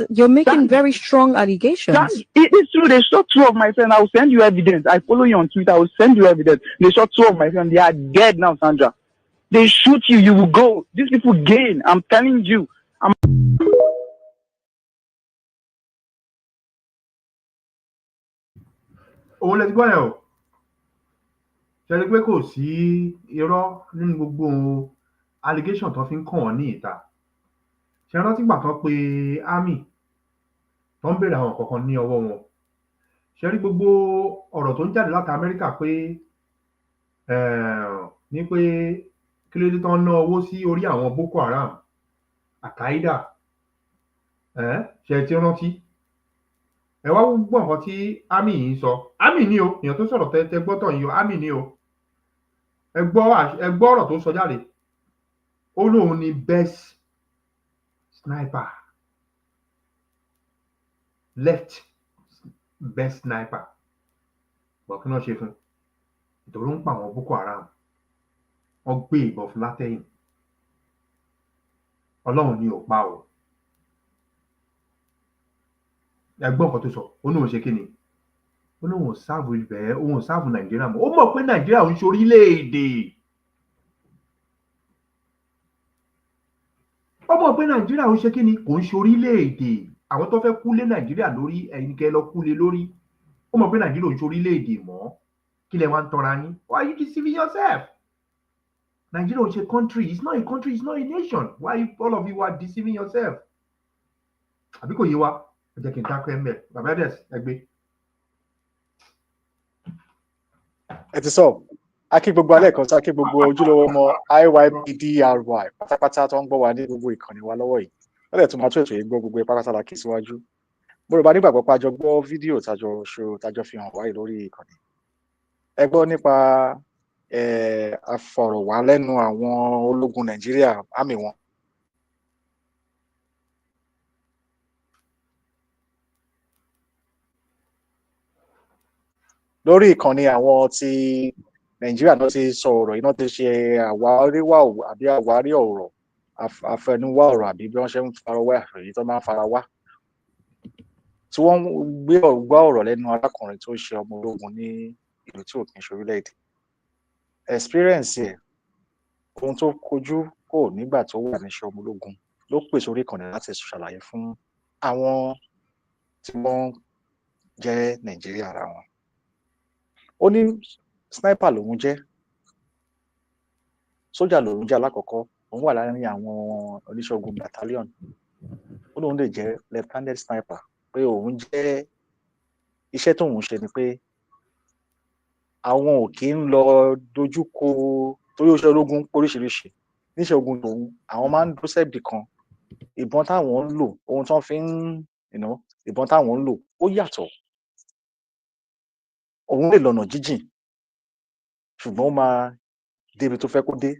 You're making very strong allegations. It is true. They shot two of my friends. I will send you evidence. I follow you on Twitter. I will send you evidence. They shot two of my friends. They are dead now, Sandra. They shoot you. You will go. These people gain. I'm telling you. Òun lè ti gbọ́ yẹn o. Ṣé rí pé kò sí irọ́ nínú gbogbo allegation tó fi ń kàn wọ́n ní ìta. Ṣé rántí gbà kan pé army tó ń béèrè àwọn kankan ní ọwọ́ wọn. Ṣé rí gbogbo ọ̀rọ̀ tó ń jáde láti Amẹ́ríkà pé ní pé kí ló dé tán ná owó sí orí àwọn Boko Haram, Al-Qaeda, ṣe ti rántí? Ẹ wá gbọ́ nǹkan tí army yìí ń sọ. Army ni o, èèyàn tó sọ̀rọ̀ tẹ gbọ́tọ̀ yìí o, army ni o. Ẹ gbọ́ ọ̀rọ̀ tó sọ jáde. Ó lóun ni best sniper left best sniper bọ̀ kí náà ṣe fún ìtòrò ń pa àwọn Boko Haram wọ́n gbé ìbọn fún látẹ̀yìn Ọlọ́run ni ò pa o ẹgbọ́n kan tó sọ ó ní òun ṣe kí ni ó ní òun sáàbù ibẹ̀ òun sáàbù Nàìjíríà mọ́ ó mọ̀ pé Nàìjíríà ń ṣe orílẹ̀-èdè ó mọ̀ pé Nàìjíríà ń ṣe kí ni kò ń ṣe orílẹ̀-èdè àwọn tó fẹ́ kú lé Nàìjíríà lórí ẹ̀yin kẹ́ lọ kú lé lórí ó mọ̀ pé Nàìjíríà ń ṣe orílẹ̀-èdè mọ́ kí lẹ wá ń tanra yín why you deceiving yourself Nigeria ò ṣe country it's not a country it's not a nation why all of you are deceiving yourself àbí kò yé wa ẹ jẹ́ kí n dákẹ́ mẹ́ bàbá ẹ̀dẹ̀ ẹgbẹ́. ẹ ti sọ akí gbogbo alẹ́ kan sí akí gbogbo ojúlówó ọmọ IYPDRY pátápátá tó ń gbọ́ wa ní gbogbo ìkànnì wa lọ́wọ́ yìí wọ́n lè tún máa tó ètò yìí gbọ́ gbogbo pátápátá la kí síwájú mo rò bá nígbàgbọ́ pé a jọ gbọ́ fídíò tájọ fi hàn wáyé lórí ìkànnì ẹ gbọ́ nípa àfọ̀rọ̀wálẹ́nu àwọn ológun Nàìjíríà àmì wọn. lórí ìkànnì àwọn ti Nàìjíríà náà ti sọ ọ̀rọ̀ iná ti ṣe àwáríwá àbí àwárí ọ̀rọ̀ àfẹnuwá ọ̀rọ̀ àbí bí wọ́n ṣe ń farawá èyí tó máa ń fara wá tí wọ́n gbá ọ̀rọ̀ lẹ́nu arákùnrin tó ṣe ọmọ ológun ní ìlú tí ò kì í ṣe orílẹ̀-èdè experience ẹ̀ ohun tó kojú kò nígbà tó wà ní ṣe ọmọ ológun ló pèsè orí ìkànnì láti ṣàlàyé fún àwọn tí wọ́n jẹ́ Nàìjíríà ara wọn ó ní sniper lòun jẹ́ sójà lòun jẹ́ alákọ̀ọ́kọ́ òun wà láàrin àwọn oníṣẹ́ ogun battalion ó lóun lè jẹ́ lieutenant sniper pé òun jẹ́ iṣẹ́ tóun ṣe ni pé àwọn ò kí ń lọ dojúkọ torí ó ṣe ológun oríṣiríṣi níṣẹ́ ogun tòun àwọn máa ń dúró sẹ́ẹ̀bì kan ìbọn táwọn ń lò ohun tó ń fi ń ìbọn táwọn ń lò ó yàtọ̀ òun lè lọ́nà jíjìn ṣùgbọ́n ó máa débi tó fẹ́ kó dé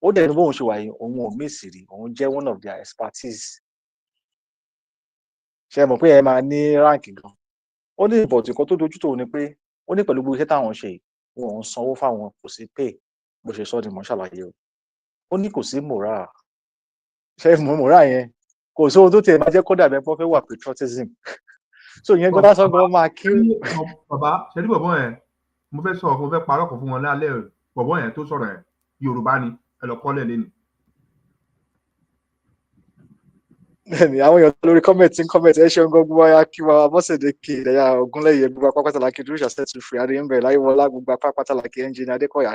ó dẹ̀ ní bóun ṣe wà yìí òun ò mísì rí òun jẹ́ one of their expertise ṣe mọ̀ pé ẹ máa ní ráǹkì gan ó ní ìbọ̀tì kan tó dojú tòun ni pé ó ní pẹ̀lú gbogbo iṣẹ́ táwọn ṣe wọn ò ń sanwó fáwọn kò sí pay bó ṣe sọ ni mò ń ṣàlàyé o ó ní kò sí moral ṣe mọ̀ moral yẹn kò sí ohun tó tiẹ̀ máa jẹ́ kó dàbí ẹ̀pọ́n fẹ́ wà patriotism so ìyẹn gbọ́dọ̀ sọ gan máa kí. bàbá ṣẹ́ni bọ̀bọ̀ yẹn mo fẹ́ sọ mo fẹ́ parọ́ kan fún wọn lálẹ́ bọ̀bọ̀ yẹn tó sọ̀rọ̀ yẹn Yorùbá ni ẹ lọ kọ́lẹ̀ lẹ́nu. bẹ́ẹ̀ni àwọn èèyàn lórí kọ́mẹ̀tì ẹ ṣeun gbogbo wáyà kí wa Abọ́sẹ̀dé kì í ẹ̀yà Ògúnlẹ̀yẹ gbogbo apápátàlákì dúró ṣàṣẹ́tù fún adéyìnbẹ̀ láyéwọlá gbogbo apápátàlákì ẹnjìnì Adékọ̀yà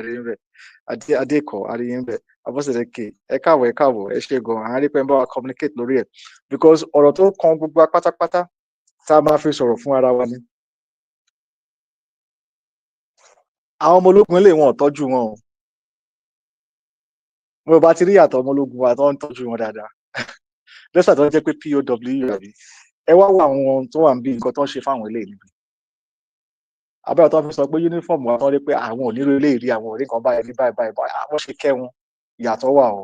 adékọ̀ adéyìnbẹ̀ Abọ́sẹ̀dé kì ẹ káàbọ̀ ẹ ṣe gan àwọn arípẹ́ ń bá wa communicate lórí ẹ̀ because ọ̀rọ̀ tó kan gbogbo apátápátá tá a máa fi sọ̀rọ̀ fún ara wa ni. àwọn ọmọ ológun ilé wọn ò tọ́jú wọn o mo bá ti rí ìyàtọ̀ ọmọ ológun wa tó ń tọ́jú wọn dáadáa lẹ́sà tó ń jẹ́ pé POW àbí ẹ wá wá àwọn tó wà ń bí nǹkan tó ń ṣe fáwọn eléyìí níbi abẹ́rẹ́ tó fi sọ pé yúnífọ̀mù wa tó ń rí pé àwọn ò nílò eléyìí rí àwọn ò rí nǹkan báyìí ní báyìí àwọn ṣe kẹ́ wọn ìyàtọ̀ wà o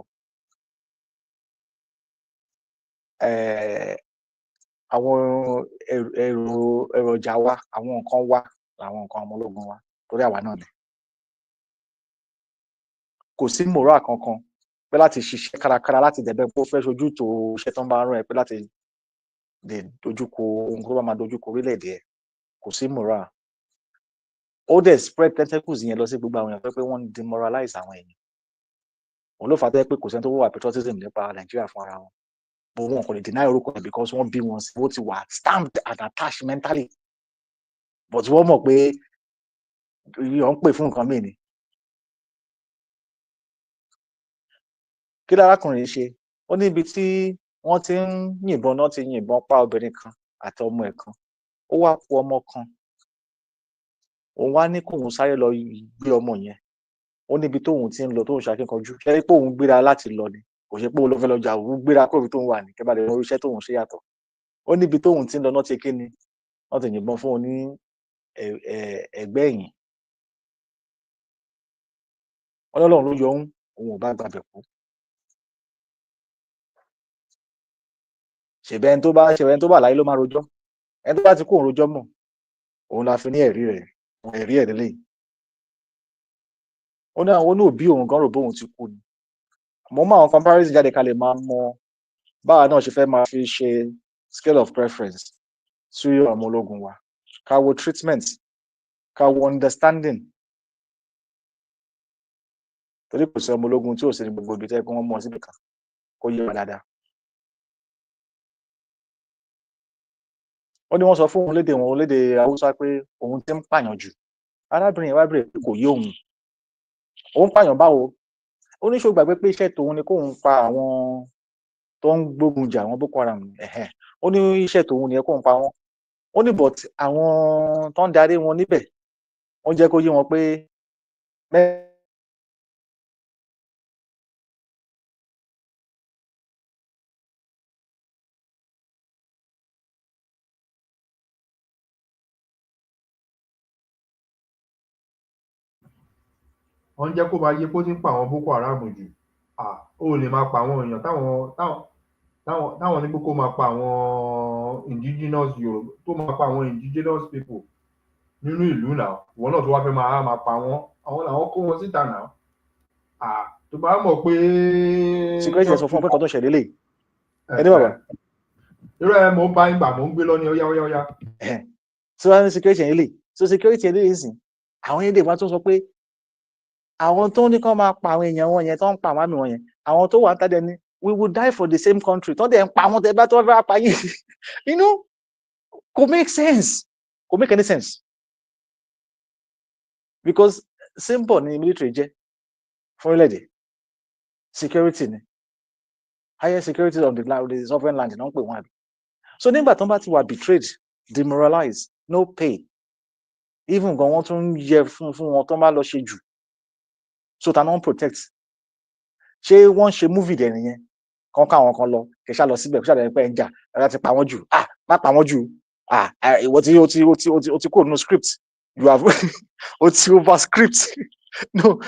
àwọn èròjà wa àwọn nǹkan wa àwọn nǹkan ọmọ ológun wa torí àwa náà ni kò sí moral kankan pé láti ṣiṣẹ́ kárakára láti dẹ̀bẹ̀ pé ó fẹ́ ṣojú tó iṣẹ́ tó ń bá rán ẹ pé láti lè dojúkọ ohun tó bá máa dojúkọ orílẹ̀-èdè ẹ̀ kò sí moral ó dẹ̀ spread tentacles yẹn lọ sí gbogbo àwọn èèyàn pé wọ́n ń demoralize àwọn èèyàn òun ló fà á pé kò sẹ́ni tó wà patriotism nípa Nàìjíríà fún ara wọn bó wọn kò lè deny orúkọ ẹ̀ because wọ́n bí wọn sí ó ti wà stamped and attached mentally but wọ́n mọ̀ pé yọ̀ ń pè fún nǹkan mìíràn kí lárákùnrin ṣe ó níbi tí wọ́n ti ń yìnbọn náà ti yìnbọn pa obìnrin kan àti ọmọ ẹ̀ kan ó wá kú ọmọ kan òun wá ní kóun sáré lọ gbé ọmọ yẹn ó níbi tóun ti ń lọ tóun ṣàkínkanjú ṣe pé òun gbéra láti lọ ni kò ṣe pé òun ló fẹ́ lọ jà òun gbéra kóbi tóun wà ní kẹ́ bá lè rí iṣẹ́ tóun ṣe yàtọ̀ ó níbi tóun ti ń lọ náà ti kí ni wọ́n ti yìnbọn fún òun ní ẹ̀gbẹ́ ẹ̀yìn Ọlọ́run ló yọ òun ò bá gbàbẹ̀ kú ṣèbẹ́ ẹni tó bá láyé ló máa rojọ́, ẹni tó bá ti kó òun rojọ́ mọ̀, òun la fi ní ẹ̀rí ẹ̀ lélẹ́yìí. Ó ní àwọn òbí òun gan rò bóun ti kú ni. Mo mọ àwọn comparison jáde ká lè máa mọ báwa náà ṣe fẹ́ máa fi ṣe scale of preference sí ọmọ ológun wa, ká wo treatment, ká wo understanding, torí kò sí ọmọ ológun tí ò sí ní gbogbo ibi tẹ́ kí wọ́n mọ̀ síbi kan kó yé wa dáadáa. Ó ní wọ́n sọ fún òun lédè Haúsá pé òun ti ń pààyàn jù. Arábìnrin yẹn wá bèrè pé kò yé òun pààyàn báwo. Ó ní ṣó gbàgbé pé iṣẹ́ tòun ni kóun pa àwọn tó ń gbógun jà àwọn Boko Haram. Ó ní iṣẹ́ tòun ni kóun pa wọ́n. Ó ní but àwọn tó ń darí wọn níbẹ̀ wọ́n jẹ́ kó yé wọn pé wọ́n jẹ́ kó máa yé kó ti ń pa àwọn Boko Haram jù. Ó lè máa pa àwọn èèyàn táwọn ní kókó máa pa àwọn indigenous Yorùbá, tó máa pa àwọn indigenous people nínú ìlú náà. Ìwọ náà tó wá fẹ́ máa pa wọ́n, àwọn làwọn kó wọn síta náà. Tó bá mọ̀ pé. security sọ fún pé kan tó ṣẹlẹ̀ lè ẹni bàbá. irú ẹ mo bá ìgbà mo ń gbé lọ ní ọyá. tí wọ́n ní security yẹn lè so security yẹn lè sìn àwọn yẹn dè wọ́n tó sọ pé àwọn tó ní kán máa pa àwọn èèyàn wọn yẹn tó ń pa àwọn àmì wọn yẹn, àwọn tó wà ń tàdé ni we will die for the same country tó dẹ̀ ń pa àwọn tẹ bá tó fẹ́ pa yìí kò make sense, kò make any sense, because symbol ni military jẹ́ fún orílẹ̀-èdè, security ni higher security of the sovereign land náà ń pè wọ́n àbí. So nígbà tó bá ti wà betrayed, demoralized, no pay, even gan wọ́n tún yẹ fún wọn tó bá lọ ṣe jù, so ta non protect. Ṣé wọ́n ṣe movie dẹ̀ nìyẹn kan káwọn kan lọ kẹṣà lọ síbẹ̀ kẹṣà lẹ́yìn pé ẹ̀ ń jà láti pa wọ́n jù, má pa wọ́n jù, ìwọ tí o ti kó nínú script, you have o ti over script no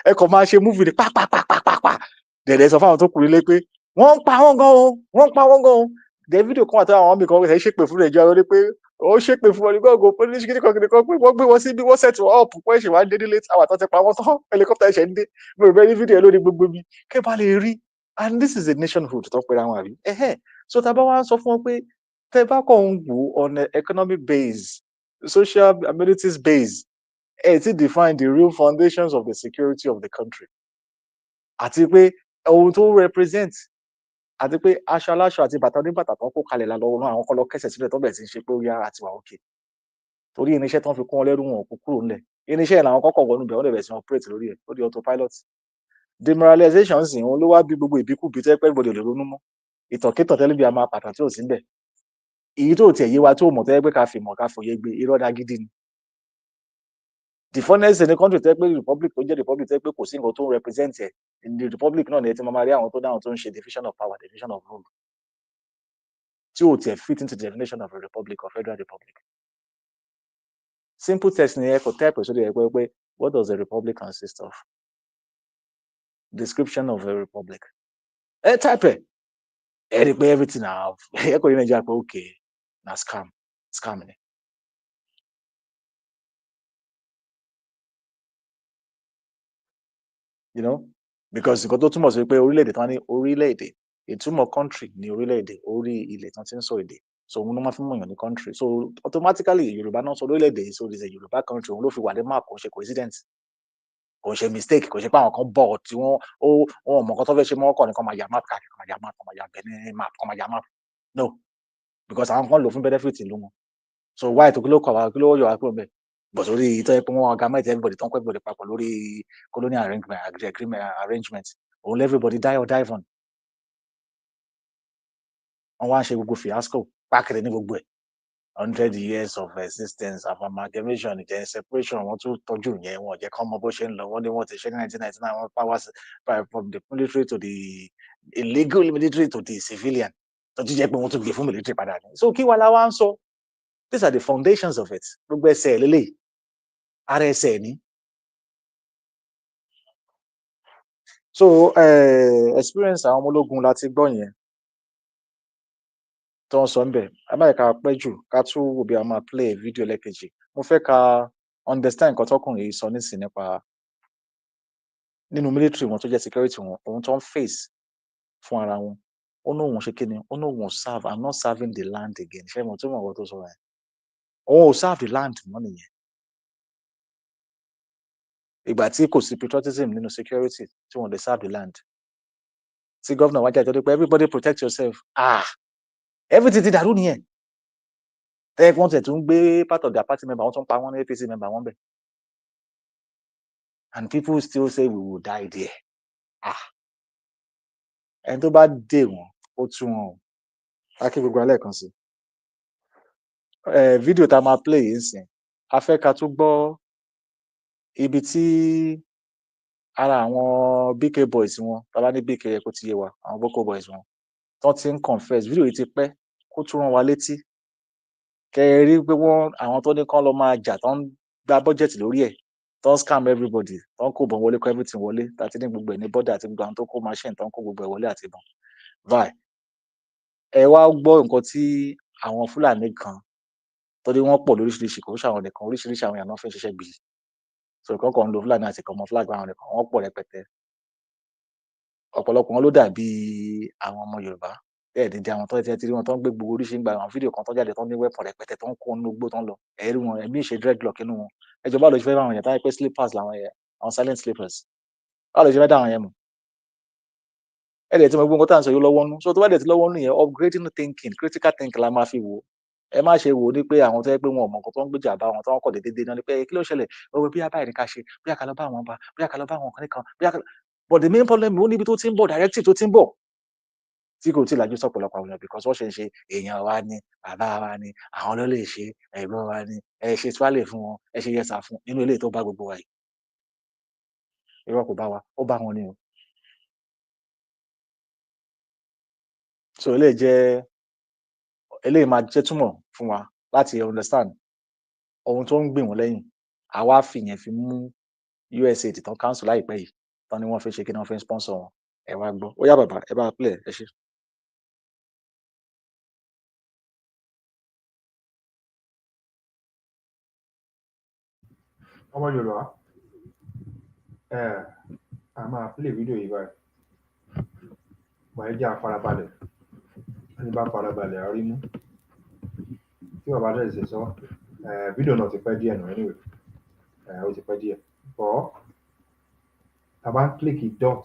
ẹ kàn máa ṣe movie ní pàpàpàpàpà dẹ̀dẹ̀ sọ fáwọn tó kù nílé pé wọ́n ń pa wọ́n gan o dẹ̀ fídíò kan àti àwọn mìkan ẹ̀ ṣépè fún Nàìjíríà lórí pé ó ṣépè fún wọn ní gbọ́ngàn pé ní ṣíkí kan pé wọ́n gbé wọn síbi wọ́n set wọn up pé ṣe wá ń dé ní late hour tó ti pa wọ́n tán helicopter ẹ̀ṣẹ̀ ń dé mo rò bẹ́ẹ̀ ní fídíò lórí gbogbo mi kẹ́ bá lè rí, and this is a nationhood tó pera wọn àbí so tá a bá wá sọ fún wọn pé tẹ́ bá kàn ń wò on an economic base, social amenities base, ti define the real foundations of the security of the country, àti pé ohun tó represent, àti pé aṣọ aláṣọ àti bàtà oníbàtà tó ń kó kalẹ̀ lọ́wọ́ náà àwọn kan lọ kẹsẹ̀ sílẹ̀ tó bẹ̀rẹ̀ sí í ṣe pé ó yára àti wà òkè torí irinṣẹ́ tó ń fi kún wọn lẹ́rú wọn kò kúrò nílẹ̀, irinṣẹ́ yẹn làwọn kọ́kọ́ wọnú bẹ̀ wọ́n lè bẹ̀rẹ̀ sí operate lórí ẹ̀ ó di autopilot. Demoralization sì wọn ló wá bí gbogbo ìbíkúbi tẹ́ pẹ́ gbọdọ̀ lè ronú mọ́, ìtànkítàn tẹ́lẹ̀ bí a máa pàtàkì tí ò sí ń bẹ̀, èyí tó tiẹ̀ yé wa tó mọ̀ tẹ́ pé ká fi mọ̀ ká fòye gbé irọ́ dá gidi ni. The funnest in the country tẹ́ pé republic tó jẹ́ republic tẹ́ pé kò sí nǹkan tó ń represent ẹ̀, in the republic náà ni ẹ ti máa rí àwọn tó dáhùn tó ń ṣe division of power, division of rule, tí ò tiẹ̀ fit into the definition of a republic or federal republic. Simple text ni ẹ kò type sórí ẹ pé what does a republic consist of? Description of a republic. Ẹ type ẹ rí pé everything ẹ kò ní Nàìjíríà pé okay na scam ni. You know, because nǹkan tó túmọ̀ sí pé orílẹ̀-èdè tán ní orílẹ̀-èdè, ìtumọ̀ country ní orílẹ̀-èdè, orí ilẹ̀ tán ti ń sọ èdè, so òun ló máa fi mọ̀yàn ní country, so automatically Yorùbá náà sọ orílẹ̀-èdè, so it's a Yorùbá country, òun ló fi wà ní map, kò ṣe coincidence, kò ṣe mistake, kò ṣe pé àwọn kan bọ̀ tí wọ́n mọ̀ nǹkan tó fẹ́ ṣe mọ́ ọkọ̀ nìkan máa ya map káàkiri, kan máa ya Benin map, kan máa ya map, no, because àwọn kan lò fún benefit ìlú wọn, so why tó kí ló kọ̀ wá kí ló yọ wá kúrò bẹ́ẹ̀, but orí ìtọ́ yẹ pé wọ́n organize everybody tó ń kọ́ everybody papọ̀ lórí colonial arrangement òun everybody die or die on. Wọ́n wá ń ṣe gbogbo fiasco pákìrì ní gbogbo ẹ̀ 100 years of existence of amalgamation ìjẹ́ separation wọ́n tún tọ́jú yẹn wọn jẹ́ kán mọ bó ṣe ń lọ wọ́n ní wọ́n ti ṣe ní 1999 wọ́n powers from the military to the illegal military to the civilian tó ti jẹ́ pé wọ́n tún gbé fún military padà ní. So kí wàá la wá ń sọ, these are the foundations of it, gbogbo ẹsẹ̀ lélẹ̀ ara ẹsẹ̀ ní. So experience àwọn ọmọ ológun láti gbọ́ yẹn, tó ń sọ ńbẹ̀ ẹ má yẹ ká pẹ́ jù ká tún wò bí a máa play video lẹ́ẹ̀kejì mo fẹ́ ká understand nǹkan tọkùnrin yìí sọ nísìn nípa nínú military wọn tó jẹ́ security wọn ohun tó ń face fún ara wọn ó ní òun ṣe kí ni ó ní òun serve I'm not serving the land again ṣé mo tún mọ̀ ọ́ tó sọ yẹn òun ò serve the land mọ́ nìyẹn ìgbà tí kò sí patriotism nínú security tí wọ́n lè serve the land tí gómìnà wájà ìjọba pé everybody protect yourself everything ti dàrú nìyẹn tẹ́ wọ́n tẹ̀ tún gbé part of their party member wọ́n tún pa wọ́n ní APC member wọ́n bẹ̀ and people still say we will die there ẹni tó bá dé wọn ó tú wọn o akí gbogbo alẹ́ kan sí fídíò tá a máa play yìí sìn a fẹ́ ká tún gbọ́ ibi tí ara àwọn BK boys wọn tàbá ní BK yẹ kó ti yé wa àwọn Boko boys wọn tán ti ń confess fídíò yìí ti pẹ́ kó tún rán wa létí kẹ́ rí pé wọ́n àwọn tó ní kán lọ máa jà tán gba bọ́jẹ̀tì lórí ẹ̀ tán scam everybody tán kó bọ̀n wọlé kó everything wọlé tàti ní gbogbo ẹ̀ ní bọ́dà àti gbogbo àwọn tó kó machine tán kó gbogbo ẹ̀ wọlé àti ìbọn vai ẹ wá gbọ́ nǹkan tí àwọn Fúlàní kan torí wọ́n pọ̀ lóríṣiríṣi kò ṣàwọn nìkan oríṣiríṣi àwọn èèyàn náà fẹ́ ṣiṣẹ́ gbìyì so ìkan kan ń lo Fúlàní àti ìkan flag àwọn nìkan wọ́n pọ̀ rẹpẹtẹ ọ̀pọ̀lọpọ̀ wọn ló dàbí àwọn ọmọ Yorùbá bẹ́ẹ̀ dídí àwọn tó ti rí wọn tó ń gbé gbogbo oríṣi ń gba àwọn fídíò kan tó jáde tó ní wẹ́pọ̀n rẹpẹtẹ tó ń kó nínú igbó tó ń lọ ẹ̀rí wọn ẹ̀mí ìṣe dreadlock inú wọn ẹjọ́ báwo ló ṣe fẹ́ bá àwọn èèyàn táyé pé slippers làwọn yẹn àwọn silent slippers báwo ló ṣe fẹ́ dá àwọn yẹn mọ̀ ẹ̀dẹ̀ tí mo gbọ́ nǹkan tá à ń sọ yìí lọ́wọ́ nú so tó bá dẹ̀ ti lọ́wọ́ nú yẹn upgrading thinking critical thinking la máa fi wò ẹ má ṣe wò ó ní pé àwọn tó yẹ pé wọn ò mọ nǹkan tó ń gbèjà bá wọn tó ń kọ̀ déédéé náà ni pé kí ló ṣẹlẹ̀ òwe bí abáyé ní ká ṣe bí àkàlọ́ bá wọn bá bí àkàlọ́ bá wọn kan nìkan bí àkàlọ́ but the main problem ó níbi tó ti ń bọ̀ directive tó ti ń bọ̀ tí kò tí ì lajú sọ̀pọ̀lọpọ̀ àwọn èèyàn because wọ́n ṣe ń ṣe èèyàn wa ni bàbá wa ni àwọn ló lè ṣe ẹ̀gbọ́n wa ni ẹ ṣe tuwálè fún wọn ẹ ṣe yẹsà fún nínú ilé tó bá gbogbo wa yìí irọ́ kò bá wa ó bá wọn ni o so eléyìí máa jẹ́ túmọ̀ fún wa láti understand ohun tó ń gbìn wọ́n lẹ́yìn àwa fìyẹn fi mú USA tán council láìpẹ́ yìí tán ni wọ́n fi ṣe kí wọ́n fi ń sponsor wọn ẹ wá gbọ́ ó yá bàbá ẹ bá play ẹ ṣe. ọmọ Yorùbá a máa play fídíò yìí báyìí wà á jẹ́ àfarabalẹ̀ ẹni bá farabalẹ̀ àrí mú tí bàbá rẹ̀ ṣe sọ fídíò náà ti pẹ́ díẹ̀ nù anyway ó ti pẹ́ díẹ̀ bọ́ tàbá ń kílíkì dot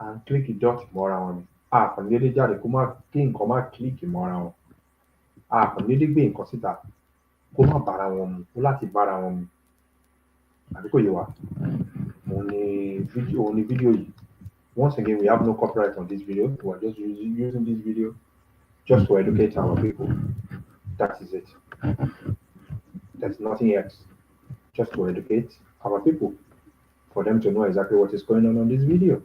à ń kílíkì dot mọ́ra wọn ni àkàndéédé jáde kó má kí nǹkan má kílíkì mọ́ra wọn àkàndéédé gbé nǹkan síta kó má bára wọn mu kó láti bára wọn mu àbí kò yé wa òun ni fídíò yìí once again we have no copyright on this video we are just using this video just to educate our people that is it there's nothing else just to educate our people for them to know exactly what is going on this video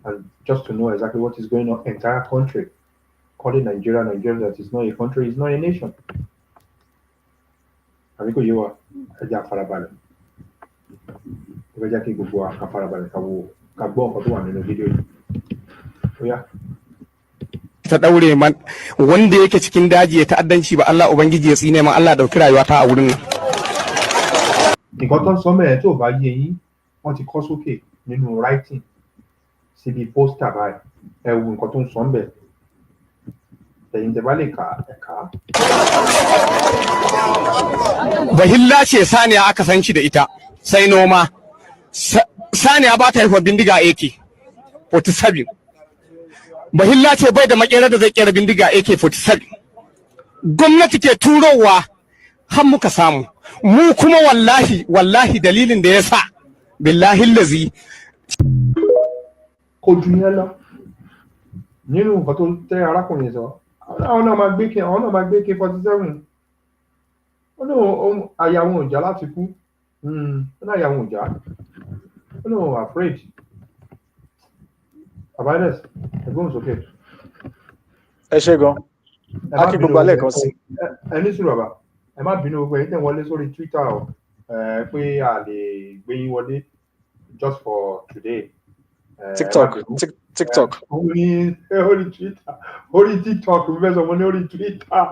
and just to know exactly what is going on entire country calling Nigeria that is not a country is not a nation. Àbí kò yé wa ẹja àfarabalẹ̀ ó fẹ́ jẹ́ kí gbogbo àfarabalẹ̀ ká gbọ́ nǹkan tó wà nínú fídíò yìí ó yá. ta daure man wanda yake cikin daji ya ta'addanci ba Allah ubangiji ya tsine man Allah dauki rayuwa ta a wurin nan. Nǹkan tó ń sọ mẹ́rin tó bá yé yín wọ́n ti kọ sókè nínú writing síbi pósítà báyìí ẹ wo nǹkan tó ń sọ ń bẹ̀ ẹ̀yin tẹ́ bá lè kà ẹ̀ka. Bahilla ce saniya aka san shi da ita sai noma saniya ba ta haifa bindiga AK-47 bahilla ce bai da makera da zai kera bindiga AK-47 gwamnati ke turowa har muka samu mu kuma wallahi dalilin da ya sa billahi lazi kò jù yẹn lọ nínú nǹkan tó tẹ́ arákùnrin sọ àwọn náà máa gbé AK-47 ó ní àyàwó òjà láti kú ó ní àyàwó òjà ó ní afraid abaides ẹgbọ́n sókè. ẹ ṣe gan a kí gbogbo alẹ́ kan sí. ẹ ní sùúrù bàbá ẹ má bínú gbogbo ẹ̀yin tẹ́ wọlé sórí Twitter o pé a lè gbé yín wọlé just for today. TikTok. Orí Twitter, orí TikTok, mo fẹ́ sọ mo ní orí Twitter,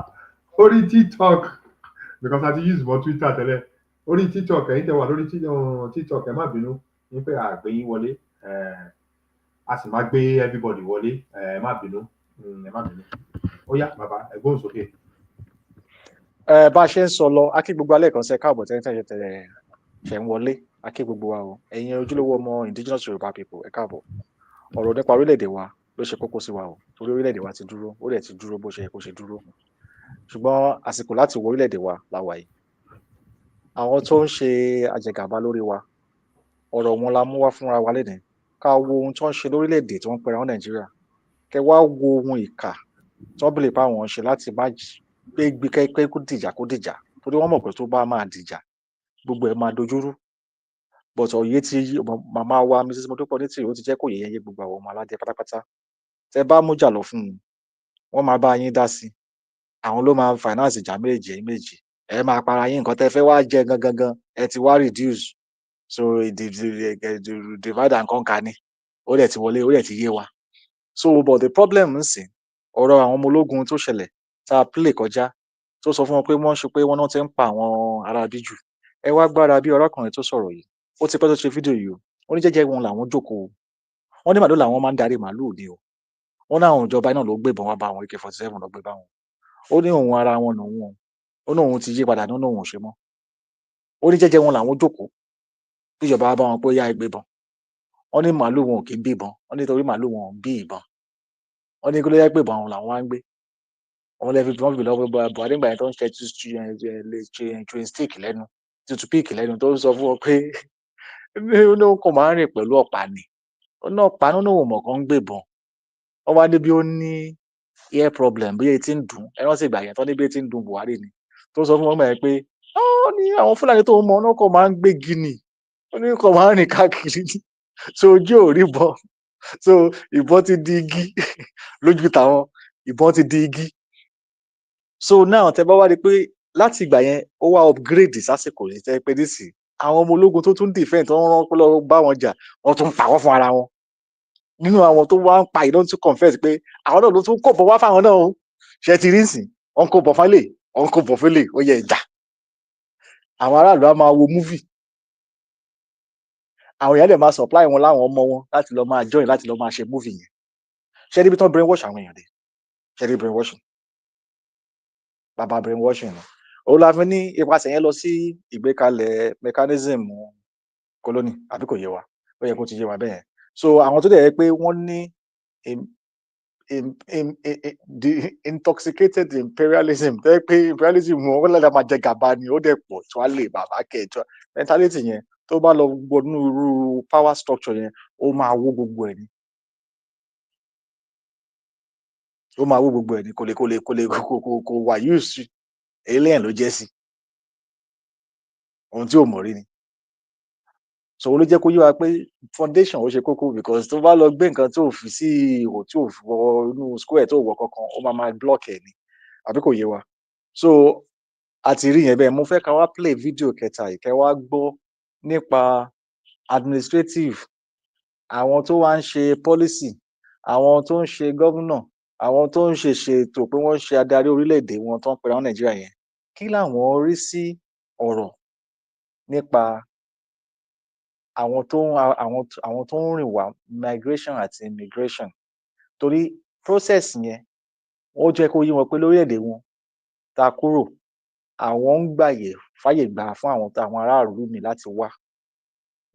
orí TikTok, because I ti use for Twitter tẹ́lẹ̀. Orí TikTok, ẹ̀yin tẹ́ wà lórí TikTok, ẹ má bínú, ní pé a gbé yín wọlé, a sì máa gbé everybody wọlé, ẹ má bínú, ẹ má bínú. Ó yá, bàbá, ẹ gbóhùn sókè. Bá a ṣe ń sọ lọ, a kí gbogbo alẹ́ kan ṣe káàbọ̀ tẹ́lẹ̀ ṣe ń wọlé, a kí gbogbo wa o. Ẹ̀yin ojúlówó ọmọ indigenous Yoruba people, ẹ káàbọ̀. Ọ̀rọ̀ nípa orílẹ̀-èdè wa ló ṣe kókó sí wa o, torí orílẹ̀-èdè wa ti dúró, ó dẹ̀ ti dúró bó ṣe yẹ kó ṣe dúró. Ṣùgbọ́n àsìkò láti wo orílẹ̀-èdè wa la wà yìí. Àwọn tó ń ṣe àjẹgàba lórí wa, ọ̀rọ̀ wọn la mú wá fúnra wa lénìí. Ká wo ohun tó ń ṣe lórílẹ̀-èdè tí wọ́n ń pera wọn Nàìjíríà. Kẹ wá wo ohun ìkà tí wọ́n bèèrè pa àwọn ṣe láti má gbé kẹ́kẹ́ kó dìjà, torí wọ́n mọ̀ pé tó bá máa dìjà, gbogbo ẹ̀ máa dojúrú. But òye tí màmá wa Mrs. Modupeonitiri ó ti jẹ́ kó yẹ gbogbo àwọn ọmọ aládé pátápátá. Tẹ bá mú jà lọ fún wọn máa bá yín dá sí. Àwọn ló máa finance ìjà méjì. Ẹ máa para yín nǹkan tẹ fẹ́ wá jẹ gangan, ẹ ti wá reduce. So divide and conquer ni. Ó dẹ̀ ti wọlé, ó dẹ̀ ti yé wa. So but the problem ń sìn, ọ̀rọ̀ àwọn ọmọ ológun tó ṣẹlẹ̀ tá a play kọjá tó sọ fún wọn pé wọ́n ṣe pé wọ́n náà ti ń pa àwọn ará bíjù. Ẹ wá gbára bí ọ̀rọ̀kùnrin tó sọ̀rọ̀ yìí. Ó ti pẹ́ tó ṣe fídíò yìí o. Ó ní jẹ́jẹ́ wọn làwọn jókòó. Wọ́n ní màlúù làwọn máa ń darí màlúù ni o. Wọ́n ní àwọn ìjọba náà ló gbébọn wá bá wọn, AK-47 ló gbé bá wọn. Ó ní òun ara wọn lòun. Ó ní òun ti yí padà nínú òun ò ṣe mọ́. Ó ní jẹ́jẹ́ wọn làwọn jókòó. Bí ìjọba wá bá wọn pé ó yá ẹ gbébọn. Wọ́n ní màlúù wọn ò kí ń bí ìbọn. Wọ́n ní torí màlúù wọn ò bí ìbọn. Wọ́n ní kí ló yẹ pé ìbọn làwọn wá ń gbé. Wọ́n lè fi wọ́n fi lọ́wọ́ Buhari nígbà yẹn tó ń ṣe train stick lẹ́nu, toothpick lẹ́nu tó ń sọ fún wọn pé ó ní kò máa ń rìn pẹ̀lú ọ̀pá ni. Ó ní ọ̀pá nínú òun mọ̀ kan ń gbébọn. Wọ́n wá débi ó ní ear problem bí etí ń dùn. Ẹ rántí ìgbà yẹn tó ní bí etí ń dùn Buhari ni. Tó sọ fún wọn mọ̀ pé ó ní àwọn Fúlàní tó ń mọ náà kò máa ń gbé gini. Ó ní kò máa ń rìn káàkiri ni. So ojú ò rí ìbọn. So ìbọn ti di igi lójú tàwọn. Ìbọn ti di igi. So now tẹ bá wá rí pé láti ìgbà yẹn ó wá upgrade sásìkò yìí tẹ́ pé nísì àwọn ọmọ ológun tó tún defend tó ń rán pé lọ bá wọn jà wọ́n tún pa wọ́n fún ara wọn. Nínú àwọn tó wá ń pa ìdán tún confess pé àwọn náà ló tún kó bọ̀ wá fáwọn náà o. Ṣé ti rí nsìn? Wọ́n kó bọ̀ fálè, wọ́n kó bọ̀ fẹ́lẹ̀, ó yẹ ìjà. Àwọn aráàlú á máa wo movie. Àwọn èèyàn dẹ̀ máa supply wọn láwọn ọmọ wọn láti lọ máa join láti lọ máa ṣe movie yẹn. Ṣé níbi tán brainwash àwọn èèyàn dé? Ṣé ní brainwashing? Bàbá brainwashing ni. Òun la fi ní ipasẹ̀ yẹn lọ sí ìgbékalẹ̀ mechanism colony àbí kò yé wa. Ó yẹ kó ti yé wa bẹ́ẹ̀ yẹn. So àwọn tó dẹ̀ yẹ pé wọ́n ní the intoxicated imperialism tẹ́ pé imperialism wọn lọ́dà máa jẹ gàba ni ó dẹ̀ pọ̀ tó á lè bàbá kẹjọ. Mentality yẹn tó bá lọ gbọnú irú power structure yẹn ó máa wó gbogbo ẹ̀ ni. Ó máa wó gbogbo ẹ̀ ni kò wà use alien ló jẹ́ sí. Ohun tí ò mọ̀ rí ni. So ló jẹ́ kó yé wa pé foundation ó ṣe kókó because tó bá lọ gbé nǹkan tó fi sí ihò tí ò wọ inú square tó wọ kankan ó máa block ẹ̀ ni àbí kò yé wa. So àti rí yẹn bẹ́ẹ̀ mo fẹ́ ká wá play video kẹta yìí kẹ́ wá gbọ́ nípa administrative àwọn tó wá ń ṣe policy àwọn tó ń ṣe governor àwọn tó ń ṣètò pé wọ́n ṣe adarí orílẹ̀-èdè wọn tó ń pera wọn Nàìjíríà yẹn kí làwọn rí sí ọ̀rọ̀ nípa àwọn tó ń rìn wá migration àti immigration torí process yẹn ó jẹ́ kó yé wọn pé lórílẹ̀-èdè wọn ta kúrò àwọn ń fàyè gbà fún àwọn aráàlú mi láti wá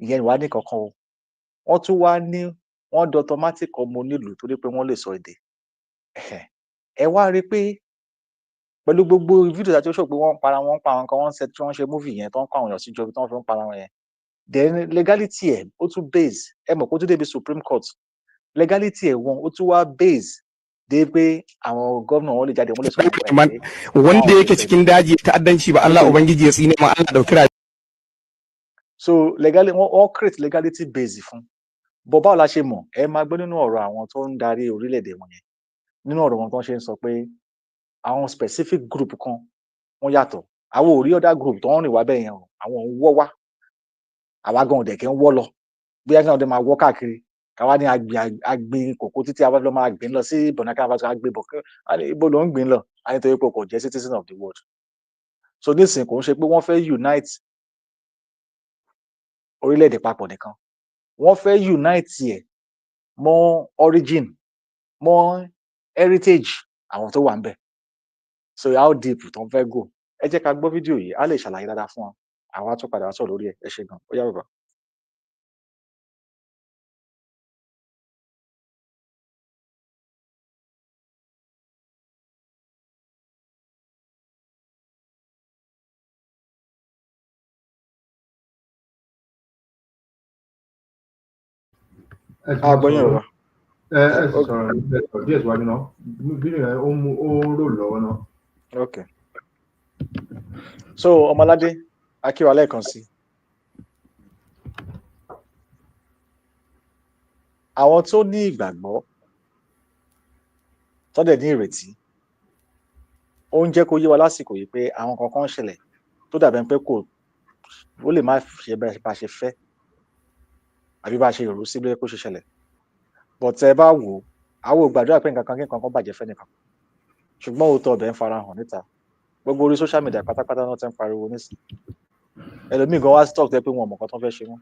ìyẹn ìwà ní kankan o wọ́n tún wá ní wọ́n di automatic ọmọ onílùú torí pé wọ́n lè sọ èdè ẹ wá rí pé pẹ̀lú gbogbo fídíò àti oṣù pé wọ́n pa àwọn kan wọ́n ṣe movie yẹn tó ń kọ́ àwọn èèyàn sí ìjọba tó ń fi ń para wọn yẹn then legality ẹ̀ ó tún base ẹ mọ̀ kó tún débi Supreme Court legality ẹ̀ wọn ó tún wá base dé pé àwọn gómìnà wọn lè jáde wọn lè sọ wanda yake cikin daji ta'addanci ba Allah ubangiji ya tsine ma Allah dauki rayuwa. So legality wọ́n create legality base fún bọ́ báwo la ṣe mọ̀ ẹ máa gbọ́ nínú ọ̀rọ̀ àwọn tó ń darí orílẹ̀-èdè wọn yẹn nínú ọ̀rọ̀ wọn tó ń ṣe ń sọ pé àwọn specific group kan wọ́n yàtọ̀ àwọn ò rí other group tó ń rìn wá bẹ́ẹ̀ yẹn o àwọn ń wọ́ wá àwa gan ọ̀dẹ̀ kí ń wọ́ lọ bóyá kí wọ́n dẹ̀ máa wọ́ káàkiri káwá ní agbin kòkó títí a bá lọ máa gbìn lọ sí Burkina Faso agbin bọ̀ ibo ló ń gbìn lọ a nítorí pé kò jẹ́ citizen of the world. So nísìnyí kò ń ṣe pé wọ́n fẹ́ unite orílẹ̀-èdè papọ̀ nìkan, wọ́n fẹ́ unite ẹ̀ mọ́ origin mọ́ heritage àwọn tó wà ń bẹ̀. So how deep tó ń fẹ́ go, ẹ jẹ́ ká gbọ́ fídíò yìí á lè ṣàlàyé dáadáa fún wa, àwa tún padà sọ̀rọ̀ lórí ẹ̀. Ẹ ṣé gan, ó yá bàbá. Gbọ́yìn bàbá. Ẹ sọ̀rọ̀ díẹ̀ síwájú náà, fídíò yẹn ó ń rò lọ́wọ́ náà. Okay. So Ọmọládé, a kí wa lẹ́ẹ̀kan sí. Àwọn tó ní ìgbàgbọ́ tó dẹ̀ ní ìrètí, ó ń jẹ́ kó yé wa lásìkò yìí pé àwọn kankan ń ṣẹlẹ̀ tó dàbẹ̀ pé ó lè má ṣe bá ṣe fẹ́ àbí bá ṣe rò sí lóye kó ṣe ṣẹlẹ̀. But ẹ bá wò ó, àwọn ò gbàdúrà pé nǹkan kan kí nǹkan kan bàjẹ́ fẹ́ nìkan, ṣùgbọ́n òótọ́ ọbẹ̀ ń fara hàn níta. Gbogbo orí social media pátápátá náà ti ń pariwo nísìnyí. Ẹlòmíì gan wá stock tẹ́ pé wọn ò mọ̀ nǹkan tó ń fẹ́ ṣe wọ́n.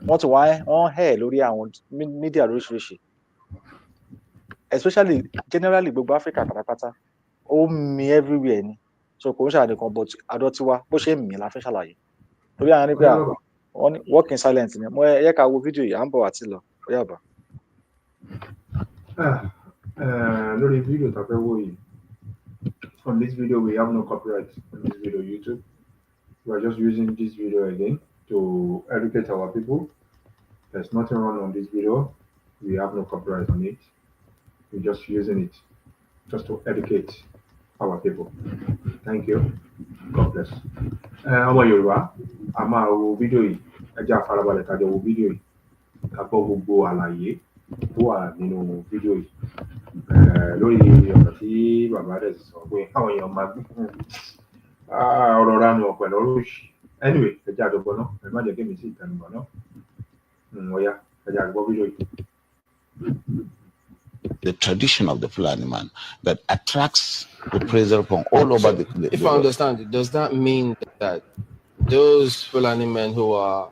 Wọ́n ti wọ́n hẹ̀ lórí àwọn mídíà lóríṣiríṣi, especially generally gbogbo Africa pátápátá ó mi everywhere ni. So kò ń ṣàlàyé kan, but adọ́tí wa bó ṣe ń mì la fẹ́ ṣàlàyé. Torí àwọn nípa wọ́n ní work in silence ni. Mo yẹ ká wo fídíò yìí, à ń bọ̀ àti lọ. Ó yá bá. Lórí fídíò tá a fẹ́ wò yìí, on this video we have no copyright on this video YouTube. We are just using this video again to educate our people. There's nothing wrong on this video. We have no copyright on it. We're just using it just to educate our people. Thank you. God bless. Ọmọ Yorùbá, a máa wo fídíò yìí. Ẹ jẹ́ àfarabalẹ̀ ká jọ wo fídíò yìí. Ká gbọ́ gbogbo àlàyé tó wà nínú fídíò yìí. Lórí ọ̀rọ̀ tí bàbá rẹ̀ sọ pé káwọn èèyàn máa gbé ọ̀rọ̀ ránu ọ̀pẹ̀ lọ́rọ̀ òṣì. Anyway, ẹ jẹ́ àdọ́gbọ́n náà. Ẹ má jẹ́ kí mi sí ìtẹnubọ̀ náà. Ọ̀ya, ẹ jẹ́ àgbọ̀ fídíò yìí. The tradition of the Fulani man that attracts the pressure from all over the world. If I understand it, does that mean that those Fulani men who are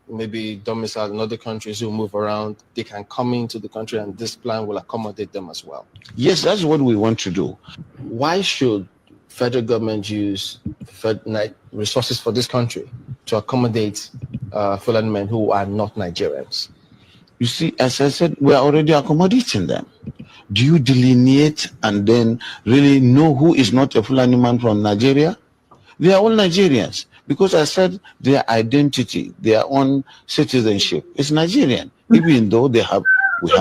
maybe domiciled in other countries who move around, they can come into the country and this plan will accommodate them as well? Yes, that's what we want to do. Why should federal government use resources for this country to accommodate Fulani men who are not Nigerians? You see, as I said, we are already accommodating them. Do you delineate and then really know who is not a Fulani man from Nigeria? They are all Nigerians. Because I said their identity, their own citizenship is Nigerian, even though we have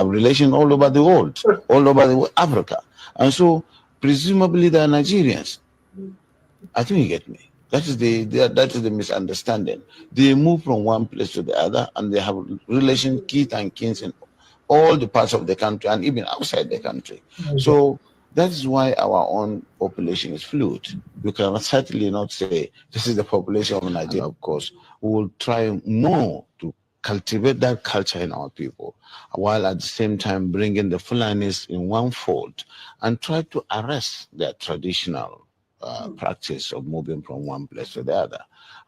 relations all over the world, all over Africa. And so presumably they are Nigerians. I think you get me. That is the misunderstanding. They move from one place to the other and they have relations, kith and kins in all the parts of the country and even outside the country. Okay. So that is why our own population is fluid. You can certainly not say this is the population of Nigeria. Of course, we will try more to cultivate that culture in our people, while at the same time bringing the Fulanis in one fold and try to arrest their traditional practice of moving from one place to the other.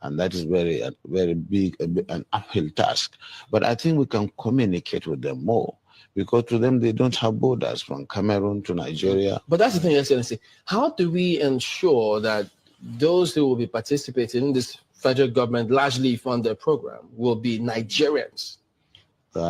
And that is very big, an uphill task. But I think we can communicate with them more, because to them, they don't have borders from Cameroon to Nigeria. But that's the thing, Excellency. How do we ensure that those who will be participating in this federal government largely funded program will be Nigerians?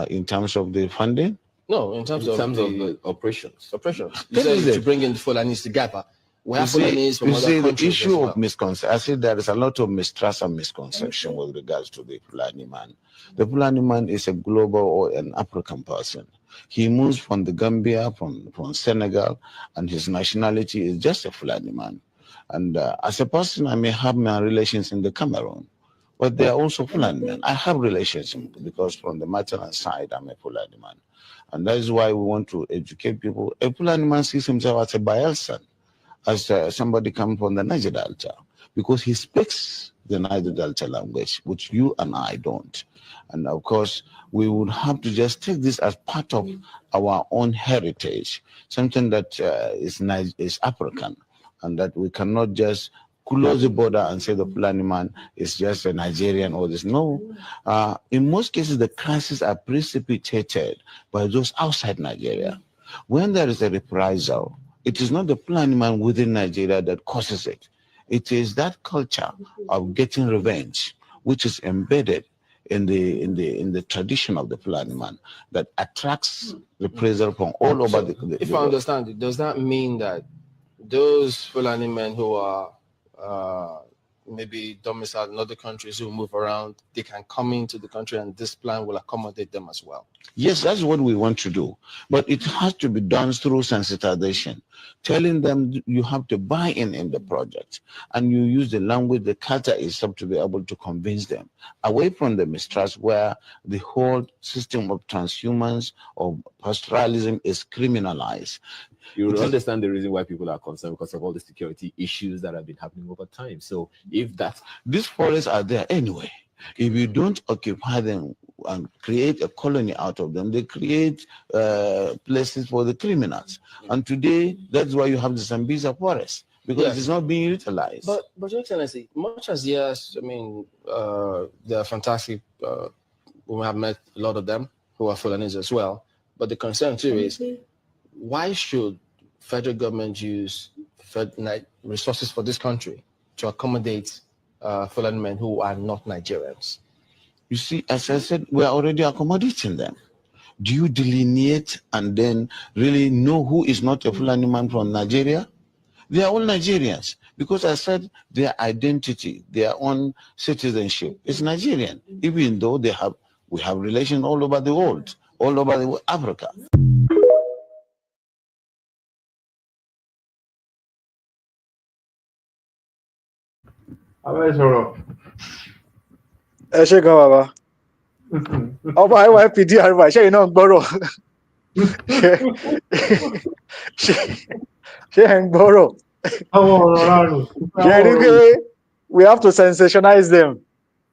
In terms of the funding? No, in terms of the operations. Operations. You said to bring in the Fulanis together. The issue of misconception, I see there is a lot of mistrust and misconception with regards to the Fulani man. The Fulani man is a global or an African person. He moves from the Gambia, from Senegal, and his nationality is just a Fulani man. And as a person, I may have my relations in the Cameroon, but they are also Fulani men. I have relations because from the maternal side, I'm a Fulani man. And that is why we want to educate people. A Fulani man sees himself as a Bayelsan, as somebody come from the Niger Delta, because he speaks the Niger Delta language, which you and I don't. And of course, we would have to just take this as part of our own heritage, something that is African, and that we cannot just close the border and say the Fulani man is just a Nigerian or this. No. In most cases, the crises are precipitated by those outside Nigeria. When there is a reprisal, it is not the Fulani man within Nigeria that causes it. It is that culture of getting revenge, which is embedded in the tradition of the Fulani man, that attracts reprisal from all over the If I understand it, does that mean that those Fulani men who are maybe domiciled in other countries who move around, they can come into the country and this plan will accommodate them as well? Yes, that's what we want to do. But it has to be done through sensitization, telling them you have to buy in the project. And you use the language, the culture is up to be able to convince them, away from the mistrust where the whole system of transhumance or pastoralism is criminalized. You will understand the reason why people are concerned, because of all the security issues that have been happening over time. So if that's... These forests are there anyway. If you don't occupy them and create a colony out of them, they create places for the criminals. And today, that's why you have the Zambeza forest, because it's not being utilized. But Your Excellency, much as yes, I mean, they're fantastic. We have met a lot of them who are Fulanis as well. But the concern too is, why should federal government use resources for this country to accommodate Fulani men who are not Nigerians? You see, as I said, we are already accommodating them. Do you delineate and then really know who is not a Fulani man from Nigeria? They are all Nigerians, because I said their identity, their own citizenship is Nigerian, even though we have relations all over the world, all over Africa. ẹ ṣe gan bàbá ọba IYPD àrùbá ṣé iná gbọ́rọ̀ ṣé ẹ ń gbọ́rọ̀ ṣe rí pé we have to sensationalize them,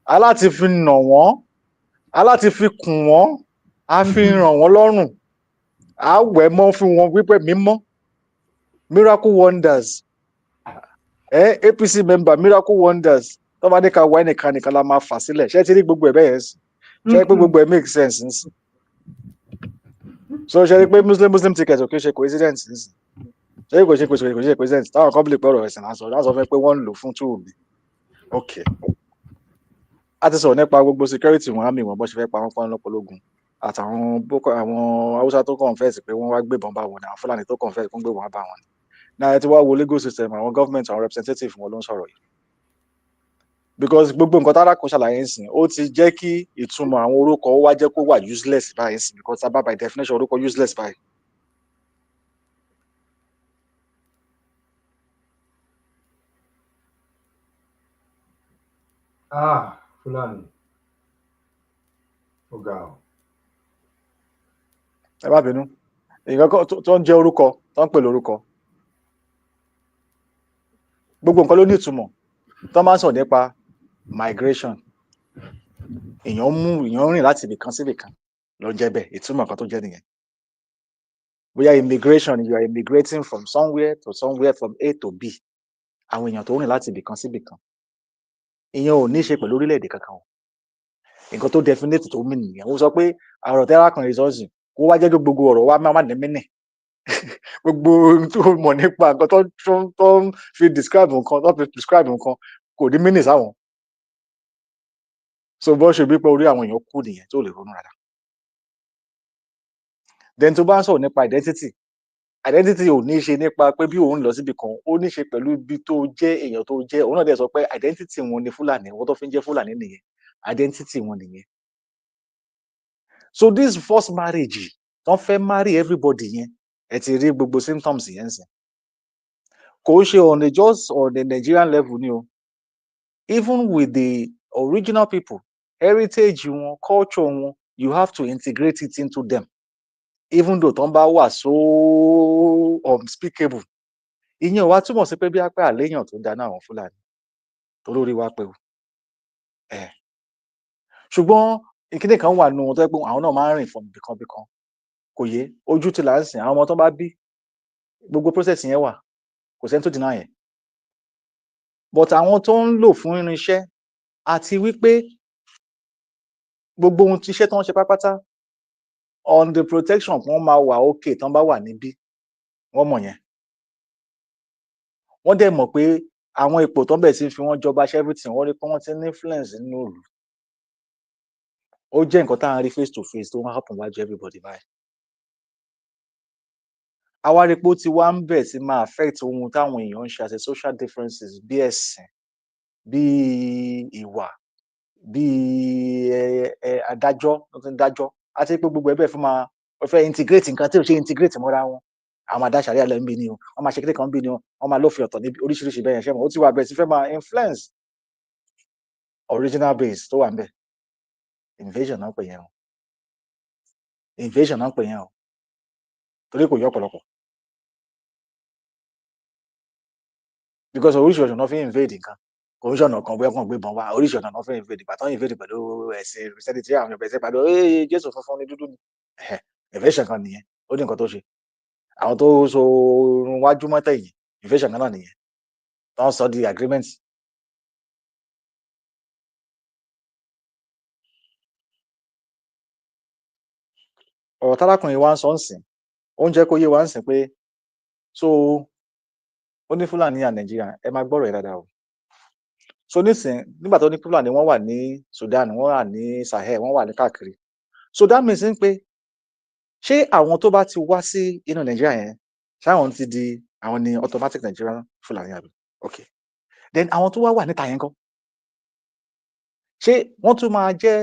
aláti fi nà wọ́n, aláti fi kùn wọ́n, a fi ràn wọ́n lọ́rùn, a wẹ̀ mọ́ fún wọn wípé mímọ́, miracle wonders, APC member miracle wonders, tó bá ní ká wá ẹnìkan nìkan la máa fà sílẹ̀, ṣé ti rí gbogbo ẹ̀ bẹ́ẹ̀ sí, ṣé pé gbogbo ẹ̀ make sense ní sí, so ṣe rí pé muslim ticket ò kí ń ṣe coincidence ní sí, ṣé kò ṣe coincidence, táwọn kan bí lè pẹ́ ọ̀rọ̀ ẹ̀sìn lásán fẹ́ pé wọ́n ń lò fún túù mi. Okay, a ti sọ̀rọ̀ nípa gbogbo security wọn, àmì wọn bó ṣe fẹ́ pa wọ́n pọ́n lọ́pọ̀lógún, àtàwọn àwọn haúsá tó confess pé wọ́n wá gbébọn bá wọn ni, àwọn fúlàní tó confess pé wọ́n gbébọn bá wọn ni. Náà ẹ ti wá wo legal system, àwọn government, àwọn representative wọn ló ń sọ̀rọ̀ yìí, because gbogbo nǹkan tára kò ṣàlàyé ń sìn, ó ti jẹ́ kí ìtumọ̀ àwọn orúkọ ó wá jẹ́ kó wà useless báyìí sìn, because tábà by definition orúkọ useless báyìí. Fúlàní ó ga ọ. Ẹ má bínú, nǹkan tó ń jẹ́ orúkọ, tó ń pè lórúkọ, gbogbo nǹkan ló ní ìtumọ̀. Tó máa ń sọ̀rọ̀ nípa migration, èèyàn rìn láti ibì kan sí ibì kan ló ń jẹ́ bẹ́ẹ̀, ìtumọ̀ kan tó jẹ́ nìyẹn. Bóyá immigration, you are immigrating from somewhere to somewhere, from A to B, àwọn èèyàn tó rìn láti ibì kan sí ibì kan, ìyẹn ò ní í ṣe pẹ̀lú orílẹ̀-èdè kankan o. Nǹkan tó definite tó mí nìyẹn. Ó sọ pé ọ̀rọ̀ tẹ́lá kan resource kó wá jẹ́ pé gbogbo ọ̀rọ̀ wa máa ní mínì, gbogbo tó mọ̀ nípa nǹkan tó ń fi describe nǹkan, tó fi prescribe nǹkan kò ní mínì sáwọn. So bó ṣe bí pé orí àwọn èèyàn kú nìyẹn tó lè ronú rárá. Then tó bá ń sọ̀rọ̀ nípa identity ò ní í ṣe nípa pé bí òun lọ síbi kan, ó ní í ṣe pẹ̀lú ibi tó jẹ́, èèyàn tó jẹ́. Òun náà dẹ̀ sọ pé identity wọn ni Fúlàní, wọ́n tó fi ń jẹ́ Fúlàní nìyẹn, identity wọn nìyẹn. So this forced marriage, tó fẹ́ marry everybody yẹn, ẹ ti rí gbogbo symptoms yẹn sìn. Kò ṣe just on the Nigerian level ni o, even with the original people, heritage wọn, culture wọn, you have to integrate it into them, even though tó ń bá wà so unspeakable. Ìyẹn wá túmọ̀ sí pé bí apẹ́ àléyàn tó dáná àwọn Fúlàní tó lórí wá pé o. ṣùgbọ́n ìkíní kan wà nù wọn tó yẹ pé àwọn náà máa ń rìn fún bìkan kò yé ojú ti là ń sìn àwọn ọmọ tó bá bí gbogbo process yẹn wà kò sẹ́ni tó deny yẹn but àwọn tó ń lò fún irinṣẹ́ àti wípé gbogbo ohun tíṣẹ́ tó ń ṣe pátápátá on the protection wọ́n máa wà okay tán bá wà níbí wọ́n mọ̀ yẹn wọ́n dẹ̀ mọ̀ pé àwọn ipò tó ń bẹ̀ sí fi wọ́n jọba ṣe everything wọ́n rí pé wọ́n ti ní influence nínú ìlú ó jẹ́ nǹkan tá à ń rí face to face tó wọ́n happen wájú everybody báyìí àwa rí pé ó ti wá ń bẹ̀ sí máa affect ohun táwọn èèyàn ń ṣe àti social differences bí ẹ̀sìn bí ìwà bí adájọ́ tó ti ń dájọ́ àti pé gbogbo ẹbẹ̀ fún máa fẹ́ integrate nǹkan tí ò ṣe integrate mọ́ra wọn àwọn máa dá sàríà lẹ́ ń bí ni o wọ́n máa ṣe kékeré kan ń bí ni o wọ́n máa lófin ọ̀tọ̀ níbi oríṣiríṣi bẹ́ẹ̀ yẹn ṣẹ́ mọ̀ ó ti wà bẹ̀rẹ̀ sí fẹ́ máa influence original base tó wà ń bẹ̀ invasion náà pè yẹn o invasion náà pè yẹn o torí kò yọ ọ̀pọ̀lọpọ̀ because oríṣiríṣi ọ̀nà fi invade nǹkan commissioner kan bóyá kan gbé bọn wá oríṣi ọ̀nà náà fẹ́ invade ìgbà tán invade pẹ̀lú ẹ̀sìn christianity àwọn ọ̀bẹ̀ ẹ̀sẹ̀ pàdé ee jésù funfun ní dúdú ni invasion kan nìyẹn ó ní nǹkan tó ṣe àwọn tó so wájú mọ́tẹ̀ yìí invasion kan náà nìyẹn tó ń sọ di agreement. ọ̀rọ̀ tálákùnrin wa ń sọ ń sìn ó ń jẹ́ kó yé wa ń sìn pé so ó ní fúlàní à nàìjíríà ẹ máa gbọ́rọ̀ ẹ̀ dáadáa o so nísìn nígbà tó ní fúlàní wọ́n wà ní Sudan wọ́n wà ní Sahel wọ́n wà ní káàkiri so that means pé ṣé àwọn tó bá ti wá sí inú nàìjíríà yẹn ṣáwọn ti di àwọn ní automatic Nigerian fúlàní àbí okay then àwọn tó wà níta yẹn kọ́ ṣé wọ́n tún máa jẹ́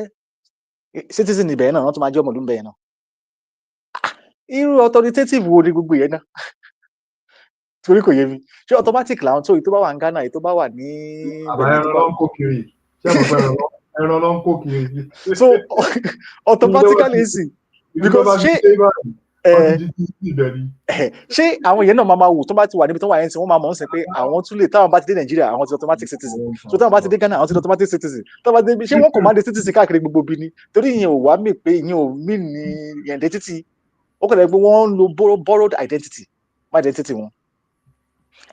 citizen ibẹ̀ náà wọ́n tún máa jẹ́ ọmọlúńbẹ̀ yẹn náà irú authoritative wo ni gbogbo yẹn náà torí kò yé mi ṣé automatic làwọn tó bá wà ní Ghana tó bá wà ní ẹran ló ń kó kiri ṣé mo fẹ́ ẹran ló ń kó kiri. so automatically sí because ṣé àwọn yẹn náà máa wò tó bá ti wà níbi tó wà yẹn tí wọ́n máa mọ̀ ń sìn pé àwọn tún lè táwọn bá ti dé Nàìjíríà àwọn ti automatic citizen so táwọn bá ti dé Ghana àwọn ti automatic citizen táwọn bá ti dé ṣé wọ́n kò máa dé citizen káàkiri gbogbo bí ni torí ìyẹn ò wá mí pé ìyẹn ò mí ní identity ó kàn dé pé wọ́n ń lo borrowed identity má identity wọn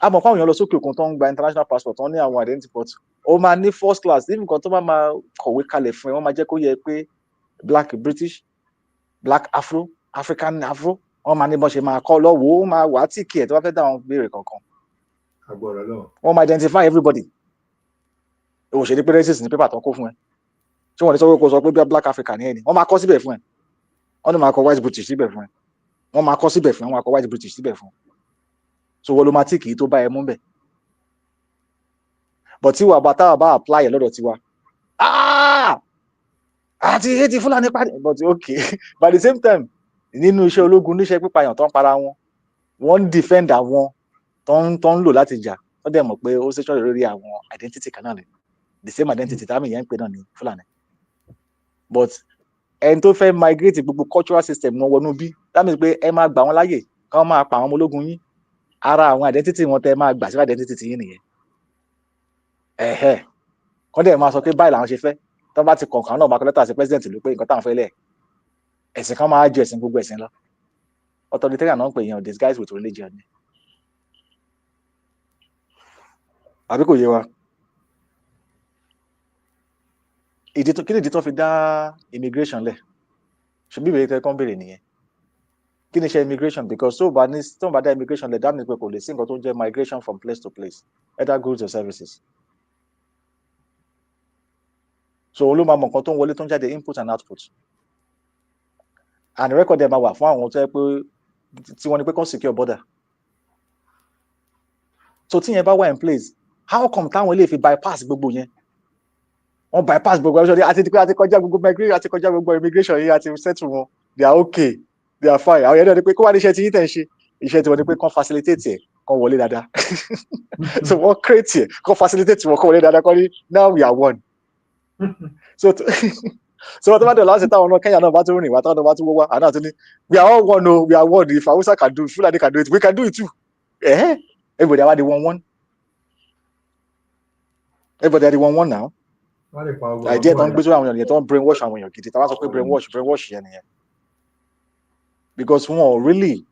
a mọ̀ fáwọn èèyàn lọ sókè òkun tó ń gba international passport tó ń ní àwọn identity but ó máa ní first class even kan tó bá máa kọ̀wé kalẹ̀ fún ẹ wọ́n máa jẹ́ kó yẹ pé black British black Afro African Afro wọ́n máa ní bọ́n ṣe máa kọ́ lọ́wọ́ ó máa wà á tì kí ẹ̀ tó bá fẹ́ dá àwọn béèrè kankan wọ́n máa identify everybody òun ṣe ní pé racist ní pépà tó kó fún ẹ ṣé wọ́n ní sọ pé kó sọ pé bí black African ní ẹni wọ́n máa kọ́ síbẹ̀ fún ẹ wọ́n ní máa kọ white British síbẹ̀ fún ẹ wọ́n máa kọ́ síbẹ̀ fún ẹ wọ́n máa kọ white British síbẹ̀ fún ẹ so wọ́n ló máa tí kì í tó bá ẹ mú bẹ̀ but tí wàá bá táwa bá apply ẹ̀ lọ́dọ̀ tiwa àti ètí fúlàní pàdé but okay by the same time nínú iṣẹ́ ológun níṣẹ́ pípàyàn tó ń para wọn wọ́n ń defend àwọn tó ń lò láti jà wọ́n dẹ̀ mọ̀ pé ó ṣe ṣọ́ọ̀rọ̀ lórí àwọn identity kan náà ni the same identity táwọn èèyàn ń pè náà ní fúlàní but ẹni tó fẹ́ migrate gbogbo cultural system wọn wọnú bí that means pé ẹ máa gbà wọn láyè kí wọ́n máa pa àwọn ọmọ ológun yín ara àwọn identity wọn tẹ máa gbà sí identity yín nìyẹn kọ́ dẹ̀ máa sọ pé báyìí làwọn ṣe fẹ́ tó bá ti kọ̀ọ̀kan náà máa kọ́ lẹ́tà sí president ló pé nǹkan táwọn fẹ́ lẹ̀ ẹ̀sìn kan máa ju ẹ̀sìn gbogbo ẹ̀sìn lọ authoritarian náà ń pè yẹn disguised with religion ni àbí kò yé wa kí ni ìdí tó fi dá immigration lẹ̀ ṣùgbọ́n ìbéèrè tẹ́ kán béèrè nìyẹn kí ni ṣe immigration because tó bá dá immigration lẹ̀ dáàmì pé kò lè sí nǹkan tó ń jẹ́ migration from place to place either goods or services so ló máa mọ nǹkan tó ń wọlé tó ń jáde input and output and record ẹ̀ máa wà fún àwọn tó yẹ pé tí wọ́n ní pé kán secure border so tí yẹn bá wà in place how come táwọn ilé fi bypass gbogbo yẹn wọ́n bypass gbogbo ẹ̀ àti kọjá gbogbo migration àti kọjá gbogbo immigration yìí àti settle wọn they are okay they are fine àwọn yẹn náà ni pé kó wá ní iṣẹ́ tí yín tẹ̀ ń ṣe iṣẹ́ tí wọ́n ní pé kán facilitate ẹ̀ kán wọlé dáadáa so wọ́n create ẹ̀ kán facilitate wọn kán wọlé dáadáa kán ní now we are one so tó bá dẹ̀ láti táwọn náà Kenya náà bá tún rìn wá táwọn náà bá tún wọ́wá àná àti ní we are all one o we are one if Hausa can do it Fulani can do it we can do it too everybody are the one everybody are the one now idea tó ń gbé sórí àwọn èèyàn yẹn tó ń brainwash àwọn èèyàn gidi tá a bá sọ pé brainwash yẹn nìyẹn because wọn ò really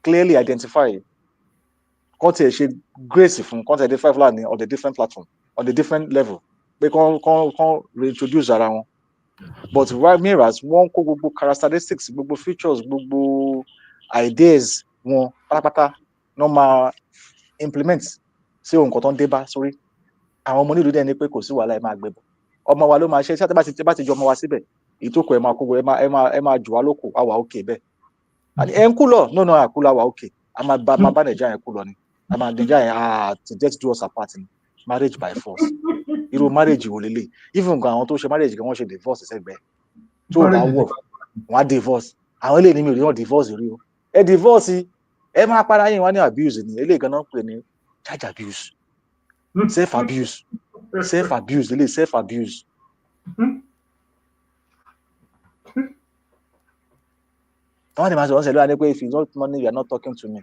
clearly identify kàn tiẹ̀ ṣe grace fún kàn tiẹ̀ identify Fúlàní on the different platform on the different level pé kàn reintroduce ara wọn but whereas wọ́n kó gbogbo characteristics gbogbo features gbogbo ideas wọn pátápátá náà máa implement sí ohun kan tó ń dé bá sórí àwọn ọmọ onílùú dẹ̀ ni pé kò sí wàhálà ẹ máa gbé bọ̀ ọmọ wa ló máa ṣe ṣáà tẹ́ bá ti jọ ọmọ wa síbẹ̀ èyí tó kọ ẹ máa kó ẹ máa jù wá lóko àwa òkè bẹ́ẹ̀ ẹ ń kú lọ no àkú la wà òkè a máa bá nàìjíríà yẹn kú lọ ni a máa nàìjíríà yẹn to just do us apart ni marriage by force irú marriage wo lélẹ̀ even gan àwọn tó ṣe marriage gan wọ́n ṣe divorce sẹ́gbẹ̀ẹ́ tó bá wọ̀ wọ́n á divorce àwọn eléyìí ni mi ò rí wọn divorce rí o ẹ divorce ẹ máa para yín wá ní abuse ni eléyìí gan náà ń pè ní child abuse self abuse eléyìí self abuse. Àwọn ènìyàn sọ̀rọ̀ ṣẹlẹ̀ wá ní pé if you don't money you are not talking to me.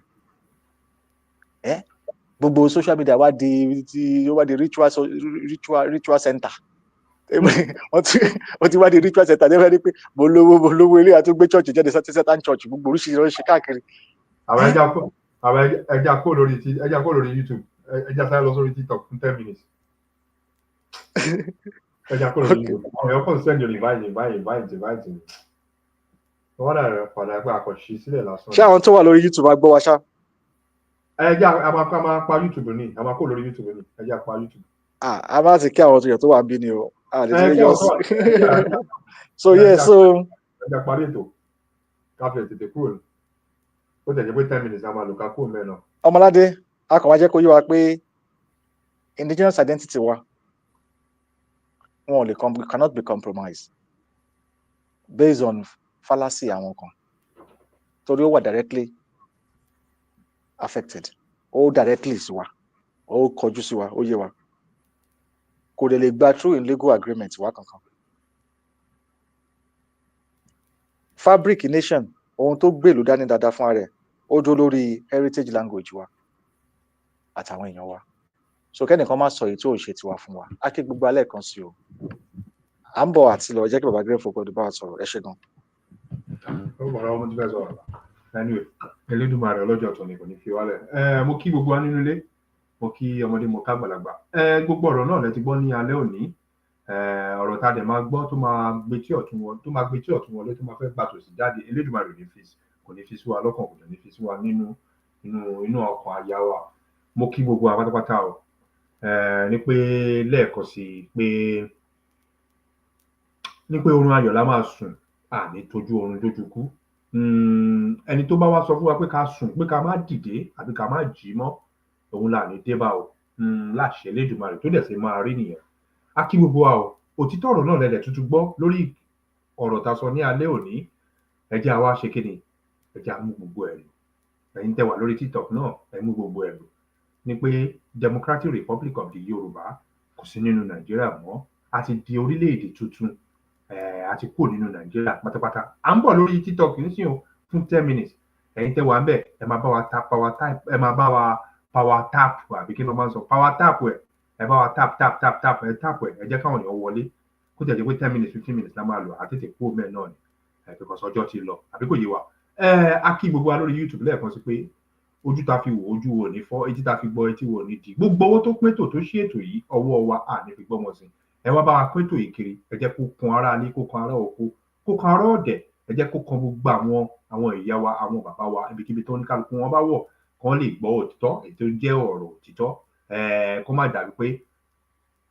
Gbogbo social media wá di ritual center. Wọ́n ti wá di ritual center ní ẹ̀rọ pé mo lówó ilé àti gbé church jáde satan church gbogbo oríṣiríṣi káàkiri. Àwọn ẹja kó lórí YouTube ẹja sáré lọ sórí TikTok fún 10 minutes. Ẹja kó lórí YouTube. Àwọn èèyàn kàn send invite. Wọ́n dà padà pé àkọ́ṣe sílẹ̀ lásán. Ṣé àwọn tó wà lórí YouTube á gbọ́ wa ṣá? Ẹja a máa pa YouTube ní a máa kó lórí YouTube ní ẹja pa YouTube. A máa ti kí àwọn tó wà ń bí ni o. So ẹja parí ètò káfíń tètè kúrò ní. Ó tẹ̀lé pé 10 minutes a máa lò ká kúrò mẹ́rin. Ọmọládé a kàn wá jẹ́ kó yé wa pé indigenous identity wa wọn ò lè cannot be compromised based on fallacy àwọn kan torí ó wà directly affected ó directly sí wa ó kọjú sí wa ó yé wa kò lè gba through in legal agreement wa kankan. Fabric nation ohun tó gbèlú dání dáadáa fún ara ẹ̀ ó dó lórí heritage language wa àtàwọn èèyàn wa so kẹ́nìkan má sọ èyí tí ò ṣe tiwa fún wa á kí gbogbo alẹ́ kan sí o à ń bọ̀ àti lọ jẹ́ kí bàbá gẹ́gẹ́ fòkòdù bá sọ̀rọ̀ ẹ ṣé gan. Ó bọ̀rọ̀ ọmọ tí fẹ́ sọ̀rọ̀ anyway Elédùmarè ọlọ́jọ́ tó ní kò ní fi wálẹ̀. Mo kí gbogbo wa nínú ilé mo kí ọmọdé mo ká gbàlagbà. Gbogbo ọ̀rọ̀ náà lẹ ti gbọ́ ní alẹ́ òní ọ̀rọ̀ tá a dẹ̀ máa gbọ́ tó máa gbé tí ọ̀tún wọlé tó máa fẹ́ gbà tòsí jáde Elédùmarè kò ní fi sí wa lọ́kàn kò ní fi sí wa nínú ọkàn àyà wa. Mo kí gbogbo wa pátápátá o ní pé lẹ́ẹ̀kan sí ní pé oorun ayọ̀ la máa sùn àní tójú oorun dójú kú. Ẹni tó bá wá sọ fún wa pé ká sùn pé ká má dìde àbí ká má jí mọ́ òun là ní débà o láṣẹ Elédùmarè tó dẹ̀ ṣe máa rí nìyẹn. A kí gbogbo wa o òtítọ́ ọ̀rọ̀ náà lẹ́dẹ̀ tuntun gbọ́ lórí ọ̀rọ̀ tá a sọ ní alẹ́ òní ẹ jẹ́ àwa ṣe kéde ẹ jẹ́ àmú gbogbo ẹ̀ lò ẹ̀yin tẹ́ wà lórí TikTok náà ẹ mú gbogbo ẹ̀ lò ní pé Democratic Republic of the Yorùbá kò sí nínú Nàìjíríà mọ́ a ti di orílẹ̀-èdè tuntun a ti kúrò nínú Nàìjíríà pátápátá à ń bọ̀ lórí TikTok nísìnyí o fún 10 minutes ẹ̀yin tẹ́ wà ń bẹ̀ ẹ máa bá wa tap power tap àbí kí ló máa ń sọ power tap ẹ bá wa tap ẹ jẹ́ káwọn èèyàn wọlé kó tẹ̀ jẹ́ pé 10 minutes 15 minutes la máa lò àtètè kúrò mẹ́ẹ̀ náà ni because ọjọ́ ti lọ àbí kò yé wa. A kí gbogbo wa lórí YouTube lẹ́ẹ̀kan sí pé ojú ta fi wò ojú wo ní fọ́ etí ta fi gbọ́ etí wo ní di gbogbo owó tó pétò tó ṣí ètò yìí ọwọ́ wa à ní fi gbọ́mọ sí ẹ wá bá wa pétò yìí kiri ẹ jẹ́ kó kan ara ilé kó kan ara oko kó kan ara ọ̀dẹ̀ ẹ jẹ́ kó kan gbogbo àwọn ìyá wa àwọn bàbá wa ibikíbi tó ní kálukú wọn bá wọ̀ kán lè gbọ́ òtítọ́ èyí tó jẹ́ ọ̀rọ̀ òtítọ́ kó má dàbí pé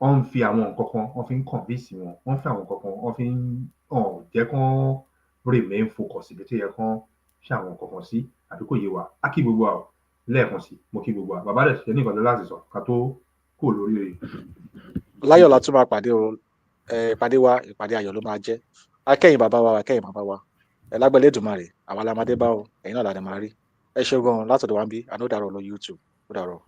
wọ́n ń fi àwọn nǹkan kan wọ́n fi ń convince wọn wọ́n fi àwọn nǹkan kan wọ́n fi ń jẹ́ kán remain focus ibi tó yẹ kán ṣe àwọn nǹkan kan sí àbí kò yé wa á kí gbogbo wa lẹ́ẹ̀kan sí mo kí gbogbo wa bàbá rẹ̀ ṣe ní ìkọ̀lẹ́ láti sọ ká tó kò lórí rẹ̀. Láyọ̀ la tún máa pàdé o ìpàdé wa ìpàdé ayọ̀ ló máa jẹ́ akẹ́yìn bàbá wa lágbẹ̀lẹ́ Èdùmàrè àwa la máa dé bá o ẹ̀yin náà la dẹ̀ máa rí ẹ ṣé gan látọ̀dọ̀ wa ń bí àná ó dàrọ̀ lọ YouTube ó dàrọ̀.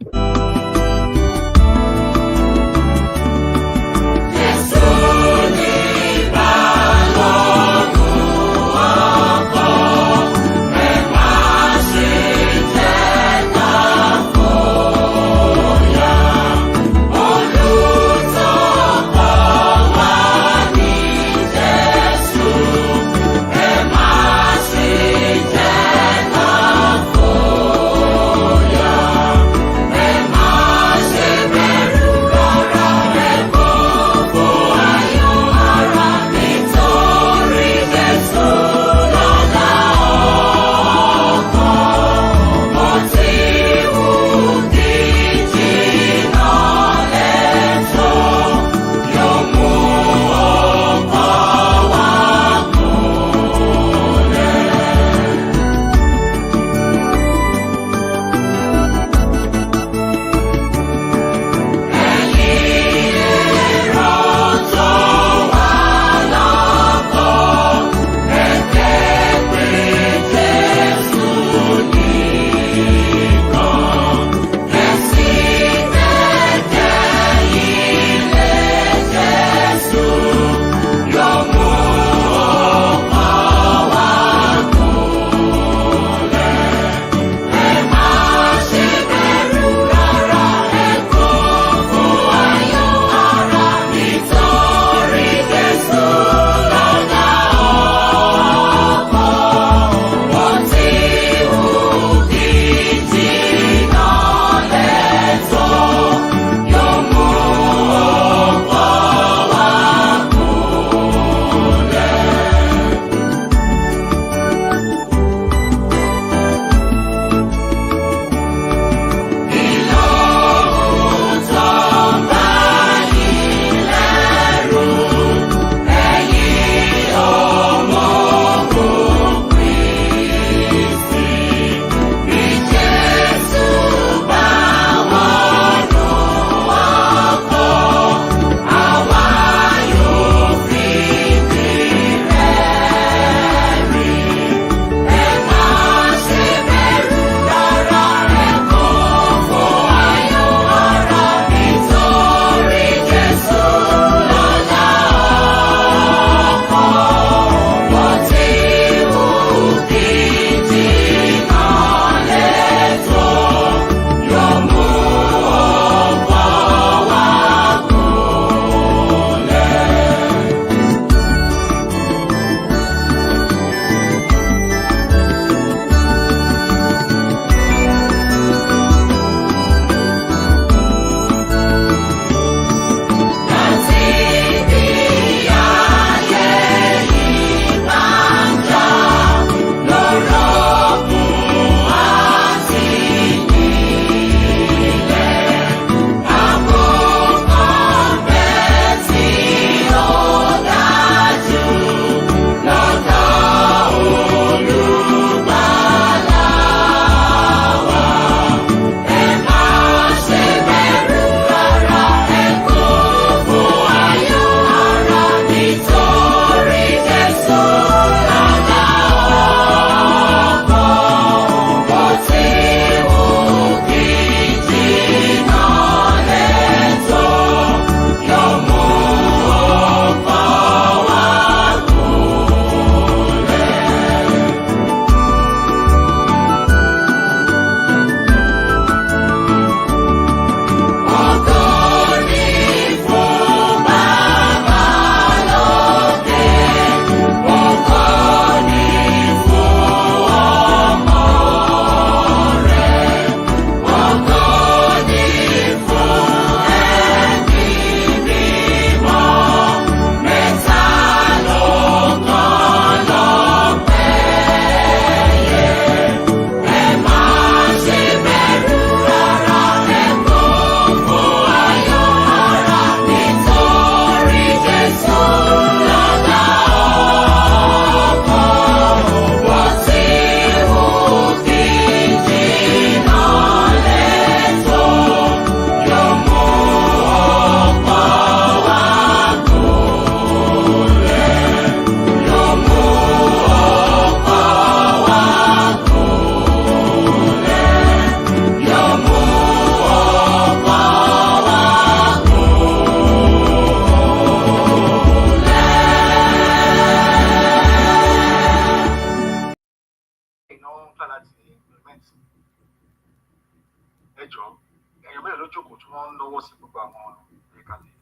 wọ́n ń lọ́wọ́ sí gbogbo àwọn ìgbékalẹ̀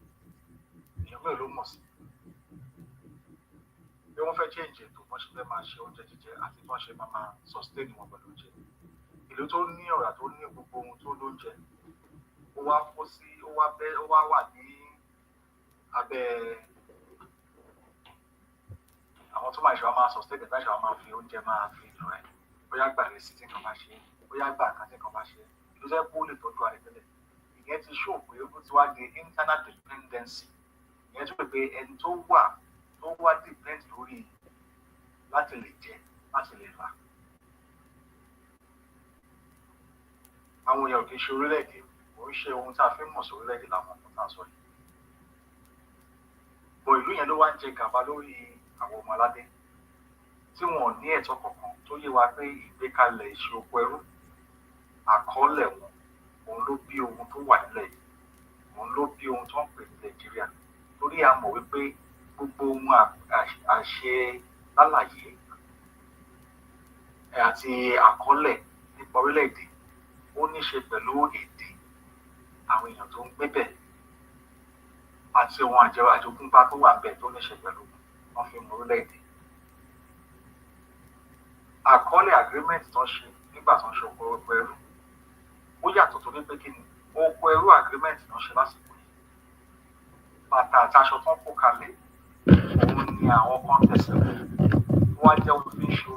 èèyàn mẹ́rin ló mọ̀ sí bí wọ́n fẹ́ change ètò wọ́n ṣe fẹ́ máa ṣe oúnjẹ jíjẹ àti bí wọ́n ṣe máa sustain wọn pẹ̀lú oúnjẹ ìlú tó ní ọ̀rá tó ní gbogbo ohun tó lóúnjẹ ó wá kó sí ó wá wà ní abẹ́ àwọn tó máa ṣe wá máa sustain ẹ̀ láṣẹ wá máa fi oúnjẹ máa fi lọ ẹ̀ bóyá gbà rẹ̀ sí tí nǹkan máa ṣe bóyá gbà kan tí nǹkan máa ṣe ló jẹ́ kó lè tọ́jú àrẹ tẹ́lẹ̀ ìyẹn ti show pé ó ti wá di internal dependency ìyẹn tó pé ẹni tó wà depend lórí láti lè jẹ láti lè rà àwọn èèyàn kì í ṣe orílẹ̀-èdè kò ń ṣe ohun tá a fi mọ̀ sí orílẹ̀-èdè láwọn ọmọ tá a sọ yìí bọ̀ ìlú yẹn ló wá ń jẹ gàba lórí àwọn ọmọ aládé tí wọn ò ní ẹ̀tọ́ kankan tó yé wa pé ìgbékalẹ̀ ìṣòro ẹrú àkọọ́lẹ̀ wọn òun ló bí ohun tó wà nílẹ̀ yìí òun ló bí ohun tó ń pè ní Nàìjíríà torí a mọ̀ wípé gbogbo ohun àṣẹ lálàyé àti àkọọ́lẹ̀ nípa orílẹ̀-èdè ó ní ṣe pẹ̀lú èdè àwọn èèyàn tó ń gbé bẹ̀ àti ohun àjogúnbá tó wà bẹ̀ tó ní ṣe pẹ̀lú wọn fi mọ orílẹ̀-èdè àkọọ́lẹ̀ agreement tó ń ṣe nígbà tó ń ṣe oko ẹrú ó yàtọ̀ tó ní pé kí ni oko ẹrú agreement tó ń ṣe lásìkò yìí bàtà àti aṣọ tó ń kó kalẹ̀ òun ni àwọn kan tẹ̀sẹ̀ wọ́n á jẹ́ ohun tí ń ṣe